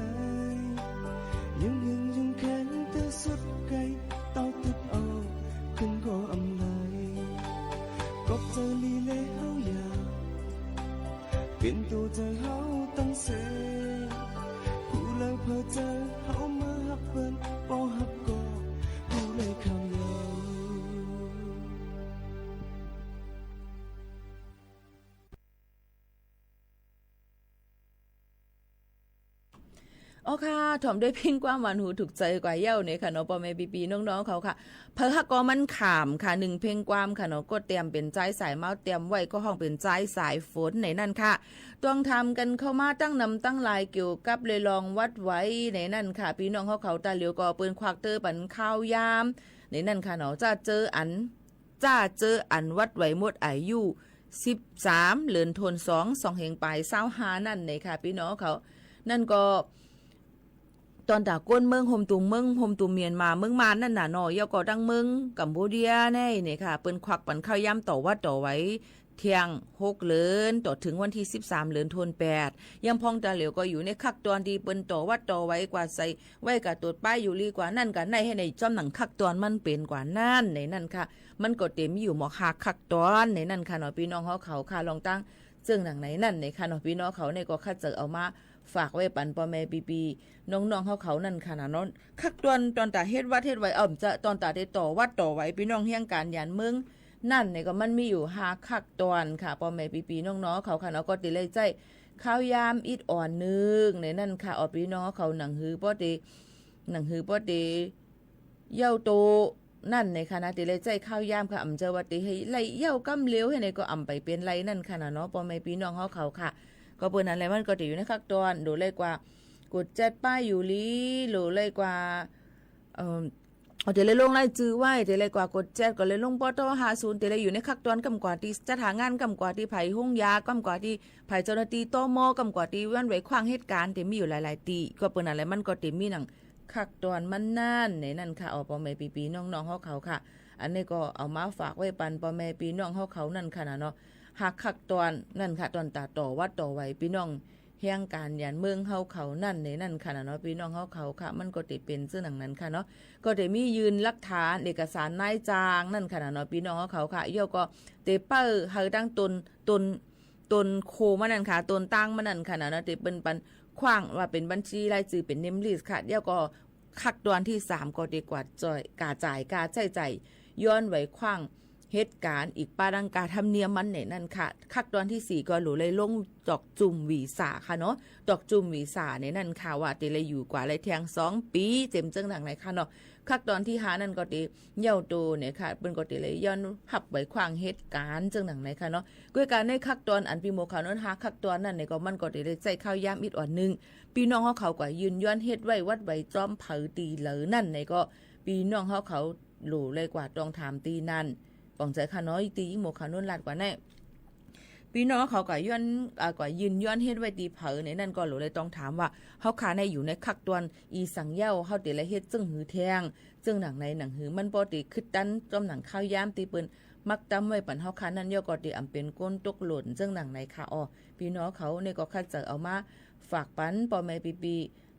ยังหึงยังแข็งแต่สุดไกลต่อทุกเอาขึ้นก็อำลายกบเจอลีเลเฮาอยากเป็นตัวเจอเฮาตั้งเสผู้เลยเพื่อเจอเฮามาหักเปิ้นบ่หักก็ผู้เลยคำยาว ค อ๋อค่ะถ่อมด้วยเพ่งกว้างหวานหูถูกใจกว่าเย้าเนี่ยค่ะเนาะพ่อแม่ปีๆน้องๆเขาค่ะเพอฮักก็มันขามค่ะ1เพ่งกว้างค่ะเนาะก็เตรียมเป็นใจสายเมาเตรียมไว้ก็ห้องเป็นใจสายฝนในนั่นค่ะต้องทำกันเข้ามาตั้งนำตั้งลายเกี่ยวกับเลยลองวัดไว้ในนั่นค่ะพี่น้องเขาตาเหลียวก็ปืนควักเตอปันข้าวยามในนั่นค่ะเนาะจะเจออันวัดไว้หมดอายุ13เดือนธันวาคม2แห่งปลาย25นั่นในค่ะพี่น้องเขานั่นก็ตอนตาก้นเมืองโฮมตุมเมียนมาเมืองมานั่นน่ะเนาะยอก็ดังเมืองกัมพูเดียนี่ค่ะเปิ้นควักปันข้าวยามต่อวัดต่อไว้เที่ยง6เดือนต่อถึงวันที่13เดือนธันวาคมยังพองตาเหลียวก็อยู่ในคักตอนที่เปิ้นต่อวัดต่อไว้กว่าใส่ไว้กับตัวป้ายอยู่ลีกว่านั่นกันในให้ในจอมหนังคักตอนมันเป็นกว่านั่นในนั่นค่ะมันก็เต็มอยู่หมอหาคักตอนในนั่นค่ะเนาะพี่น้องเขาค่ะลองตั้งซึ่งหนังไหนนั่นในค่ะเนาะพี่น้องเขาเนี่ยก็คัดเจอเอามาฝากไว้ปันพ่อแม่ปีน้องๆเขานั่นค่ะนะน้องคักตอนตาเฮ็ดวัดเฮ็ดไว้จะตอนตาได้ต่อวัดต่อไว้พี่น้องเฮียงการยานเมืองนั่นเนี่ยก็มันมีอยู่5คักตอนค่ะพ่อแม่ปีน้องๆเขาค่ะเนาะก็ติเลยใจข้าวยามอิดอ่อนนึงในนั่นค่ะพี่น้องเขาหนังหือบ่ได้เย้าโตนั่นในคณะติเลยใจข้าวยามค่ะอำเจอว่าติให้ไล่เย้ากำเลี้ยวให้ในก็อำไปเป็นไรนั่นค่ะเนาะพ่อแม่พี่น้องเขาค่ะก็เปิ้นอะไรมันก็ติอยู่ในคักตอนดูเลยกว่ากด7ป้ายอยู่ลีหรือเลยกว่าเดี๋ยวเลยลงไล่จื้อไว้เดี๋ยวเลยกว่ากด7ก็เลยลงปต50เดี๋ยวเลยอยู่ในคักตอนกำกว่าที่จะหางานกำกว่าที่ไผห้องยากำกว่าที่ไผเจ้าหน้าที่ตมกำกว่าที่วันไว้ขวางเหตุการณ์ที่มีอยู่หลายๆตีก็เปิ้นอะไรมันก็ติมีหนังคักตอนมันนั่นในนั่นค่ะพ่อแม่ปีน้องๆเขาค่ะอันนี้ก็เอามาฝากไว้ปันพ่อแม่ปีน้องเขานั่นค่ะเนาะหักคักตอนนั่นค่ะตอนตาต่อวัดต่อไว้พี่น้องเฮียงการยานเมืองเขานั่นในนั่นค่ะเนาะพี่น้องเขาค่ะมันก็ติเป็นซึ่งหนังนั้นค่ะเนาะก็ได้มียืนหลักฐานเอกสารนายจ้างนั่นค่ะเนาะพี่น้องเขาค่ะเยาก็เตเปอร์เฮาตั้งตนโคมานั่นค่ะตนตั้งมานั่นค่ะเนาะเตเป็นปันขว้างว่าเป็นบัญชีรายชื่อเป็นเนมลิสต์ค่ะเยาก็คักตอนที่3ก็ดีกว่าจ่ายกาใช้จ่ายย้อนไว้ขว้างเหตุการณ์อีกปาดังกาธรรมเนียมมันเนี่ยนั่นค่ะคักตอนที่4ก็หลูเลยลงดอกจุ่มวีซ่าค่ะเนาะดอกจุ่มวีซ่าเนี่ยนั่นค่ะว่าติเลยอยู่กว่าเลยแทง2ปีเต็มจังหนังไหนค่ะเนาะคักตอนที่5นั่นก็ติเย้าโตเนี่ยค่ะเปิ้นก็ติเลยย้อนหับไว้ขวางเหตุการณ์จังหนังไหนค่ะเนาะด้วยการในคักตอนอันพี่โมค่ะนั้นหาคักตอนนั้นเนี่ยก็มันก็ติเลยใจข้าวยามอิดอ่อนนึงพี่น้องเขาก็ยืนย้อนเฮ็ดไว้วัดไว้จอมเผอตีเลยนั่นเนี่ยก็พี่น้องเขาหลูเลยกว่าต้องถามตีนั่นปองใจค่ะน้อยตียิ่งโมขานุ่นลาดกว่าแน่พี่น้องเขาก็ย้อนกว่ายืนย้อนเฮ็ดไว้ตีเผอในนั่นก็หลูเลยต้องถามว่าเฮาขาในอยู่ในคักตอนอีสังเย้าเฮาติละเฮ็ดจึงหือแทงจึงหนังในหนังหือมันบ่ติคึดดันจอมหนังข้าวยามตีเปิ้นมักตำไว้ปันเฮาขานั้นย่อก็ติอำเป็นก้นตกหล่นจึงหนังในค่ะพี่น้องเขาเนี่ยก็คัดเจอเอามาฝากปันพ่อแม่ปี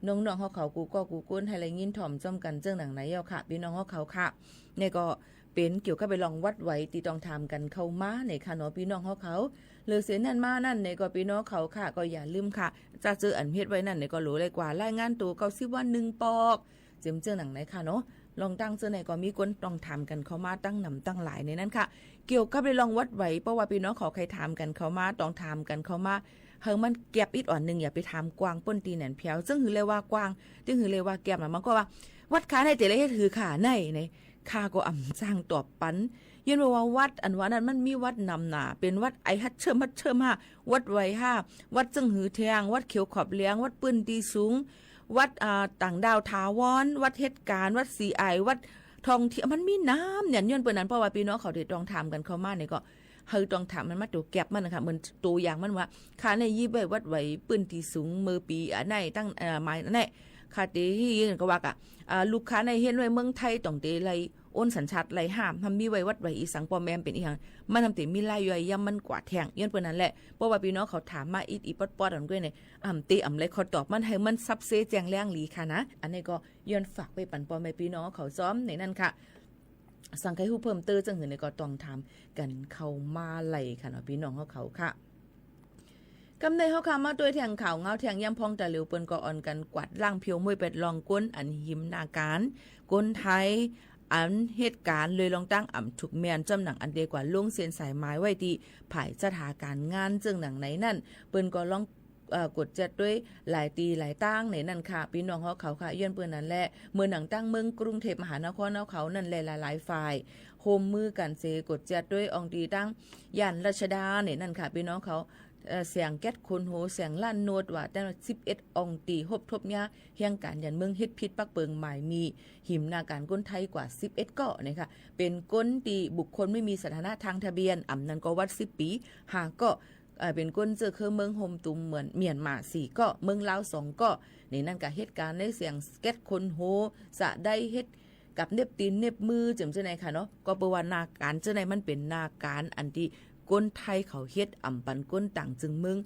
น้องๆเขากูก็กูก้นให้ไรยินถ่อมจ้อมกันจึงหนังไหนย่อค่ะพี่น้องเขาค่ะเนี่ยก็เป็นเกี่ยวกับไปลองวัดไว้ตีต้องทำกันเข้ามาในค่ะเนาะพี่น้องเขาหรือเสียนั่นมานั่นในก็พี่น้องเขาค่ะก็อย่าลืมค่ะจะเจออันเฮ็ดไว้นั่นในก็รู้เลยกว่ารายงานตัวเขาสิว่า1ปอกเจอหนังไหนค่ะเนาะลองตั้งเจอไหนก็มีคนต้องทำกันเข้ามาตั้งนำตั้งหลายในนั้นค่ะเกี่ยวกับไปลองวัดไว้เพราะว่าพี่น้องเขาใครทำกันเข้ามาต้องทำกันเข้ามาเฮามันแก็บอิดอ่อนนึงอย่าไปทำกวางป้นตีแหนนเพียวซึ่งหือเลยว่ากวางซึ่งหือเลยว่าแก็บมันก็ว่าวัดขาในแต่ละเฮ็ดหือขาในข้าก็อ่ำสร้างตอบปันยืนว่าวัดอันว่านั้นมันมีวัดนำหนาเป็นวัดไอฮัดเชิมห้าวัดไว้ห้าวัดจึงหือแทงวัดเขียวขอบเลี้ยงวัดปืนตีสูงวัดต่างดาวถาวรวัดเหตุการณ์วัดสีไอวัดทองเทียมันมีน้ำเนี่ยย้อนเปิ้นนั้นเพราะว่าพี่น้องเขาได้ต้องทำกันเข้ามาเนี่ยก็เฮาต้องถามมันมาตัวแก็บมันนะคะเหมือนตัวอย่างมันว่าค่าในยี่ใบวัดไว้ปืนตีสูงมือปีในตั้งไม้นั่นแหละค่าตีที่ยืนก็ว่าลูกค้าในเห็นไว้เมืองไทยต้องเตไลโอนสัญชาติไลห้ามทำมีไว้วัดไว้อีสังปอมแมมเป็นอีหยังมันทำติมีไล่ย่อยย่ำมันกว่าแทงย้อนเปิ้นนั่นแหละเพราะว่าพี่น้องเขาถามมาอีป๊อดๆอันก้อยเนี่ยตีเลยเขาตอบมันให้มันซับเซแจงแรงหลีค่ะนะอันนี้ก็ย้อนฝากไปปั่นปอมแม่พี่น้องเขาซ้อมในนั่นค่ะสั่งให้ผู้เพิ่มเติมจังหือในก็ต้องทำกันเข้ามาไล่ค่ะเนาะพี่น้องเขาค่ะกำในเฮาค่ะมาด้วยแทงข่าวเงาแทงย่ำพองแต่เหลียวเปิ้นก็อ่อนกันกวาดล่างเพียวมวยเป็ดลองก้นอันหิมนาการก้นไทยอันเหตุการณ์เลยลองตั้งถูกแมนจำหนังอันเดียกว่าลงเส้นสายไม้ไว้ที่ภายสถานการณ์งานจึงหนังไหนนั่นเปิ้นก็ลอง กดจัดด้วยหลายตีหลายตั้งในนั่นค่ะพี่น้องเขาค่ะย้อนเปิ้นนั่นแหละเมื่อหนังตั้งเมืองกรุงเทพมหานครเขานั่นแหละหลายฝ่ายโฮมมือกันเสกดจัดด้วยองตีตั้งย่านรัชดาในนั่นค่ะพี่น้องเขาเสียงแก๊สคนโหเสียงลั่นโนดว่าแต่11องตีฮบทบยาเฮียงการยันเมืองเฮ็ดพิษปักเปิงหมายมีหิมนาการก้นไทยกว่า11เกาะนะคะเป็นก้นตีบุคคลไม่มีสถานะทางทะเบียนอำนั้นก็วัด10ปีหาเกาะเป็นก้นเจอคือเมืองโฮมตุมเหมือนเมียนมา4เกาะเมืองลาว2เกาะในนั่นก็เหตุการณ์ในเสียงแก๊สคนโหสะได้เฮ็ดกับเน็บตีนเน็บมือจำเจ้าไหนค่ะเนาะก็เปว่านาการเจ้าไหนมันเป็นนาการอันที่ก้นไทยเขาเฮ็ดอ่ำปันก้นต่างจึงมึง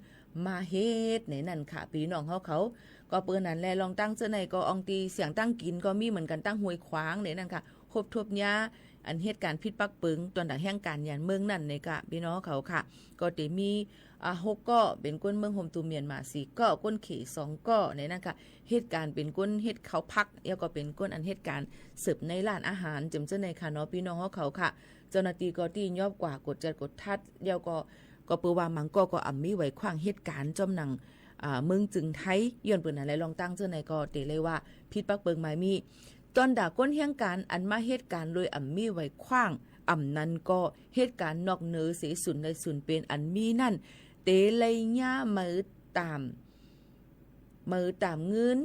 มาเฮ็ดในนั่นค่ะพี่น้องเขาก็เปิ้นนั้นแลลองตั้งเจ้าไหนก็อองตีเสียงตั้งกินก็มีเหมือนกันตั้งห้วยขวางในนั่นค่ะครบทบยาอันเหตุการณ์พิษปักปึงตอนดังแห่งการยันเมืองนั่นในกะพี่น้องเขาค่ะก็จะมี6ก็เป็นก้นเมืองโฮมตูเมียนมา4ก็ก้นเข2ก็ในนั่นค่ะเหตุการณ์เป็นก้นเฮ็ดเขาพักแล้วก็เป็นก้นอันเหตุการณ์เสิร์ฟในร้านอาหารจำเจ้าในค่ะเนาะพี่น้องเขาค่ะเจ้าหน้าที่ก็ที่ยอบกว่ากดจัดกดทัดเดียวก็เปือว่ามังก็อ่ำมีไว้ขว้างเหตุการณ์จอมหนังเมืองจึงไทยย้อนเปิ้นอะไรลองตั้งเจ้าในก็เตเลยว่าพิษปักเปิงหมายมีตอนด่าก้นเฮียงการอันมาเหตุการณ์เลยอ่ำมีไว้ขว้างอ่ำนั้นก็เหตุการณ์นอกเหนือเสสุนในสุนเป็นอันมีนั่นเตเลยย่ามือตามเงิน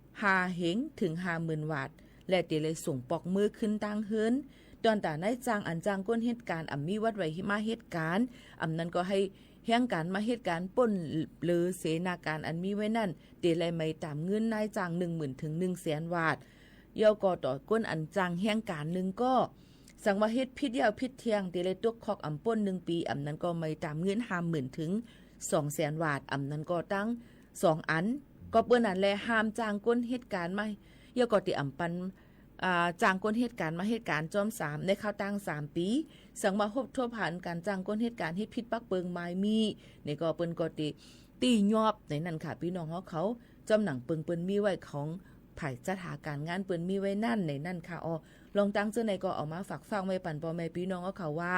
5เหงถึง 50,000 บาทและเตเลยส่งปอกมือขึ้นตั้งเฮิรนตอนตาในจางอันจางก้นเหตุการณ์มีวัดไว้มาเหตุการณ์นั้นก็ให้เฮียงการมาเหตุการณ์ป่นหรือเสนาการอันมีไว้นั่นเตเลยไม่ตามเงินนายจาง 10,000 ถึง 100,000 บาทเยาก็ต่อก้นอันจางเฮียงการนึงก็สังว่าเฮ็ดพิษยาวพิษเที่ยงเตเลยตกคอกป่น1ปีนั้นก็ไม่ตามเงิน 50,000 ถึง 200,000 บาทนั้นก็ตั้ง2อันก็เปิ้นนั่นแลห้ามจางก้นเหตุการณ์มาเยาก็ติปันจางก้นเหตุการณ์มาเหตุการณ์จอม3ในข้าวตั้ง3ปีสังมาพบทั่วผ่านการจางก้นเหตุการณ์เฮ็ดพิษปักเปิงไม้มีนี่ก็เปิ้นก็ตียอบในนั้นค่ะพี่น้องเขาจอมหนังเปิงมีไว้ของไผสถานการงานเปิ้นมีไว้นั่นในนั่นค่ะลองตั้งเจ้าในก็เอามาฝากฟังไว้ปั่นพ่อแม่พี่น้องเขาว่า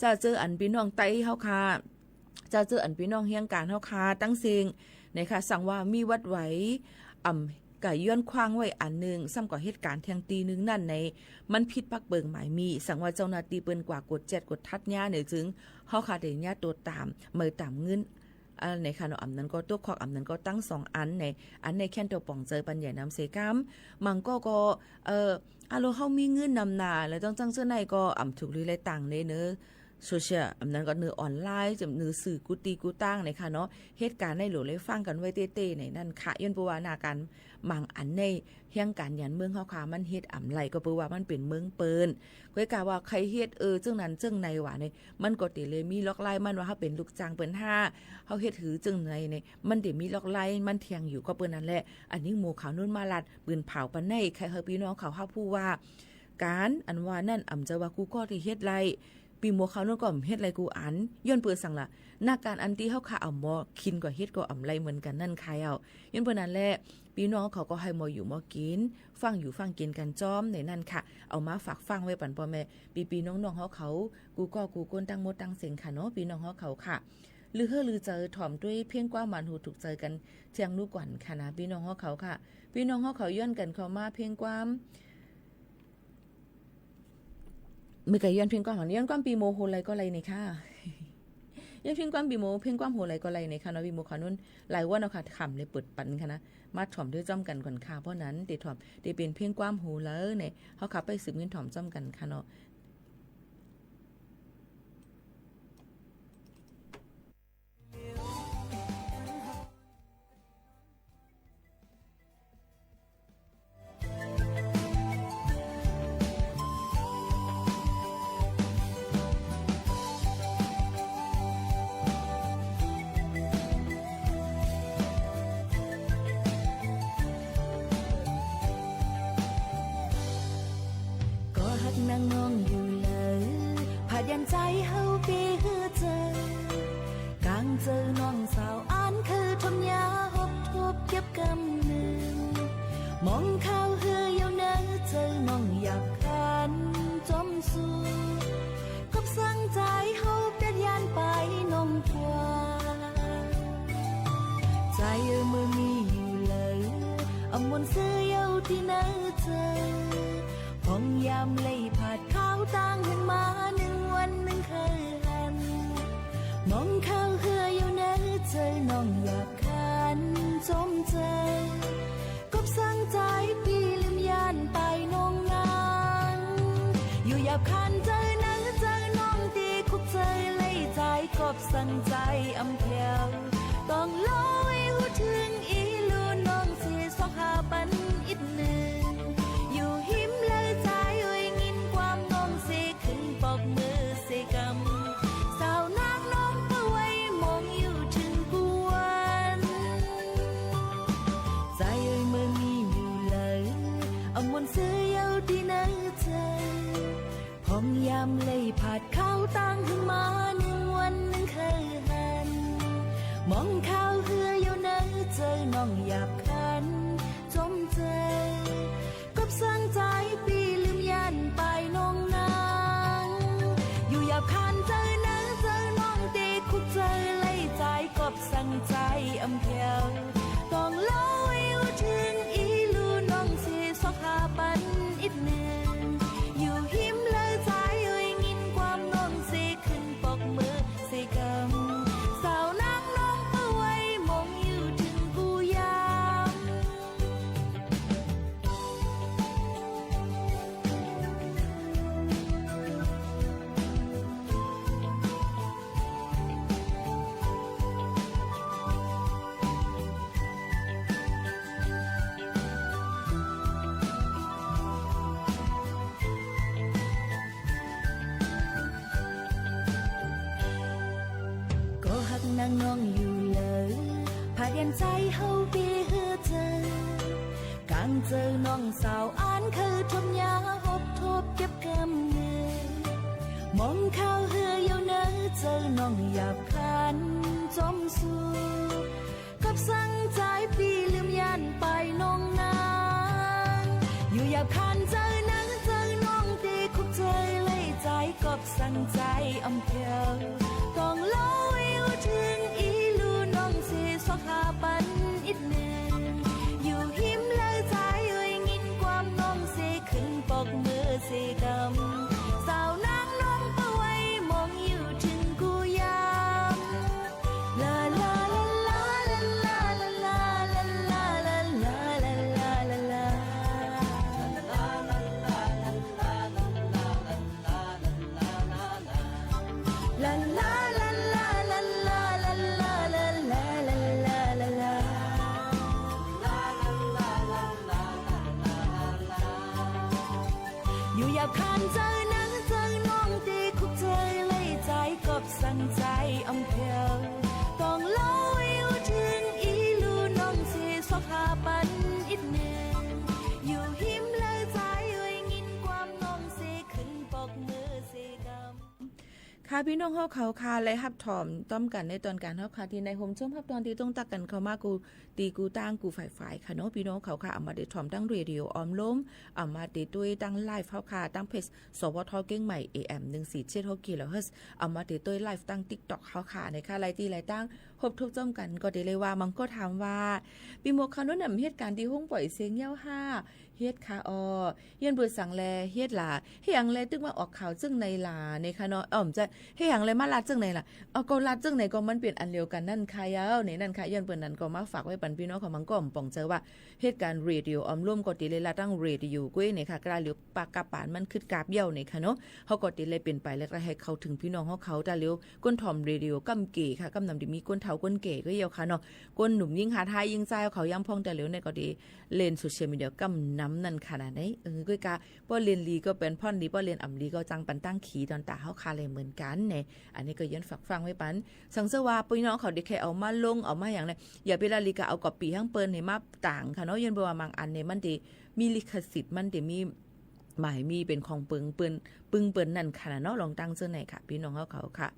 จะเจออันพี่น้องไต้เฮาค่ะจะเจออันพี่น้องเฮียงการเฮาค่ะตั้งเสียงนะคะสั่งว่ามีวัดไว้ก่ย้อนควางไว้อันนึงซ้ำก่อเหตุการณ์เที่ยงตีนึงนั่นในมันผิดปักเบิงหมายมีสั่งว่าเจ้าหน้าที่เปิ้นกว่ากดแจดกดทัดญาเนี่ยจึงเฮาค่ะได้ญาตัวตามมือตามเงินในค่ะเนาะนั้นก็ตัวคอกนั้นก็ตั้ง2อันในแค่นตัวป่องเจอปัญญาน้ำเสกามมังก็โลเฮามีเงินนำหน้าแล้วต้องจังเสื้อในก็ถูกหรือไรต่างเนอะโซเชียลนั้นก็เนื้อออนไลน์จะเนื้อสื่อกูตีกูตั้งในค่ะเนาะเหตุการณ์ในหลวงเลยฟังกันไว้เต้ๆในนั่นค่ะย้อนปว่านาการมังอันในเฮียงการยันเมืองเฮาค่ะมันเฮ็ดไหลก็เปือว่ามันเป็นเมืองเปิ้นก้อยกะว่าใครเฮ็ดจึงนั้นจึงในว่านี่มันก็ติเลยมีล็อกไล่มันว่าเฮาเป็นลูกจ้างเปิ้น5เฮาเฮ็ดถือจึงในมันได้มีล็อกไล่มันเที่ยงอยู่ก็เปิ้นนั่นแหละอันนี้หมู่ขาวนุ่นมาลัดปืนเผาปานในใครเฮาพี่น้องเขาเฮาผู้ว่าการอันว่านั่นจะว่ากูก็ที่เฮ็ดไล่ปีหมู่เขานั่นก็เฮ็ดไรกูอันย้อนเปือสั่งล่ะหน้าการอันที่เฮาค่ะหมอกินก็เฮ็ดก็ไรเหมือนกันนั่นใครย้อนเปิ้นนั่นแหละพี่น้องเขาก็ให้หมออยู่หมอกินฟังอยู่ฟังกินกันจ้อมในนั่นค่ะเอามาฝากฟังไว้ปั่นพ่อแม่ปีน้องๆเขากูก้นตั้งมดตั้งเสียงค่ะเนาะพี่น้องเขาค่ะลือเจอถ่อมด้วยเพียงกว่ามันหูถูกเจอกันเจียงลูกก่อนค่ะนะพี่น้องเขาค่ะพี่น้องเขาย้อนกันเข้ามาเพียงความมือไก่ย้อนเพียงความย้อนความปีโมโหไรก็ไรนี่ค่ะย้อนเพียงความปีโมเพียงความโหไรก็ไรนี่ค่ะเนาะปีโมขานุ่นหลายวันเอาค่ะขำเลยเปิดปันค่ะนะมาถ่อมด้วยจ้อมกันก่อนค่ะเพราะนั้นติดถ่อมได้เป็นเพียงความโหเลยเนี่ยเขาขับไปสืบเงินถ่อมจ้อมกันค่ะเนาะนั่งมองอยู่เลยพายันใจเฮาปีฮือเจอกางเจอน้องสาวอ่านคือทมยาหบทบเก็บกำหนึ่งมองข้าวเฮือยาวเนื้อเจอน้องอยากขันจมสู้กับสั่งใจเฮาเป็ดยานไปน้องกว่าใจ ใจมือมีอยู่เลยอมวนเสื้อเยาที่ไหนเธอพองยามเลยผาดข้าวตั้งขึ้นมาหนึ่งวันหนึ่งเคยหันมองข้าวเหืออยู่ไหนเธอน้องอยากขันจมเจอกบสั่งใจปีลืมยานไปน้องนางอยู่อยากขันเจอนั้นเจอน้องตีคุกเจอเลยใจกบสั่งใจอำเพียวต้องลอยหูถึงอีลูน้องสีสอกหาปันอีกหนึ่งอยู่หิมเลยใจไว้ยินความน้องสีขึ้นปอกมือสีกำสาวนางน้องก็ไว้มองอยู่ถึงกวนใจไว้มือมีอยู่เลยเอามวนเสื้อเยาที่ไหนเธอพองยามเลยผาดข้าวตั้งขึ้นมาหนึ่งวันหนึ่งเคยหันมองข้าวเหืออยู่ไหนเจอน้องหยาบคันจมเจอกบสั่งใจปีลืมยันไปน้องนางอยู่หยาบคันเจอนะเจอน้องตีคุกเจอเลยใจกบสั่งใจอำเพียวต้องเล่าอยู่ถึงอีลูน้องสีสอกหาปันอีกหนึ่งอยู่หิมเลยใจไว้ยินความน้องสีขึ้นปอกมือสีกำสาวนางน้องก็ไว้มองอยู่ถึงกูยามก็หักนางน้องอยู่เลยพาเดียนใจเฮาปีเฮือเธอกางเจอน้องสาวอ่านคือทมยาหบทบเก็บกำเงินมองข้าวเฮืออยู่เนอเจอน้องหยาบคันจมสู่กับสั่งใจปีลืมยันไปน้องนางอยู่หยาบคันเจอนะเจอน้องตีคุกเจอเลยใจกับสั่งใจอำเพียวต้องเล่าอยู่ถึงอีลูน้องสีสอกหาปันอีกหนึ่งอยู่หิมเลยใจไว้ยินความน้องสีขึ้นปอกมือสีกำสาวนางน้องก็ไว้มองอยู่ถึงกูยามลาลาลาลาลาลาลาลาลาลาลาลาลาลาลาลาลาอยู่อยากคันเจอนั้นเจอน้องตีคุกเจอเลยใจกบสั่งใจอำเพียวต้องเล่าอยู่ถึงอีลูน้องสีสอกหาปันอีกหนึ่งอยู่หิมเลยใจไว้ยินความน้องสีขึ้นปอกมือสีกำค่ะพี่น้องเฮาเขาค่ะและฮับถอมต้อมกันในตอนการเฮาค่ะที่ในโฮมชมฮับตอนที่ต้องตักกันเข้ามากูตีกูตั้งกูฝ่ายค่ะเนาะพี่น้องเขาค่ะเอามาได้ถอมตั้งเรดิโอออมล้มเอามาได้ด้วยตั้งไลฟ์เฮาค่ะตั้งเพจสวทเก้งใหม่ AM 1476 kHz เอามาได้ด้วยไลฟ์ตั้ง TikTok เฮาค่ะในค่ะไลตีไลตั้งพบทุกจ้อมกันก็ได้เลยว่ามันก็ถามว่าปีหมวกคาโนนำเหตุการณ์ที่ห้องปล่อยเสียงเย้า5เฮ็ดค่ะเฮียนเบิดสังแลเฮ็ดล่ะเฮียงแลตึกมาออกข่าวจึงในล่ะในค่ะเนาะจะเฮียงแลมาลาจึงในล่ะก็ลาจึงในก็มันเป็นอันเดียวกันนั่นค่ะยาวในนั่นค่ะย้อนเปิ้นนั้นก็มาฝากไว้ปันพี่น้องของมังก็ป่องเจอว่าเหตุการณ์เรดิโอออมร่วมก็ติเลยละตั้งเรดิโอกุ้ยเนี่ยค่ะกระเหลียวปากกาปานมันคือกาบเหี่ยวเนี่ยค่ะเนาะเฮาก็ติเลยเป็นไปแล้วก็ให้เข้าถึงพี่น้องเขาตาเหลียวก้นถ่อมเรดิโอกำเก๋ค่ะกำนำที่มีก้นเฒ่าก้นเก๋ก็เหี่ยวค่ะเนาะก้นหนุ่มยิ่งหาทายยิ่งใจเขายังพองแต่เหลียวเนี่ยก็ดีเล่นโซเชียลมีเดียกำน้ำนั่นขนาดไหนก้อยกาป้อเรียนลีก็เป็นพ่อนลีป้อเรียนอ่ำลีก็จังปันตั้งขีตอนตาเฮาคาเลยเหมือนกันเนี่ยอันนี้ก็ย้อนฝากฟังไว้ปันสังเสว่าพี่น้องเขาได้แค่เอามาลงเอามาอย่างเนี่ยอย่าไปละลีกาเอากอบปีทั้งเปิ้นให้มาต่างค่ะเนาะยันบ่ว่าบางอันเนี่ยมันได้มีลิขสิทธิ์มันได้มีหมายมีเป็นของปึงเปิ้นนั่นค่ะเนาะลองตั้งเสื้อไหนค่ะพี่น้องเขาค่ะ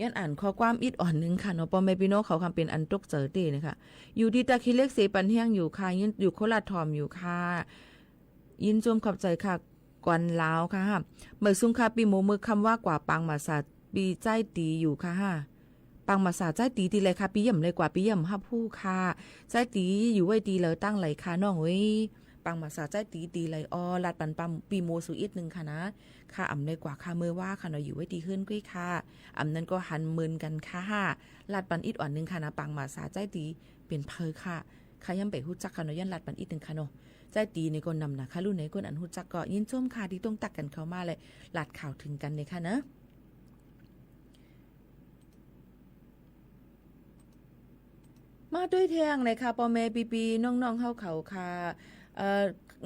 ยันอ่านข้อความอิดอ่อนนึงค่ะเนาะปอแม่พี่น้องเขาคำเป็นอันตกเจอเตนะคะอยู่ที่ตะคิเล็กเสปันเฮียงอยู่ค่ะยินอยู่โคราชทอมอยู่ค่ะยินจมขอบใจค่ะ กวนลาวค่ะเมื่อซุงค่ะปีโมมือคำว่ากว่าปังมาสาปีใจตีอยู่ค่ะปังมาสาใจตีเลยค่ะปีย่ำเลยกว่าปีย่ำฮับผู้ค่ะใจตีอยู่ไว้ตีเลยตั้งไหลค่ะน้องเว้ยปังมาสาใจตีเลยลาดปันปัมปีโมสุอีกนึงค่ะนะค่ะอำเลยกว่าค่ะมือว่าค่ะเนาะอยู่ไว้ตีขึ้นกุ้ยค่ะอำนั้นก็หันมืนกันค่ะลาดปันอีกอ่อนนึงค่ะนะปังมาสาใจตีเป็นเพอค่ะค่ะย่ำไปฮู้จักค่ะเนาะยันลาดปันอีกนึงค่ะเนาะใจตีในคนนำนะคะรุ่นไหนคนอันฮู้จักก็ยินชมค่ะที่ต้องตักกันเข้ามาเลยลาดข่าวถึงกันเลยค่ะเนาะมาด้วยแทงเลยค่ะปอแม่ปีน้องๆเฮาเขาค่ะ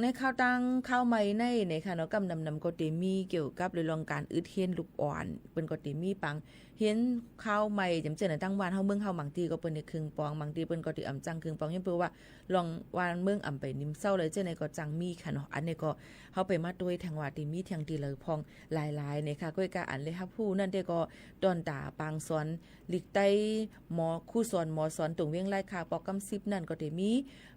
ในข้าวตั้งข้าวใหม่ในค่ะเนาะกำนำก็ติมีเกี่ยวกับเรื่องการอึดเฮียนลูกอ่อนเปิ้นก็ติมีปังเฮียนข้าวใหม่จำเจอตั้งวานเฮาเมืองเฮาบางทีก็เปิ้นได้ครึ่งปองบางทีเปิ้นก็ติอำจังครึ่งปองยังเปิ้นว่าลองวานเมืองอำไปนิ่มเศร้าเลยเจ้าในก็จังมีค่ะเนาะอันนี้ก็เฮาไปมาด้วยทางว่าติมีทางที่เลยพองหลายๆเนี่ยค่ะก้อยกะอันเลยครับผู้นั่นได้ก็ดอนตาปางสอนลิกใต้หมอคู่สอนหมอสอนตรงเวียงไร่ค่ะปอกกำ10นั่นก็ได้มี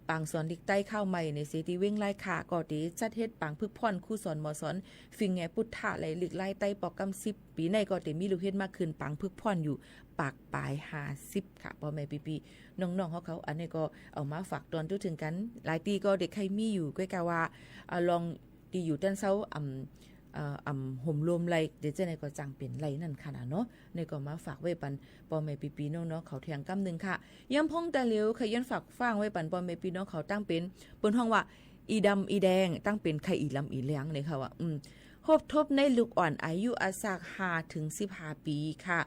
ปางสอนลิกใต้ข้าวใหม่ในเสตีเว้งไล่ค่ะก็ดีจัดเฮ็ดปางพึกพ่อนคู่สอนหมอสอนฟิงแงพุทธะไหลลิกไล่ใต้ปอกกำ10ปีในก็ได้มีลูกเฮ็ดมากขึ้นปางพึกพ่อนอยู่ปากปลาย50ค่ะพ่อแม่ปีน้องๆเขาอันนี้ก็เอามาฝากตอนถึงกันหลายตีก็เด็กใครมีอยู่ก็กะว่าลองดีอยู่ด้านเซาห่มรวมไหลเดี๋ยวจะในก็จังเป็นไหลนั่นค่ะเนาะในก็มาฝากไว้ปันปอแม่ปีน้องๆเขาเทียงกำนึงค่ะย้ำพงแต่เหลียวขยันฝากฟังไว้ปันปอแม่ปีน้องเขาตั้งเป็นบนห้องว่าอีดำอีแดงตั้งเป็นไข่อีลำอีเลี้ยงเลยค่ะว่าครบทบในลูกอ่อนอายุอาศัก5 ถึง 15 ปีค่ะ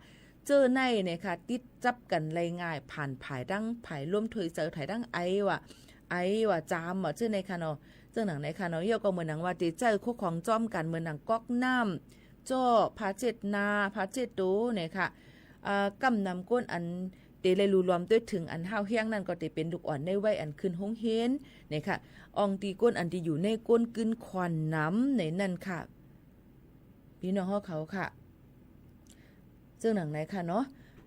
เจอในเนี่ยค่ะติดจับกันไรง่ายผ่านผายดั้งผายร่วมถอยเจอถ่ายดั้งไอว่าจามเจอในค่ะเนาะเจอหนังในค่ะเนาะเยอะก็เหมือนหนังว่าติเจอคู่ของจ้อมกันเหมือนหนังก๊อกน้ำจ้อพาเจ็ดนาพาเจ็ดตูเนี่ยค่ะกำนำก้นอันเตเลยรูรวมด้วยถึงอันห้าวเฮียงนั่นก็จะเป็นลูกอ่อนในไว้อันขึ้นห้องเฮนเนี่ยค่ะอองตีก้นอันที่อยู่ในก้นกึนควันน้ำในนั่นค่ะพี่น้องเขาค่ะเจอหนังไหนค่ะเนาะ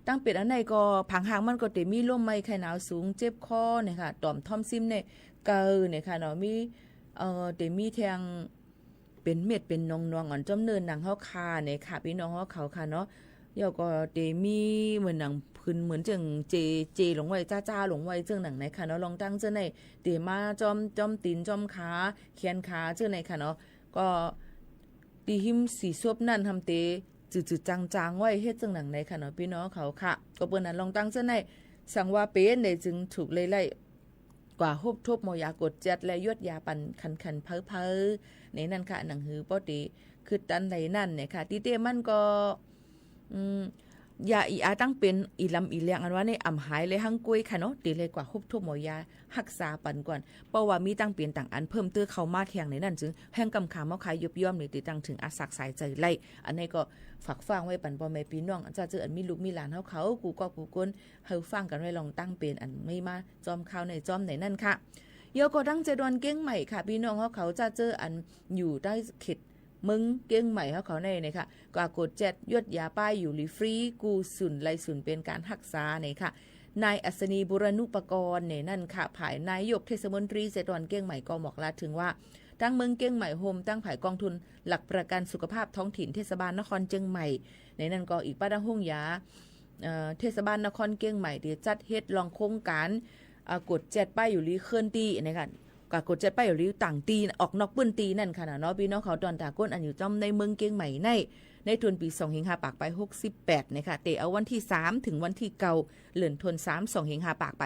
ตั้งเป็ดอันไหนก็ผังหางมันก็จะมีลมไม้ไข้หนาวสูงเจ็บคอเนี่ยค่ะต่อมทอมซิมเนี่ยเกอเนี่ยค่ะเนาะมีจะมีแทงเป็นเม็ดเป็นนองๆอ่อนจอมเนินหนังเฮาคาเนี่ยค่ะพี่น้องเขาค่ะเนาะเดี๋ยวก็จะมีเหมือนหนังพื้นเหมือนจังเจหลงไว้จ้าหลงไว้เจ้าหนังไหนค่ะเนาะลองตั้งเจ้าไหนเตมาจอมตีนจอมขาแขนขาเจ้าไหนค่ะเนาะก็ตีหิมสีซบนั่นทำเตจืดๆจางๆไว้เฮ็ดจังหนังไหนค่ะเนาะพี่น้องเขาค่ะก็เปิ้นนั้นลองตั้งเจ้าไหนสังว่าเป็นได้จึงถูกไล่กว่าฮบทบหมอยากดจัดและยวดยาปันคันเพ้อในนั่นค่ะหนังหือปอติคือตันไหนนั่นเนี่ยค่ะที่เตมันก็ยาอีอาตั้งเป็นอีลำอีเลียงอันว่าในอ่ำหายเลยหั่งกล้วยค่ะเนาะตีเลยกว่าฮบทบหมอยารักษาปันก่อนเพราะว่ามีตั้งเปลี่ยนต่างอันเพิ่มเตื้อเข้ามาแทงในนั่นจึงแห่งกำขาเมาขายยบย่อมนี่ติตั้งถึงอาศักสายใจไล่อันนี้ก็ฝากฟังไว้ปันพ่อแม่พี่น้องจะเจออันมีลูกมีหลานเขากูก็กูก้นเฮาฟังกันไว้ลองตั้งเป็นอันไม่มาจอมข้าวในจอมในนั่นค่ะเยาก็ตั้งใจดอนเก้งใหม่ค่ะพี่น้องเขาจะเจออันอยู่ได้เข็ดมึงเก้งใหม่เขาในเนี่ยค่ะก็กด7ยดยาป้ายอยู่ลีฟรีกูสุนไลสุนเป็นการรักษาเนี่ยค่ะนายอัศนีบุรณุปกรณ์เนี่ยนั่นค่ะภายนายกเทศมนตรีเจดอนเก้งใหม่ก็บอกลาถึงว่าตั้งเมืองเก้งใหม่โฮมตั้งภายกองทุนหลักประกันสุขภาพท้องถิ่นเทศบาลนครเชียงใหม่ในนั่นก็อีกป้าดังห้องยาเทศบาลนครเก้งใหม่ที่จัดเฮ็ดลองโครงการกด7ป้ายอยู่ลีเคลื่อนตีนะคะก็กด7ป้ายอยู่ลีต่างตีออกนอกปื้นตีนั่นค่ะเนาะพี่น้องเขาตอนตาก้นอันอยู่จ้อมในเมืองเก้งใหม่ในทุนปี2 5ปากไป68นะคะเตเอาวันที่3ถึงวันที่9เลื่อนทุน3 2 5ปากไป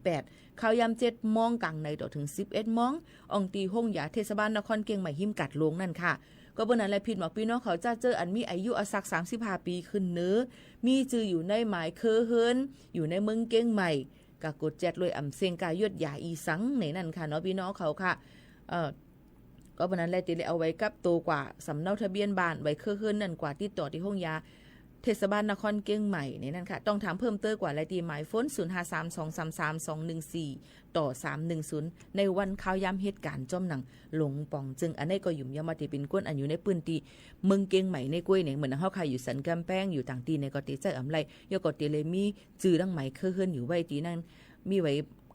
68ข้าวยาม7 โมงกลางในต่อถึง11 โมงอองตีห้องยาเทศบาลนครเก้งใหม่หิมกัดลงนั่นค่ะก็บนนั้นแหละผิดหมอกพี่น้องเขาจะเจออันมีอายุอาศัก35 ปีขึ้นเนื้อมีจืออยู่ในหมายเคอเฮินอยู่ในเมืองเก้งใหม่กะกด7เลยอำเซงกายยดยาอีสังในนั่นค่ะเนาะพี่น้องเขาค่ะก็บนนั้นแหละติเลยเอาไว้กับตัวกว่าสำเนาทะเบียนบ้านไว้เคอเฮินนั่นกว่าติดต่อที่ห้องยาเทศบาลนครเก้งใหม่ในนั่นค่ะต้องถามเพิ่มเติมกว่ารายตีหมายโฟน0532332214ต่อ310ในวันข่าวยามเหตุการณ์จอมหนังหลงป่องจึงอันนี้ก็ยุ่มยามาติเป็นก้นอันอยู่ในปืนตีเมืองเก้งใหม่ในกล้วยเนี่ยเหมือนเฮาใครอยู่สันกำแพงอยู่ต่างตีในก็ติใจอำไรยก็ติเลยมีจื้อดังใหม่เคอเฮินอยู่ไว้ตีนั่นมีไว้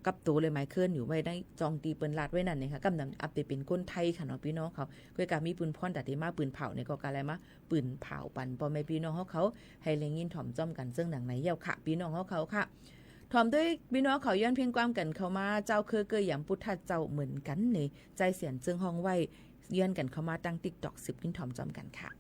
กับตัวเลยไมเคิลอยู่ไว้ได้จองตีปืนลาดไว้นั่นเนี่ยค่ะกำนำอัปเดตเป็นก้นไทยค่ะเนาะพี่น้องเขาก็การมีปืนพ่อนแต่ที่มาปืนเผาเนี่ยก็การอะไรมาปืนเผาปันพ่อแม่พี่น้องเขาให้เล็งยินถ่อมจ้อมกันซึ่งหนังไหนเย้าค่ะพี่น้องเขาค่ะถ่อมด้วยพี่น้องเขาย้อนเพียงความกันเข้ามาเจ้าเคยอย่างพุทธเจ้าเหมือนกันนี่ใจเสียนซึ่งห้องไว้ย้อนกันเข้ามาตั้ง TikTok 10กินถ่อมจ้อมกันค่ะ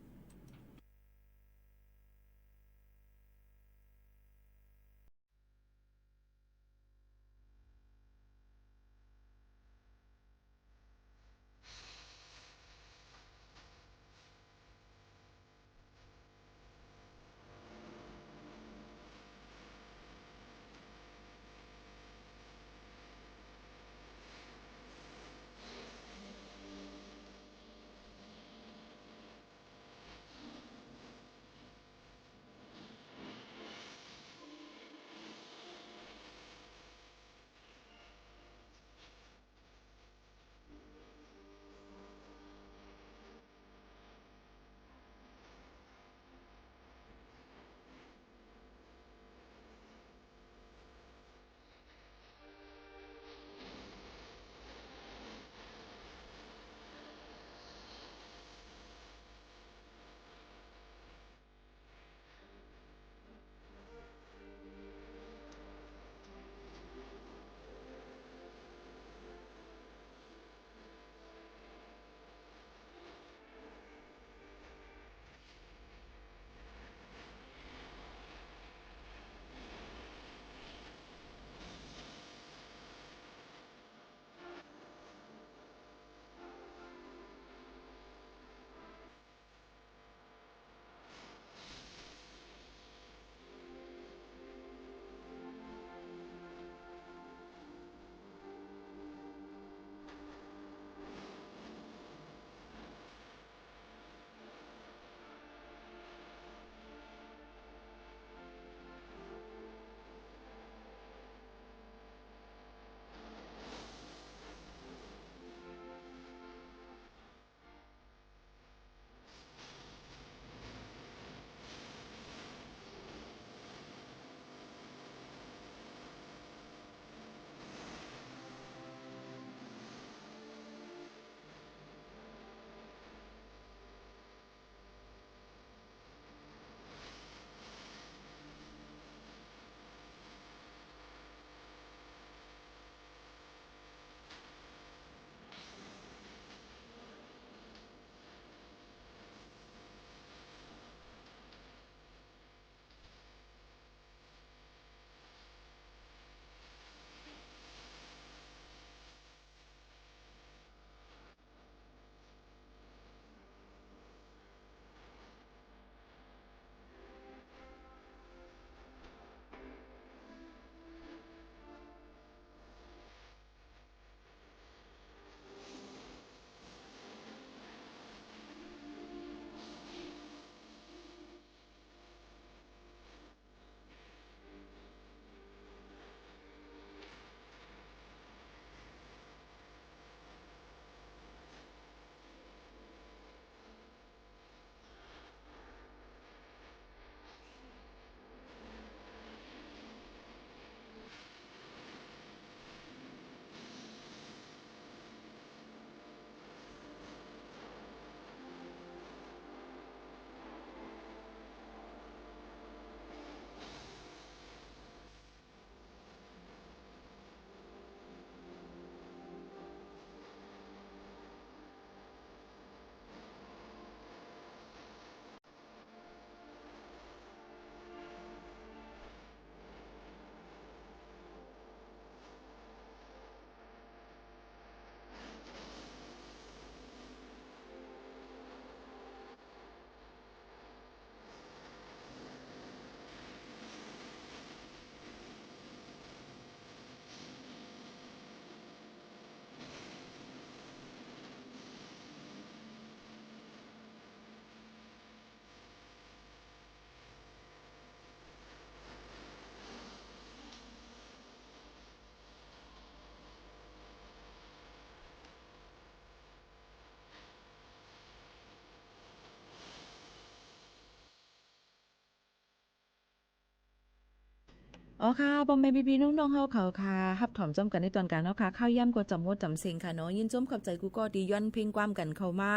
อ๋อค่ะพ่อแม่พี่ๆน้องๆเฮาเขาค่ะรับถอมจ้อมกันในตอนกลางเนาะค่ะข้าวย่ำก็จำงดจำเซ็งค่ะเนาะยินจ้มขอบใจกูก็ดีย้อนเพ่งความกันเข้ามา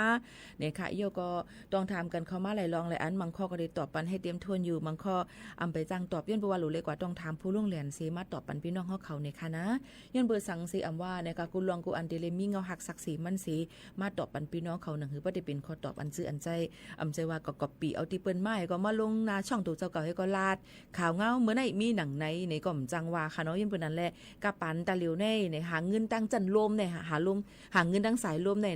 เนี่ยค่ะโยก็ต้องถามกันเข้ามาหลายรองหลายอันบางข้อก็ได้ตอบปันให้เตรียมทวนอยู่บางข้ออำไปจังตอบย้อนบ่ว่ารู้เลยกว่าต้องถามผู้ล่วงเรียนสิมาตอบปันพี่น้องเฮาเขาเนี่ยค่ะนะย้อนเบอร์สั่งสิอำว่าเนี่ยค่ะกูลองกูอันเดเลมีเงาหักศักดิ์ศรีมันสิมาตอบปันพี่น้องเขาหนังหือบ่ได้เป็นข้อตอบอันซื่ออันใจอำใจว่าก็ก๊อปปี้เอาที่เปิ้นมาให้ก็มาลงหน้าช่องตัวเจ้าเก่าให้ก็ลาดข่าวเงาเมื่อไหร่มีหนังในก็มจังว่าค่ะเนาะยันเปิ้นนั่นแหละกะปันตาเหลียวในหาเงินตั้งจันลมในหาลมหาเงินตั้งสายลมใน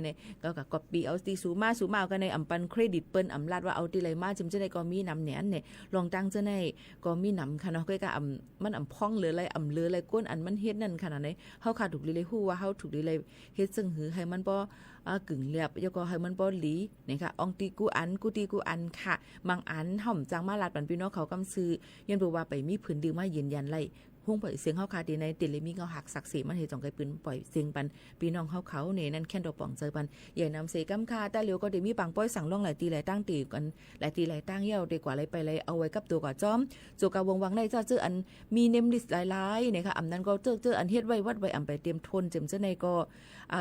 ก็กะก๊อปปี้เอาตีสูมากันในอำปันเครดิตเปิ้นอำลาดว่าเอาติไหลมาจึงจะได้ก็มีนำแหนนลองตั้งจะได้ก็มีนำค่ะเนาะก็อำมันอำพ้องเหลืออะไรอำเหลืออะไรก้นอันมันเฮ็ดนั่นขนาดไหนเฮาขาดถูกลิเลยฮู้ว่าเฮาถูกลิเลยเฮ็ดซึ่งหือให้มันบ่กึ่งเรียบแล้วก็ให้มันบ่หลีนะคะอองตีกูอันกูตีกูอันค่ะบางอันห่อมจังมาลาดปันพี่น้องเขากำซื้อยันบ่ว่าไปมีผืนดื้อมายืนยันไล่ห้องปล่อยเสียงเฮาคาดีในติเลมีเงาหักศักดิ์ศรีมันเฮ็ดจังไกปืนปล่อยเสียงปันพี่น้องเขาเนี่ยนั่นแค่ดอกป่องเจอปันใหญ่นำเสกำคาตาเหลียวก็ได้มีปังป้อยสั่งล่องหลายตีหลายตั้งตีกันหลายตีหลายตั้งเหี่ยวดีกว่าเลยไปเลยเอาไว้กับตัวก่อจ้อมโจกาวงวังในเจ้าเจออันมีเนมลิสต์หลายๆนะคะอำนั้นก็เจออันเฮ็ดไว้วัดไว้อำไปเตรียมทนเจมเจ้าในก็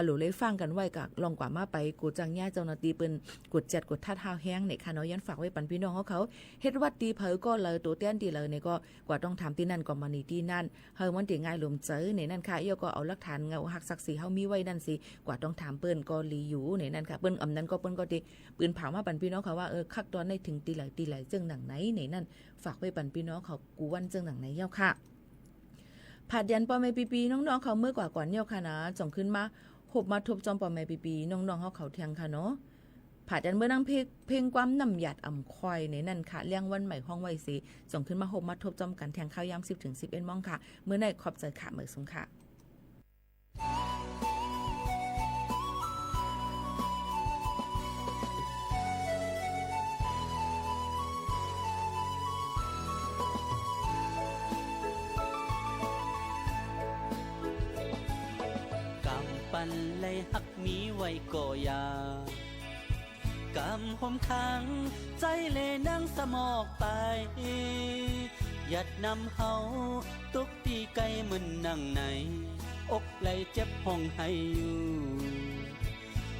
หลูเลยฟังกันไว้กะลองกว่ามาไปกูจังย่าเจ้าหน้าที่เปิ้นกดจัดกดท่าเท้าแห้งเนี่ยค่ะเนาะยันฝากไว้ปันพี่น้องเขาเฮ็ดวัดตีเผอก็เลยตัวเตี้ยนตีเลยเนี่ยก็กว่าต้องทำที่นั่นก็มานี่ที่นั่นเฮามันง่ายลมเจอเนี่ยนั่นค่ะเอี้ยก็เอาหลักฐานเงาหักศักดิ์ศรีเฮามีไว้นั่นสิกว่าต้องถามเปิ้นก็ลีอยู่เนี่ยนั่นค่ะเปิ้นอำนั้นก็เปิ้นก็ได้ปืนเผามาปันพี่น้องเขาว่าคักตอนในถึงตีไหลจึงหนังไหนเนี่ยนั่นฝากไว้ปันพี่น้องเขากูวันจึงหนังไหนเย้าค่ะผัดยันปอแม่ปีๆน้องๆเขาเมื่อกว่าก่อนเย้าค่ะนะจ่องขึ้นมาหบมาทบจอมปอแม่ปีๆน้องๆเขาเทียงค่ะเนาะผัดยันเมื่อนั่งเพลงความนำหยาดอ่ำคอยในนั่นค่ะเลี้ยงวันใหม่ห้องไว้สิส่งขึ้นมาหบมาทบจอมกันแทงข้าวยาม10-11 โมงค่ะเมื่อในขอบใจค่ะเมื่อสุงค่ะปันเลยหักมีไว้ก่อยากำห่มขังใจเลยนั่งสมอกไปยัดนำเฮาตุกตีไกลมึนนั่งไหนอกไหลเจ็บห้องให้อยู่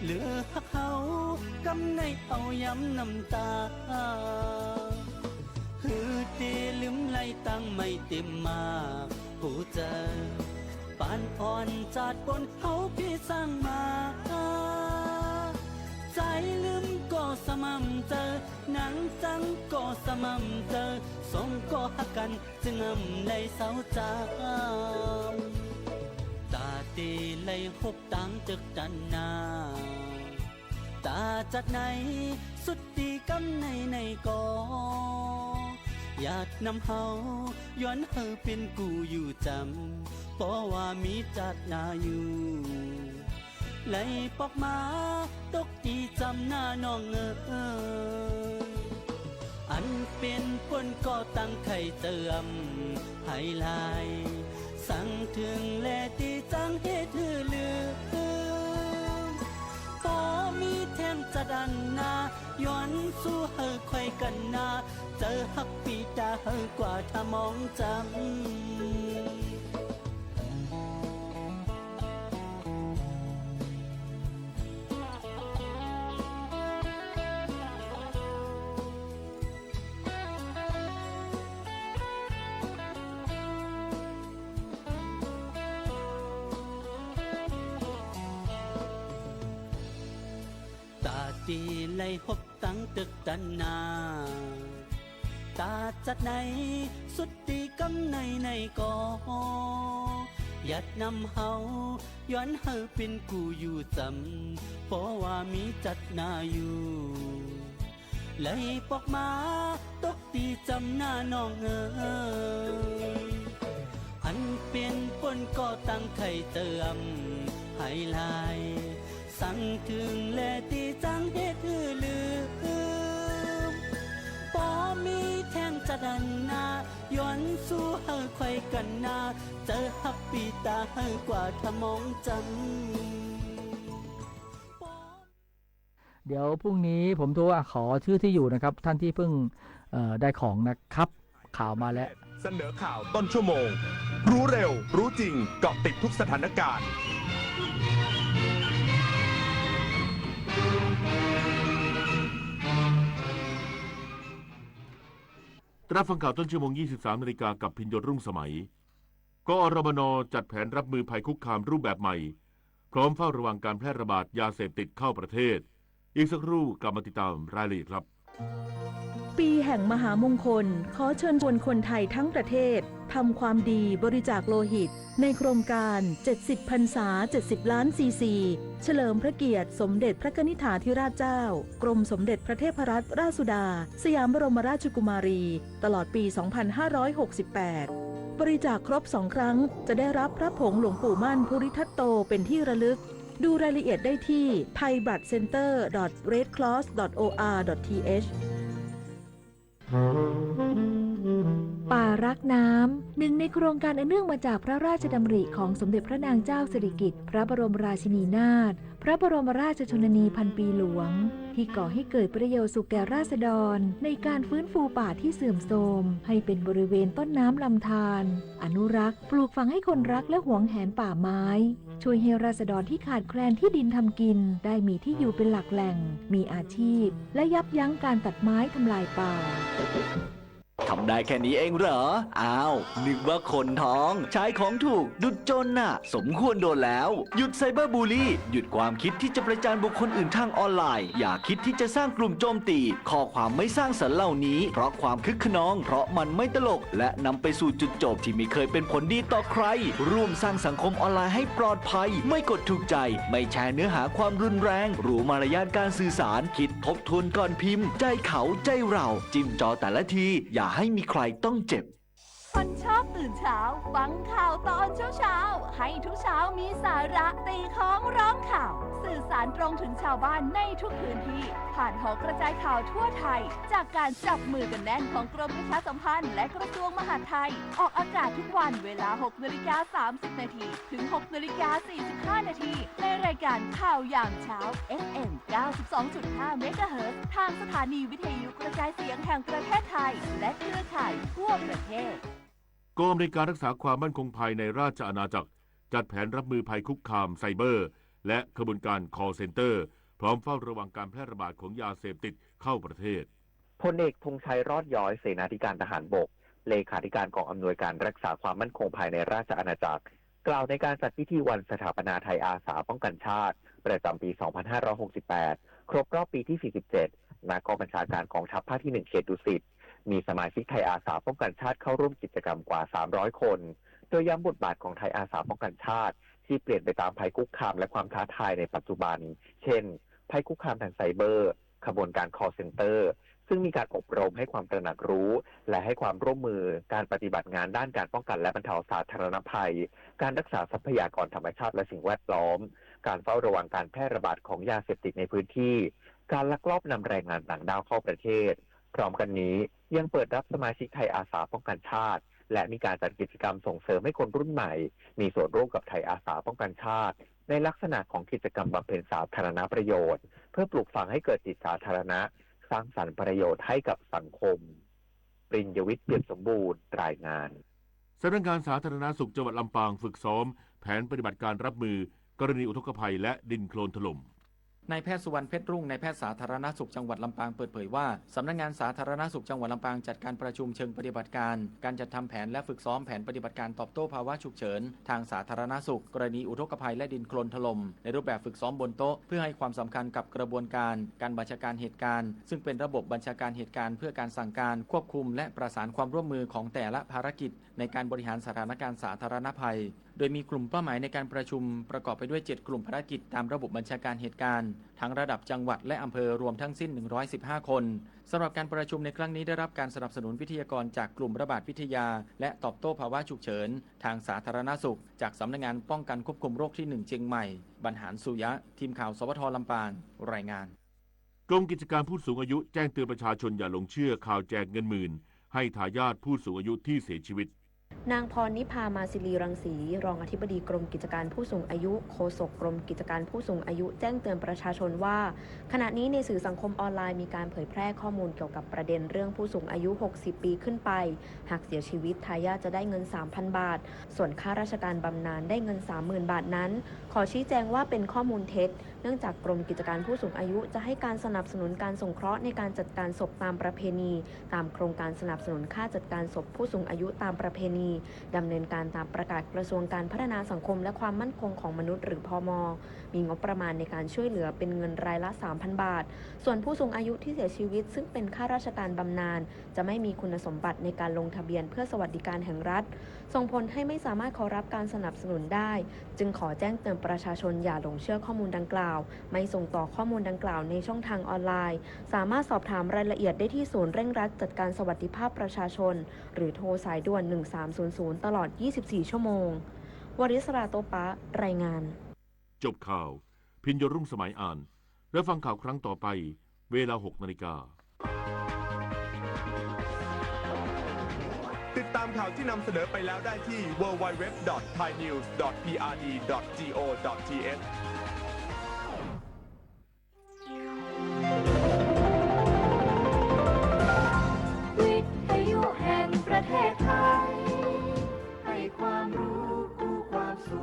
เหลือหักเฮากำในเอาย้ำน้ำตาฮือตีลืมไหลตั้งไม่เต็มมากผู้เจอปานอ่อนจาดบนเขาพี่สร้างมาใจลืมก็สม่ำเจอหนังจังก็สม่ำเจอสองก็หักกันจึงไหลเศร้าจามตาตีไหลหบตังจึกดันนาตาจัดไหนสุดตีกำในก็อยากนำเฮาย้อนเฮาเป็นกูอยู่จำเพราะว่ามีจัดนาอยู่ไหลปอกมาตกตีจำหน้าน้องอันเป็นคนก็ตั้งไข่เติมให้ลายสั่งถึงแลตีจังเฮ็ดหือลือพอมีแทงจะดันนาย้อนสู้เฮอค่อยกันนาเจอหักปีตาเฮอกว่าถ้ามองจำตีไหลหบตั้งตึกดันนาตาจัดไหนสุดตีกำในก็ยัดนำเฮาย้อนเฮาเป็นกูอยู่จำเพราะว่ามีจัดนาอยู่ไหลปอกมาตกตีจำหน้าน้องอันเป็นคนก็ตั้งไข่เติมให้ลายสั่งถึงแลตีจังเฮ็ดหือลืมปอมีแทงจะดันนาย้อนสู้เฮาค่อยกันนาเจอหักปีตาเฮากว่าถ้ามองจำ เดี๋ยวพรุ่งนี้ผมโทรขอชื่อที่อยู่นะครับท่านที่เพิ่งได้ของนะครับ ข่าวมาแล้ว เสนอข่าวต้นชั่วโมง รู้เร็ว รู้จริง เกาะติดทุกสถานการณ์ รับฟังข่าวต้นชั่วโมง 23 นาฬิกากับพิญโยรุ่งสมัยกอรมน.จัดแผนรับมือภัยคุกคามรูปแบบใหม่พร้อมเฝ้าระวังการแพร่ระบาดยาเสพติดเข้าประเทศอีกสักครู่กลับมาติดตามรายละเอียดครับ ปีแห่งมหามงคลขอเชิญชวนคนไทยทั้งประเทศทำความดีบริจาคโลหิตในโครงการ70พรรษา70ล้านซีซีเฉลิมพระเกียรติสมเด็จพระกนิษฐาธิราชเจ้ากรมสมเด็จพระเทพรัตนราชสุดาสยามบรมราชกุมารีตลอดปี 2568 บริจาคครบ2 ครั้งจะได้รับพระผงหลวงปู่มั่นภูริทัตโตเป็นที่ระลึกดูรายละเอียดได้ที่ thaibloodcenter.redcross.or.th ป่ารักน้ำหนึ่งในโครงการอันเนื่องมาจากพระราชดำริของสมเด็จพระนางเจ้าสิริกิติ์พระบรมราชินีนาถพระบรมราชชนนีพันปีหลวงที่ก่อให้เกิดประโยชน์สุขแก่ราษฎรในการฟื้นฟูป่าที่เสื่อมโทรมให้เป็นบริเวณต้นน้ำลำธารอนุรักษ์ปลูกฝังให้คนรักและหวงแหนป่าไม้ช่วยให้ราษฎรที่ขาดแคลนที่ดินทำกินได้มีที่อยู่เป็นหลักแหล่งมีอาชีพและยับยั้งการตัดไม้ทำลายป่าทำได้แค่นี้เองเหรออ้าวนึกว่าคนท้องใช้ของถูกดุจจนน่ะสมควรโดนแล้วหยุดไซเบอร์บูลลี่หยุดความคิดที่จะประจานบุคคลอื่นทางออนไลน์อย่าคิดที่จะสร้างกลุ่มโจมตีข้อความไม่สร้างสรรค์เหล่านี้เพราะความคึกขนองเพราะมันไม่ตลกและนำไปสู่จุดจบที่ไม่เคยเป็นผลดีต่อใครร่วมสร้างสังคมออนไลน์ให้ปลอดภัยไม่กดถูกใจไม่แชร์เนื้อหาความรุนแรงรู้มารยาทการสื่อสารคิดทบทวนก่อนพิมพ์ใจเขาใจเราจิ้มจอแต่ละทีอย่าให้มีใครต้องเจ็บ คนชอบตื่นเช้าฟังข่าวตอนเช้าให้ทุกเช้ามีสาระตีของร้องข่าวสื่อสารตรงถึงชาวบ้านในทุกพื้นที่ผ่านหอกระจายข่าวทั่วไทยจากการจับมือกันแน่นของกรมประชาสัมพันธ์และกระทรวงมหาดไทยออกอากาศทุกวันเวลา 6:30 น.ถึง 6:45 น.ในรายการข่าวยามเช้า FM 92.5 เมกะเฮิรตซ์ทางสถานีวิทยุกระจายเสียงแห่งประเทศไทยและเครือข่ายทั่วประเทศกองอำนวยการรักษาความมั่นคงภายในราชอาณาจักรจัดแผนรับมือภัยคุกคามไซเบอร์และขบวนการ call center พร้อมเฝ้าระวังการแพร่ระบาดของยาเสพติดเข้าประเทศพลเอกธงชัยรอดย้อยเสนาธิการทหารบกเลขาธิการกองอำนวยการรักษาความมั่นคงภายในราชอาณาจักรกล่าวในการจัดพิธีวันสถาปนาไทยอาสาป้องกันชาติประจำปี 2568 ครบรอบปีที่ 47 ณ กองบัญชาการกองทัพภาคที่ 1 เขตดุสิตมีสมาชิกไทยอาสาป้องกันชาติเข้าร่วมกิจกรรมกว่า 300 คนโดยย้ำบทบาทของไทยอาสาป้องกันชาติที่เปลี่ยนไปตามภัยคุกคามและความท้าทายในปัจจุบันเช่นภัยคุกคามทางไซเบอร์ขบวนการ call center ซึ่งมีการอบรมให้ความตระหนักรู้และให้ความร่วมมือการปฏิบัติงานด้านการป้องกันและบรรเทาสาธารณภัยการรักษาทรัพยากรธรรมชาติและสิ่งแวดล้อมการเฝ้าระวังการแพร่ระบาดของยาเสพติดในพื้นที่การลักลอบนำแรงงานต่างด้าวเข้าประเทศพร้อมกันนี้ยังเปิดรับสมาชิกไทยอาสาป้องกันชาติและมีการจัดกิจกรรมส่งเสริมให้คนรุ่นใหม่มีส่วนร่วมกับไทยอาสาป้องกันชาติในลักษณะของกิจกรรมบำเพ็ญสาธารณประโยชน์เพื่อปลูกฝังให้เกิดจิตสาธารณะสร้างสรรค์ประโยชน์ให้กับสังคมปริญญวิทย์เปี่ยมสมบูรณ์รายงานสำนักงานสาธารณสุขจังหวัดลำปางฝึกซ้อมแผนปฏิบัติการรับมือกรณีอุทกภัยและดินโคลนถล่มนายแพทย์สุวรรณเพชรรุ่งนายแพทย์สาธารณสุขจังหวัดลำปางเปิดเผยว่าสำนักงานสาธารณสุขจังหวัดลำปางจัดการประชุมเชิงปฏิบัติการการจัดทำแผนและฝึกซ้อมแผนปฏิบัติการตอบโต้ภาวะฉุกเฉินทางสาธารณสุขกรณีอุทกภัยและดินโคลนถล่มในรูปแบบฝึกซ้อมบนโต๊ะเพื่อให้ความสำคัญกับกระบวนการบัญชาการเหตุการณ์ซึ่งเป็นระบบบัญชาการเหตุการณ์เพื่อการสั่งการควบคุมและประสานความร่วมมือของแต่ละภารกิจในการบริหารสถานการณ์สาธารณภัยโดยมีกลุ่มเป้าหมายในการประชุมประกอบไปด้วย7กลุ่มภารกิจตามระบบบัญชาการเหตุการณ์ทั้งระดับจังหวัดและอำเภอรวมทั้งสิ้น115คนสำหรับการประชุมในครั้งนี้ได้รับการสนับสนุนวิทยากรจากกลุ่มระบาดวิทยาและตอบโต้ภาวะฉุกเฉินทางสาธารณสุขจากสำนักงานป้องกันควบคุมโรคที่1เชียงใหม่บรรหารสุยะทีมข่าวสวทลำปางรายงานกรมกิจการผู้สูงอายุแจ้งเตือนประชาชนอย่าหลงเชื่อข่าวแจกเงินหมื่นให้ทายาทผู้สูงอายุที่เสียชีวิต นางพรนิพามาศิลีรังสีรองอธิบดีกรมกิจการผู้สูงอายุโฆษกกรมกิจการผู้สูงอายุแจ้งเตือนประชาชนว่าขณะนี้ในสื่อสังคมออนไลน์มีการเผยแพร่ข้อมูลเกี่ยวกับประเด็นเรื่องผู้สูงอายุ60ปีขึ้นไปหากเสียชีวิตทายาทจะได้เงิน 3,000 บาทส่วนข้าราชการบำนาญได้เงิน 30,000 บาทนั้นขอชี้แจงว่าเป็นข้อมูลเท็จเนื่องจากกรมกิจการผู้สูงอายุจะให้การสนับสนุนการสงเคราะห์ในการจัดการศพตามประเพณีตามโครงการสนับสนุนค่าจัดการศพผู้สูงอายุตามประเพณีดำเนินการตามประกาศกระทรวงการพัฒนาสังคมและความมั่นคงของมนุษย์หรือพม.มีงบประมาณในการช่วยเหลือเป็นเงินรายละ 3,000 บาทส่วนผู้สูงอายุที่เสียชีวิตซึ่งเป็นข้าราชการบำนาญจะไม่มีคุณสมบัติในการลงทะเบียนเพื่อสวัสดิการแห่งรัฐส่งผลให้ไม่สามารถขอรับการสนับสนุนได้จึงขอแจ้งเตือนประชาชนอย่าหลงเชื่อข้อมูลดังกล่าวไม่ส่งต่อข้อมูลดังกล่าวในช่องทางออนไลน์สามารถสอบถามรายละเอียดได้ที่ศูนย์เร่งรัดจัดการสวัสดิภาพประชาชนหรือโทรสายด่วน1300ตลอด24ชั่วโมงวริศราโตปะรายงานจบข่าวพิญญรุ่งสมัยอ่านและฟังข่าวครั้งต่อไปเวลา 6 นาฬิกาติดตามข่าวที่นำเสนอไปแล้วได้ที่ www.thainews.prd.go.th วิทยุแห่งประเทศไทยให้ความรู้คู่ความสุข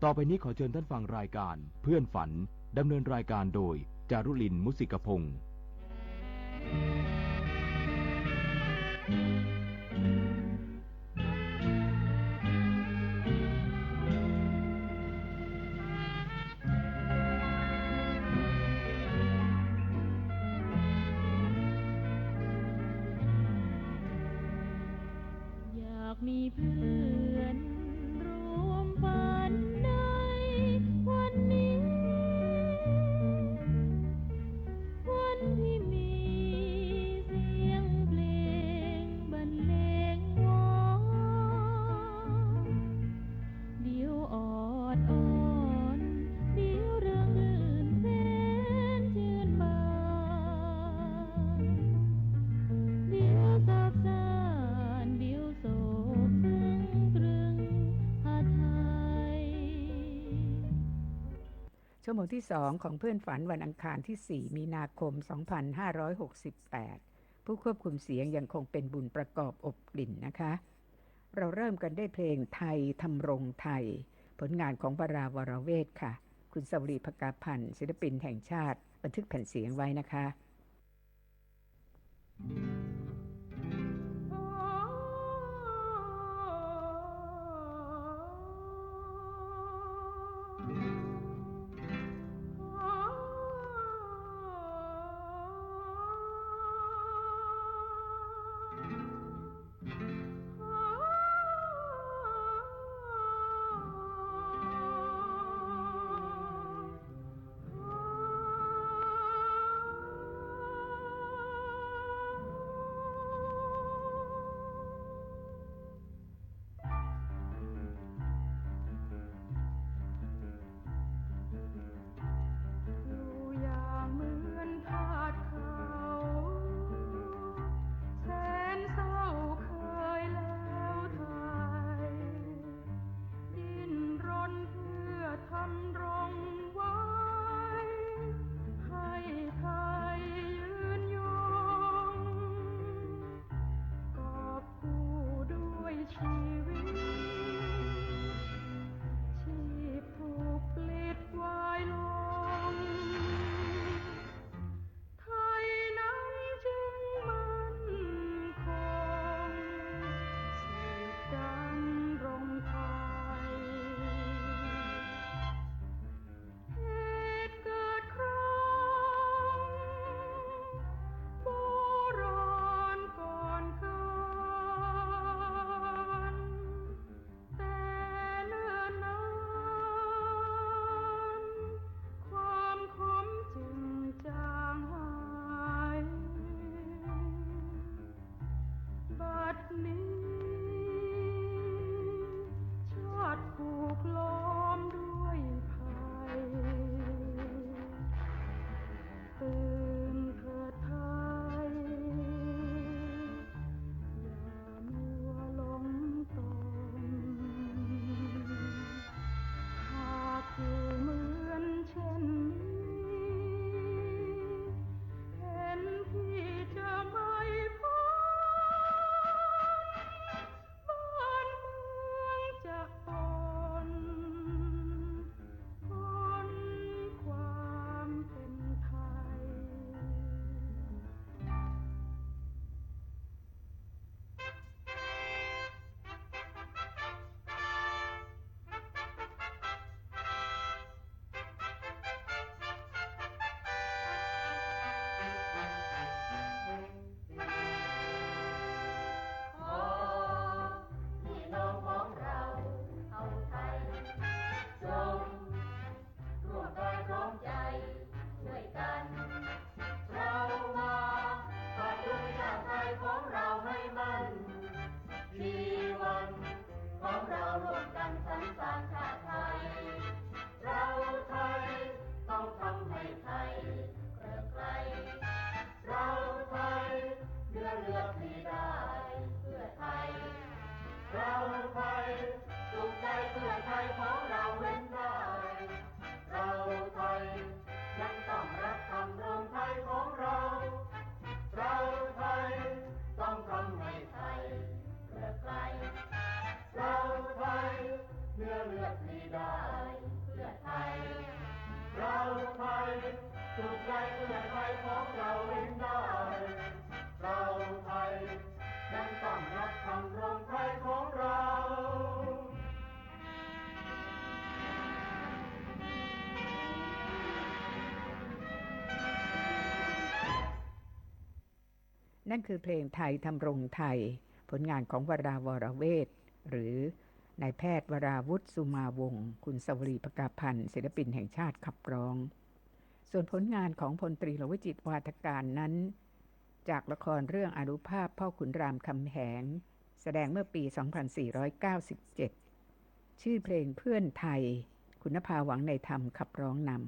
ต่อไปนี้ขอเชิญท่านฟังรายการเพื่อนฝันดำเนินรายการโดยจารุลินมุสิกพงศ์อยากมีเพื่อนรวมฝันในวันนี้ วันที่มีเสียงเพลงบรรเลงวอนเดี๋ยวออดอ่อนเดี๋ยวเรื่องลื่นแสนชื่นบานเดี๋ยวซาบซ่านเดี๋ยวโศกซึ้งตรึงหาไทย ชั่วโมงที่2ของเพื่อนฝันวันอังคารที่4มีนาคม2568ผู้ควบคุมเสียงยังคงเป็นบุญประกอบอบกลิ่นนะคะเราเริ่มกันด้วยเพลงไทยทำรงไทยผลงานของวราวรเวทค่ะคุณสวรีภกาพันธ์ศิลปินแห่งชาติบันทึกแผ่นเสียงไว้นะคะ นั่นคือเพลงไทยทำรงไทยผลงานของวราวรเวทหรือนายแพทย์วราวุฒิสุมาวงศ์คุณสวรีภกาพันธ์ศิลปินแห่งชาติขับร้องส่วนผลงานของพลตรีลวิจิตรวาทการนั้นจากละครเรื่องอานุภาพพ่อขุนรามคำแหงแสดงเมื่อปี 2497 ชื่อเพลงเพื่อนไทยคุณภาหวังในธรรมขับร้องนำ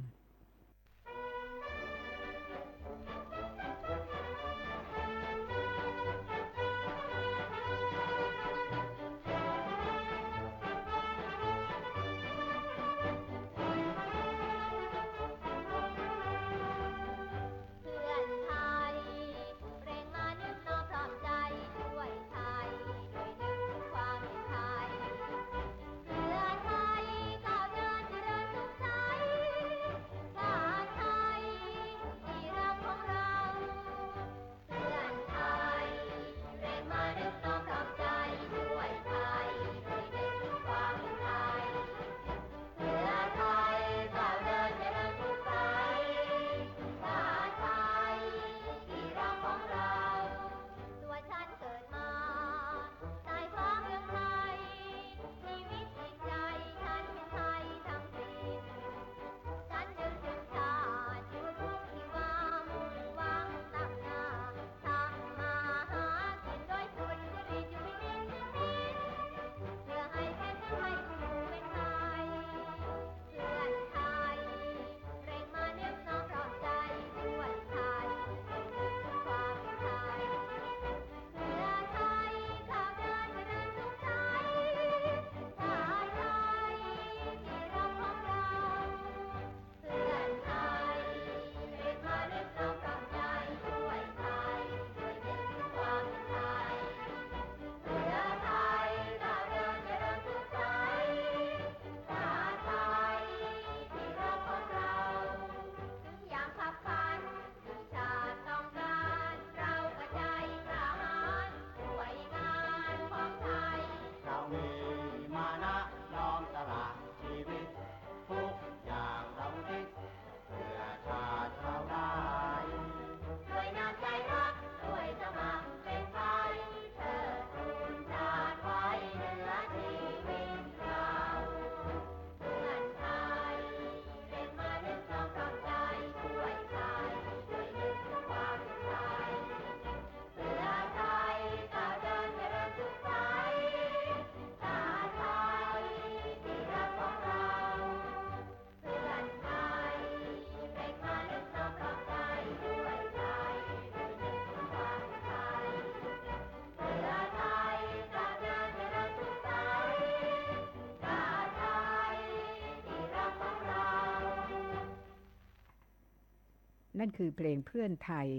นั่นคือเพลงเพื่อนไทย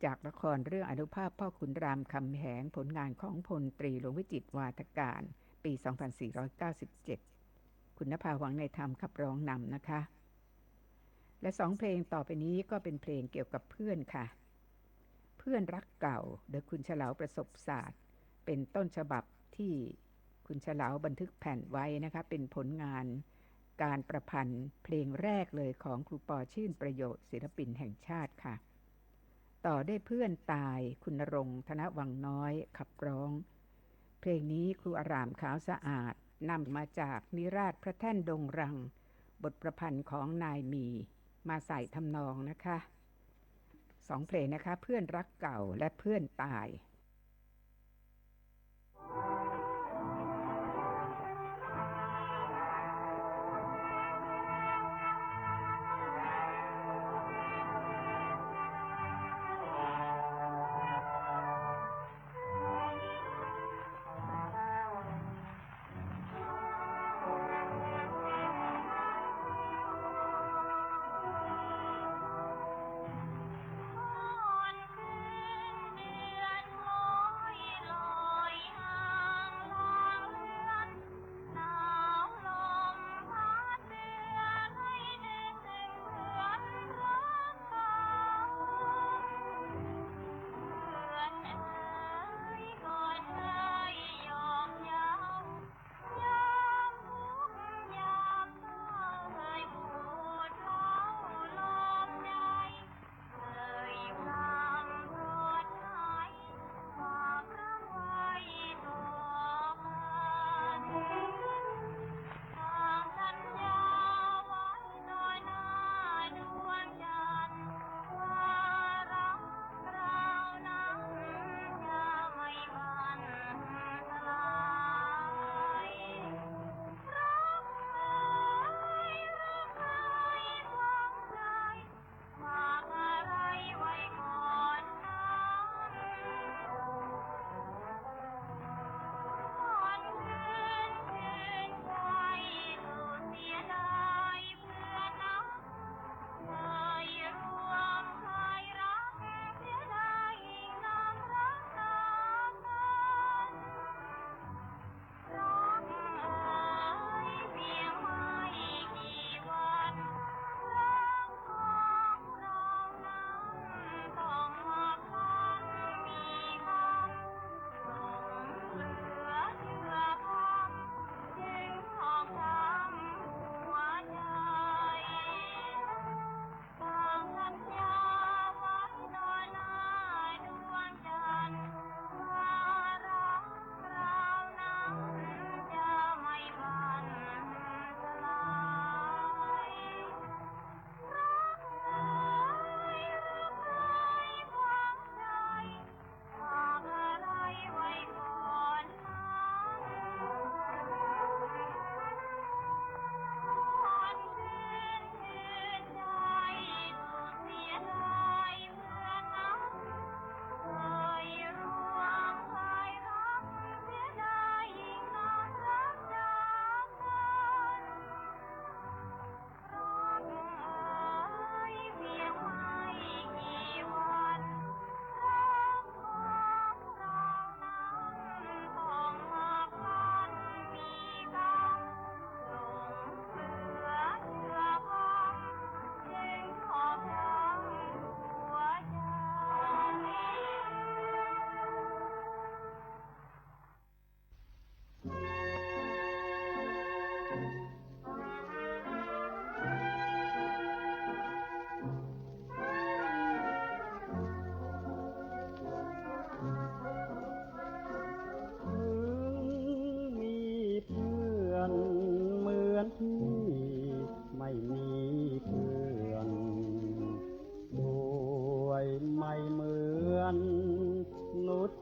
จากละครเรื่องอานุภาพพ่อขุนรามคำแหงผลงานของพลตรีหลวงวิจิตรวาทการปี 2497 คุณภาหวังในธรรมขับร้องนำนะคะและสองเพลงต่อไปนี้ก็เป็นเพลงเกี่ยวกับเพื่อนค่ะเพื่อนรักเก่าโดยคุณเฉลาประสบศาสตร์เป็นต้นฉบับที่คุณเฉลาบันทึกแผ่นไว้นะคะเป็นผลงานการประพันธ์เพลงแรกเลยของครูปอชื่นประโยชน์ศิลปินแห่งชาติค่ะต่อได้เพื่อนตายคุณณรงค์ธนวังน้อยขับร้องเพลงนี้ครูอารามขาวสะอาดนำมาจากนิราศพระแท่นดงรังบทประพันธ์ของนายมีมาใส่ทำนองนะคะสองเพลงนะคะเพื่อนรักเก่าและเพื่อนตาย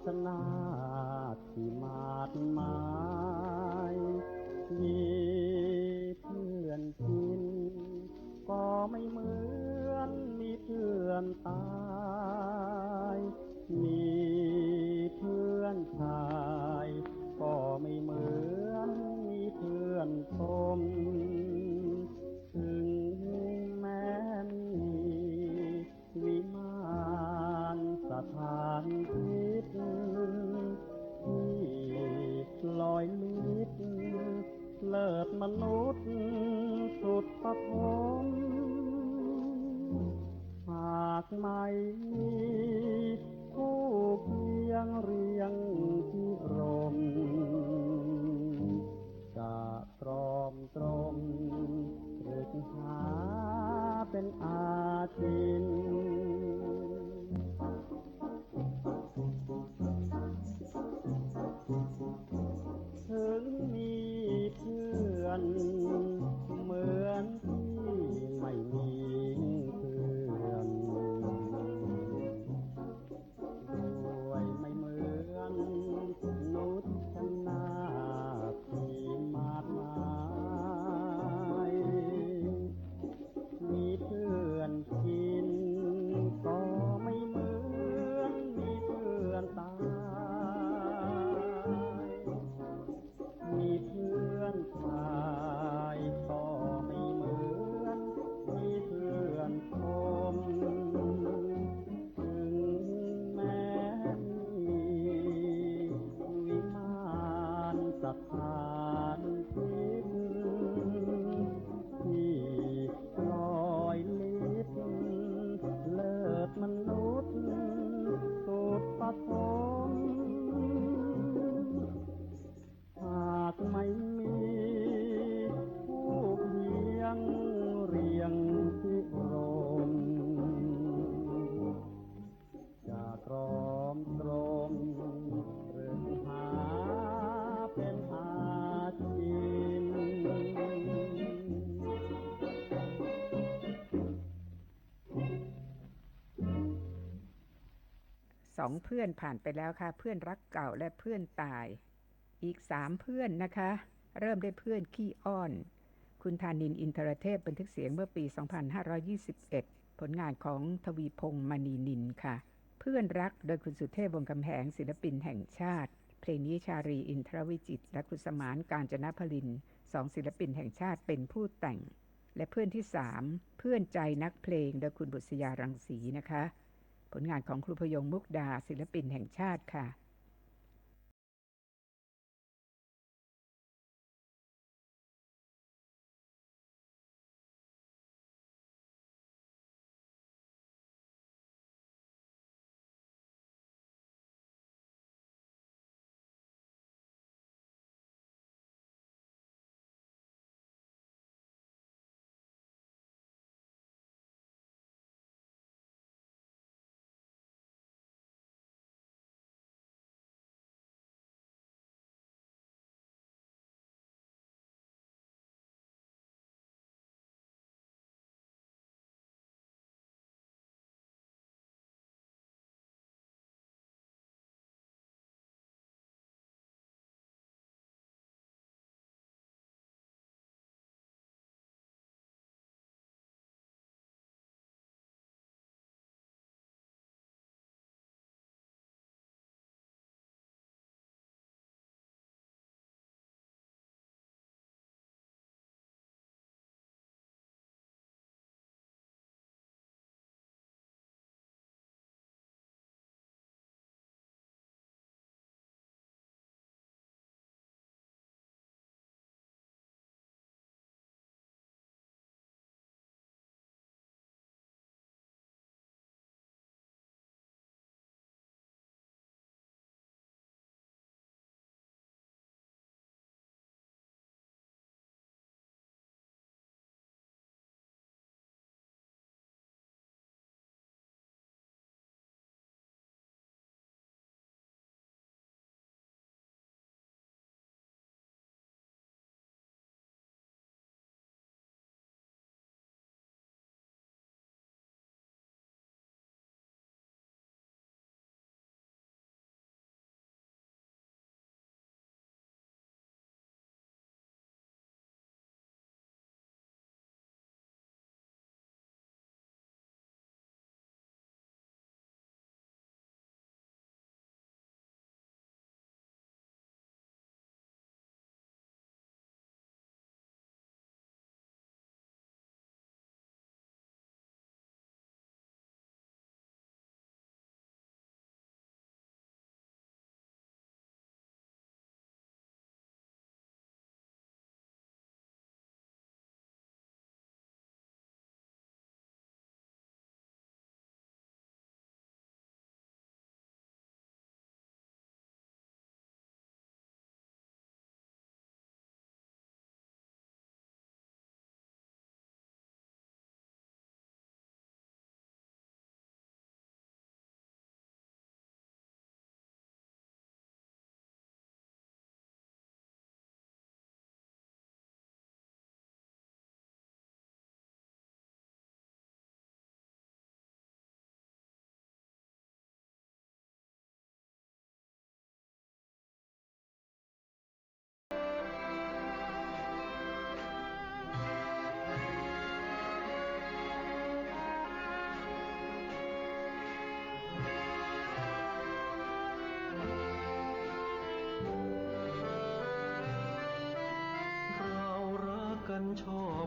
จนาที่มาดหมายมีเพื่อนกินก็ไม่เหมือนมีเพื่อนตายมีเพื่อนชายก็ไม่เหมือนมีเพื่อนชมถึงแม้มีวิมานสถานทิพย์ที่ลอยลิบเลิศมนุษย์สุดปฐมหากไม่มีคู่เคียงเรียงพิรมจะตรอมตรมหรือหาเป็นอาทินถึงมีเพื่อนเหมือนที่ไม่มีเพื่อนด้วยไม่เหมือนนุชนาที่มาดหมายมีเพื่อนกินก็ไม่เหมือนมีเพื่อนตายมีเพื่อนชายก็ไม่เหมือนมีเพื่อนชมถึงแม้มีวิมานสถานทิพย์ที่ลอยลิบเลิศมนุษย์สุดปฐมหากไม่มีผู้เพียงเรียงพิรมจะตรอมตรมหรือหาเป็นอาทิน สองเพื่อนผ่านไปแล้วค่ะเพื่อนรักเก่าและเพื่อนตายอีก3เพื่อนนะคะเริ่มด้วยเพื่อนขี้อ้อนคุณธานินทร์อินทรเทพบันทึกเสียงเมื่อปี 2521 ผลงานของทวีพงษ์มณีนินค่ะเพื่อนรักโดยคุณสุเทพวงศ์กำแหงศิลปินแห่งชาติเพลงนี้ชารีอินทรวิจิตรและคุณสมานกาญจนพลิน2ศิลปินแห่งชาติเป็นผู้แต่งและเพื่อนที่3เพื่อนใจนักเพลงโดยคุณบุษยารังสีนะคะผลงานของครูพยงมุกดาศิลปินแห่งชาติค่ะ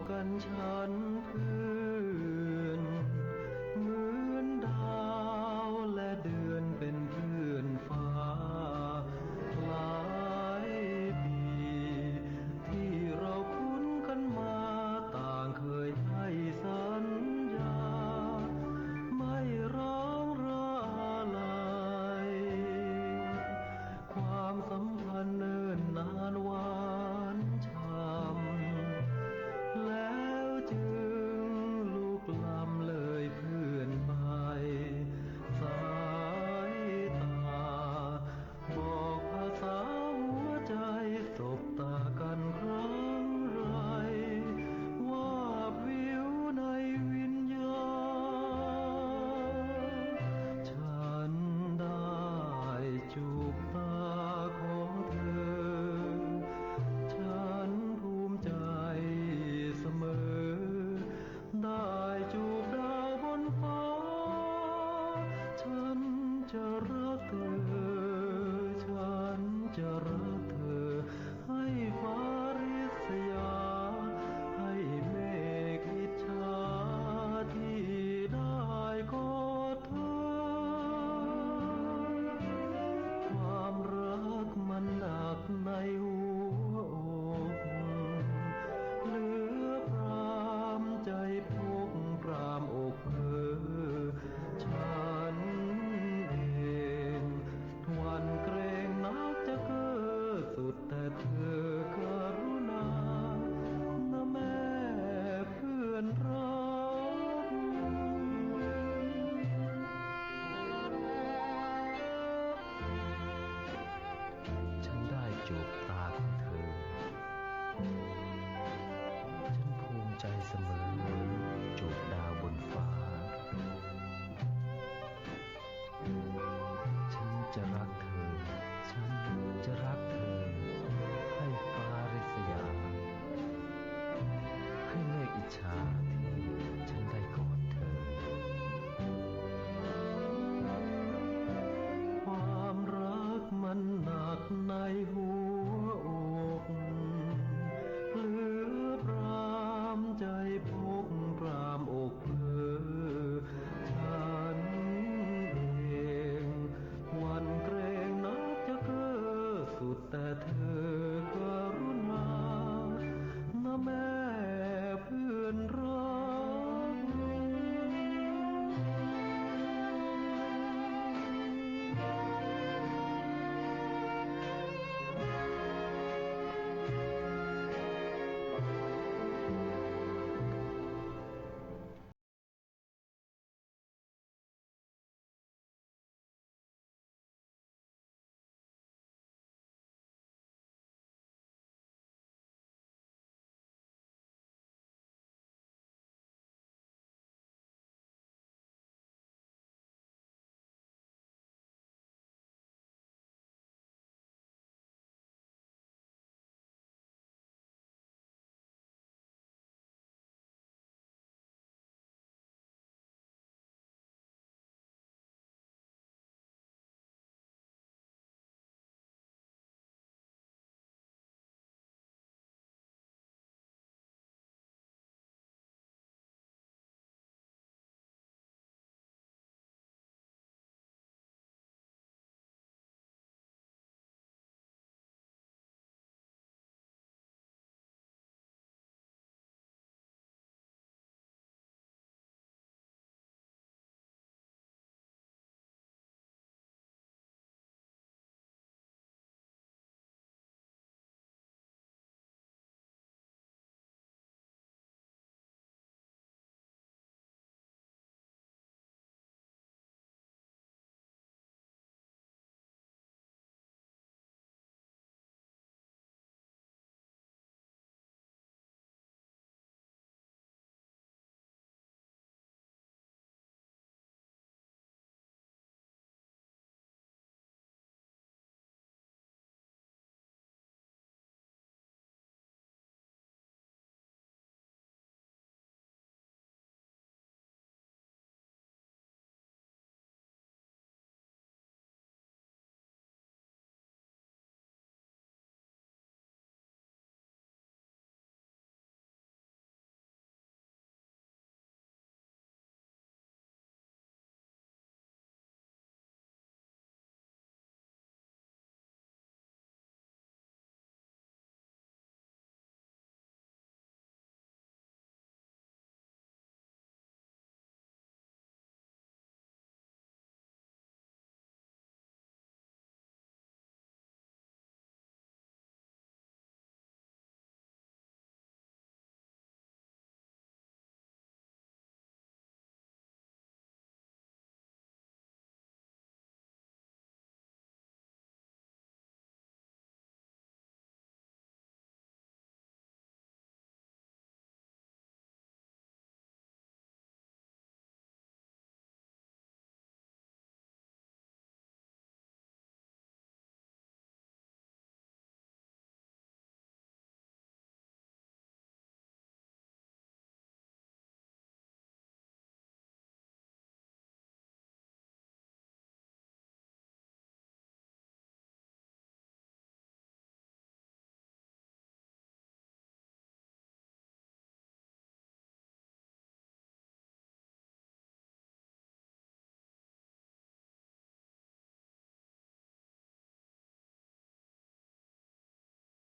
กันฉันเพื่อนเหมือนดาวและเดือนเป็นเพื่อนฟ้าหลายปีที่เราคุ้นกันมาต่างเคยให้สัญญาไม่ร้างราลายความสัมพันธ์เนิ่นนานหวานช่ำแล้วจึงลุกล้ำเลยเพื่อนไปสายตาบอกภาษาหัวใจสบตากันครั้งไรว่าวิวในวิญญาณฉันได้จูบตาของเธอฉันภูมิใจเสมอได้จูบดาวบนฟ้าฉันจะรักเธอฉันจะรักเธอให้ฟ้าริษยาให้เมฆอิจฉาที่ได้กอดเธอความรักมันหนักในหัวอกเหลือพรามใจพกพรามอกฉันเอง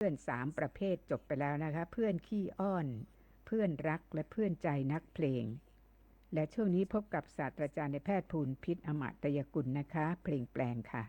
พื่อน3ประเภทจบไปแล้วนะคะเพื่อนขี้อ้อนเพื่อนรักและเพื่อนใจนักเพลงและช่วงนี้พบกับศาสตราจารย์นายแพทย์ภูลพิษอมตยกุลนะคะเพลงแปลงค่ะ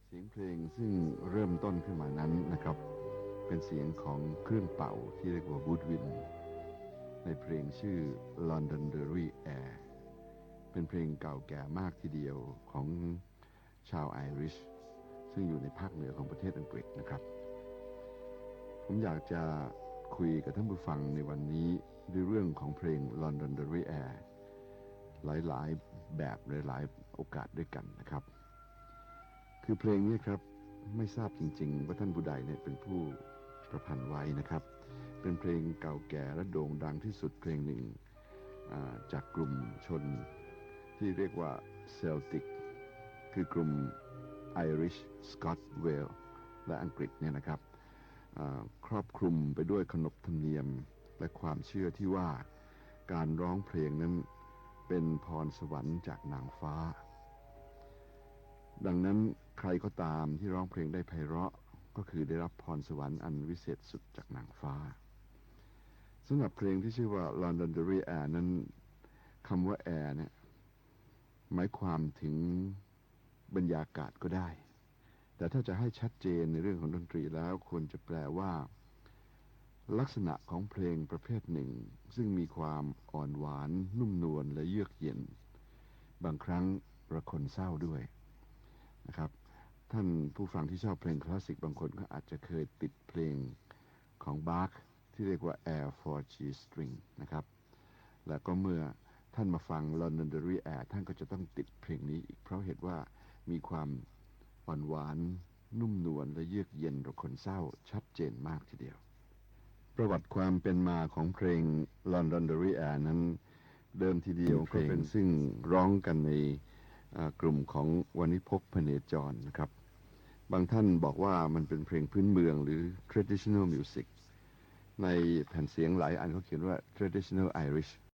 เสียงเพลงซึ่งเริ่มต้นขึ้นมานั้นนะครับเป็นเสียงของเครื่องเป่าที่เรียกว่าวูดวินในเพลงชื่อ Londonderry Air เป็นเพลงเก่าแก่มากทีเดียวของชาวไอริชซึ่งอยู่ในภาคเหนือของประเทศอังกฤษนะครับผมอยากจะคุยกับท่านผู้ฟังในวันนี้ด้วยเรื่องของเพลง Londonderry Air หลายๆแบบหลายๆโอกาสด้วยกันนะครับคือเพลงนี้ครับไม่ทราบจริงๆว่าท่านผู้ใดเนี่ยเป็นผู้ประพันธ์ไว้นะครับเป็นเพลงเก่าแก่และโด่งดังที่สุดเพลงหนึ่งจากกลุ่มชนที่เรียกว่าเซลติกคือกลุ่มไอริชสกอตเวลและอังกฤษเนี่ยนะครับครอบคลุมไปด้วยขนบธรรมเนียมและความเชื่อที่ว่าการร้องเพลงนั้นเป็นพรสวรรค์จากนางฟ้าดังนั้นใครก็ตามที่ร้องเพลงได้ไพเราะก็คือได้รับพรสวรรค์อันวิเศษสุดจากนางฟ้าสำหรับเพลงที่ชื่อว่า Londonderry Air นั้นคำว่า Air เนี่ยหมายความถึงบรรยากาศก็ได้แต่ถ้าจะให้ชัดเจนในเรื่องของดนตรีแล้วควรจะแปลว่าลักษณะของเพลงประเภทหนึ่งซึ่งมีความอ่อนหวานนุ่มนวลและเยือกเย็นบางครั้งระคนเศร้าด้วยนะครับท่านผู้ฟังที่ชอบเพลงคลาสสิกบางคนก็อาจจะเคยติดเพลงของบาร์คที่เรียกว่า Air for G String นะครับและก็เมื่อท่านมาฟัง Londonderry Air ท่านก็จะต้องติดเพลงนี้อีกเพราะเหตุว่ามีความอ่อนหวานนุ่มนวลและเยือกเย็นระคนเศร้าชัดเจนมากทีเดียวประวัติความเป็นมาของเพลง Londonderry Air นั้นเดิมทีเดียวก็เป็นซึ่งร้องกันในกลุ่มของวณิพกพเนจรนะครับบางท่านบอกว่ามันเป็นเพลงพื้นเมืองหรือ traditional music ในแผ่นเสียงหลายอันเขาเขียนว่า traditional Irish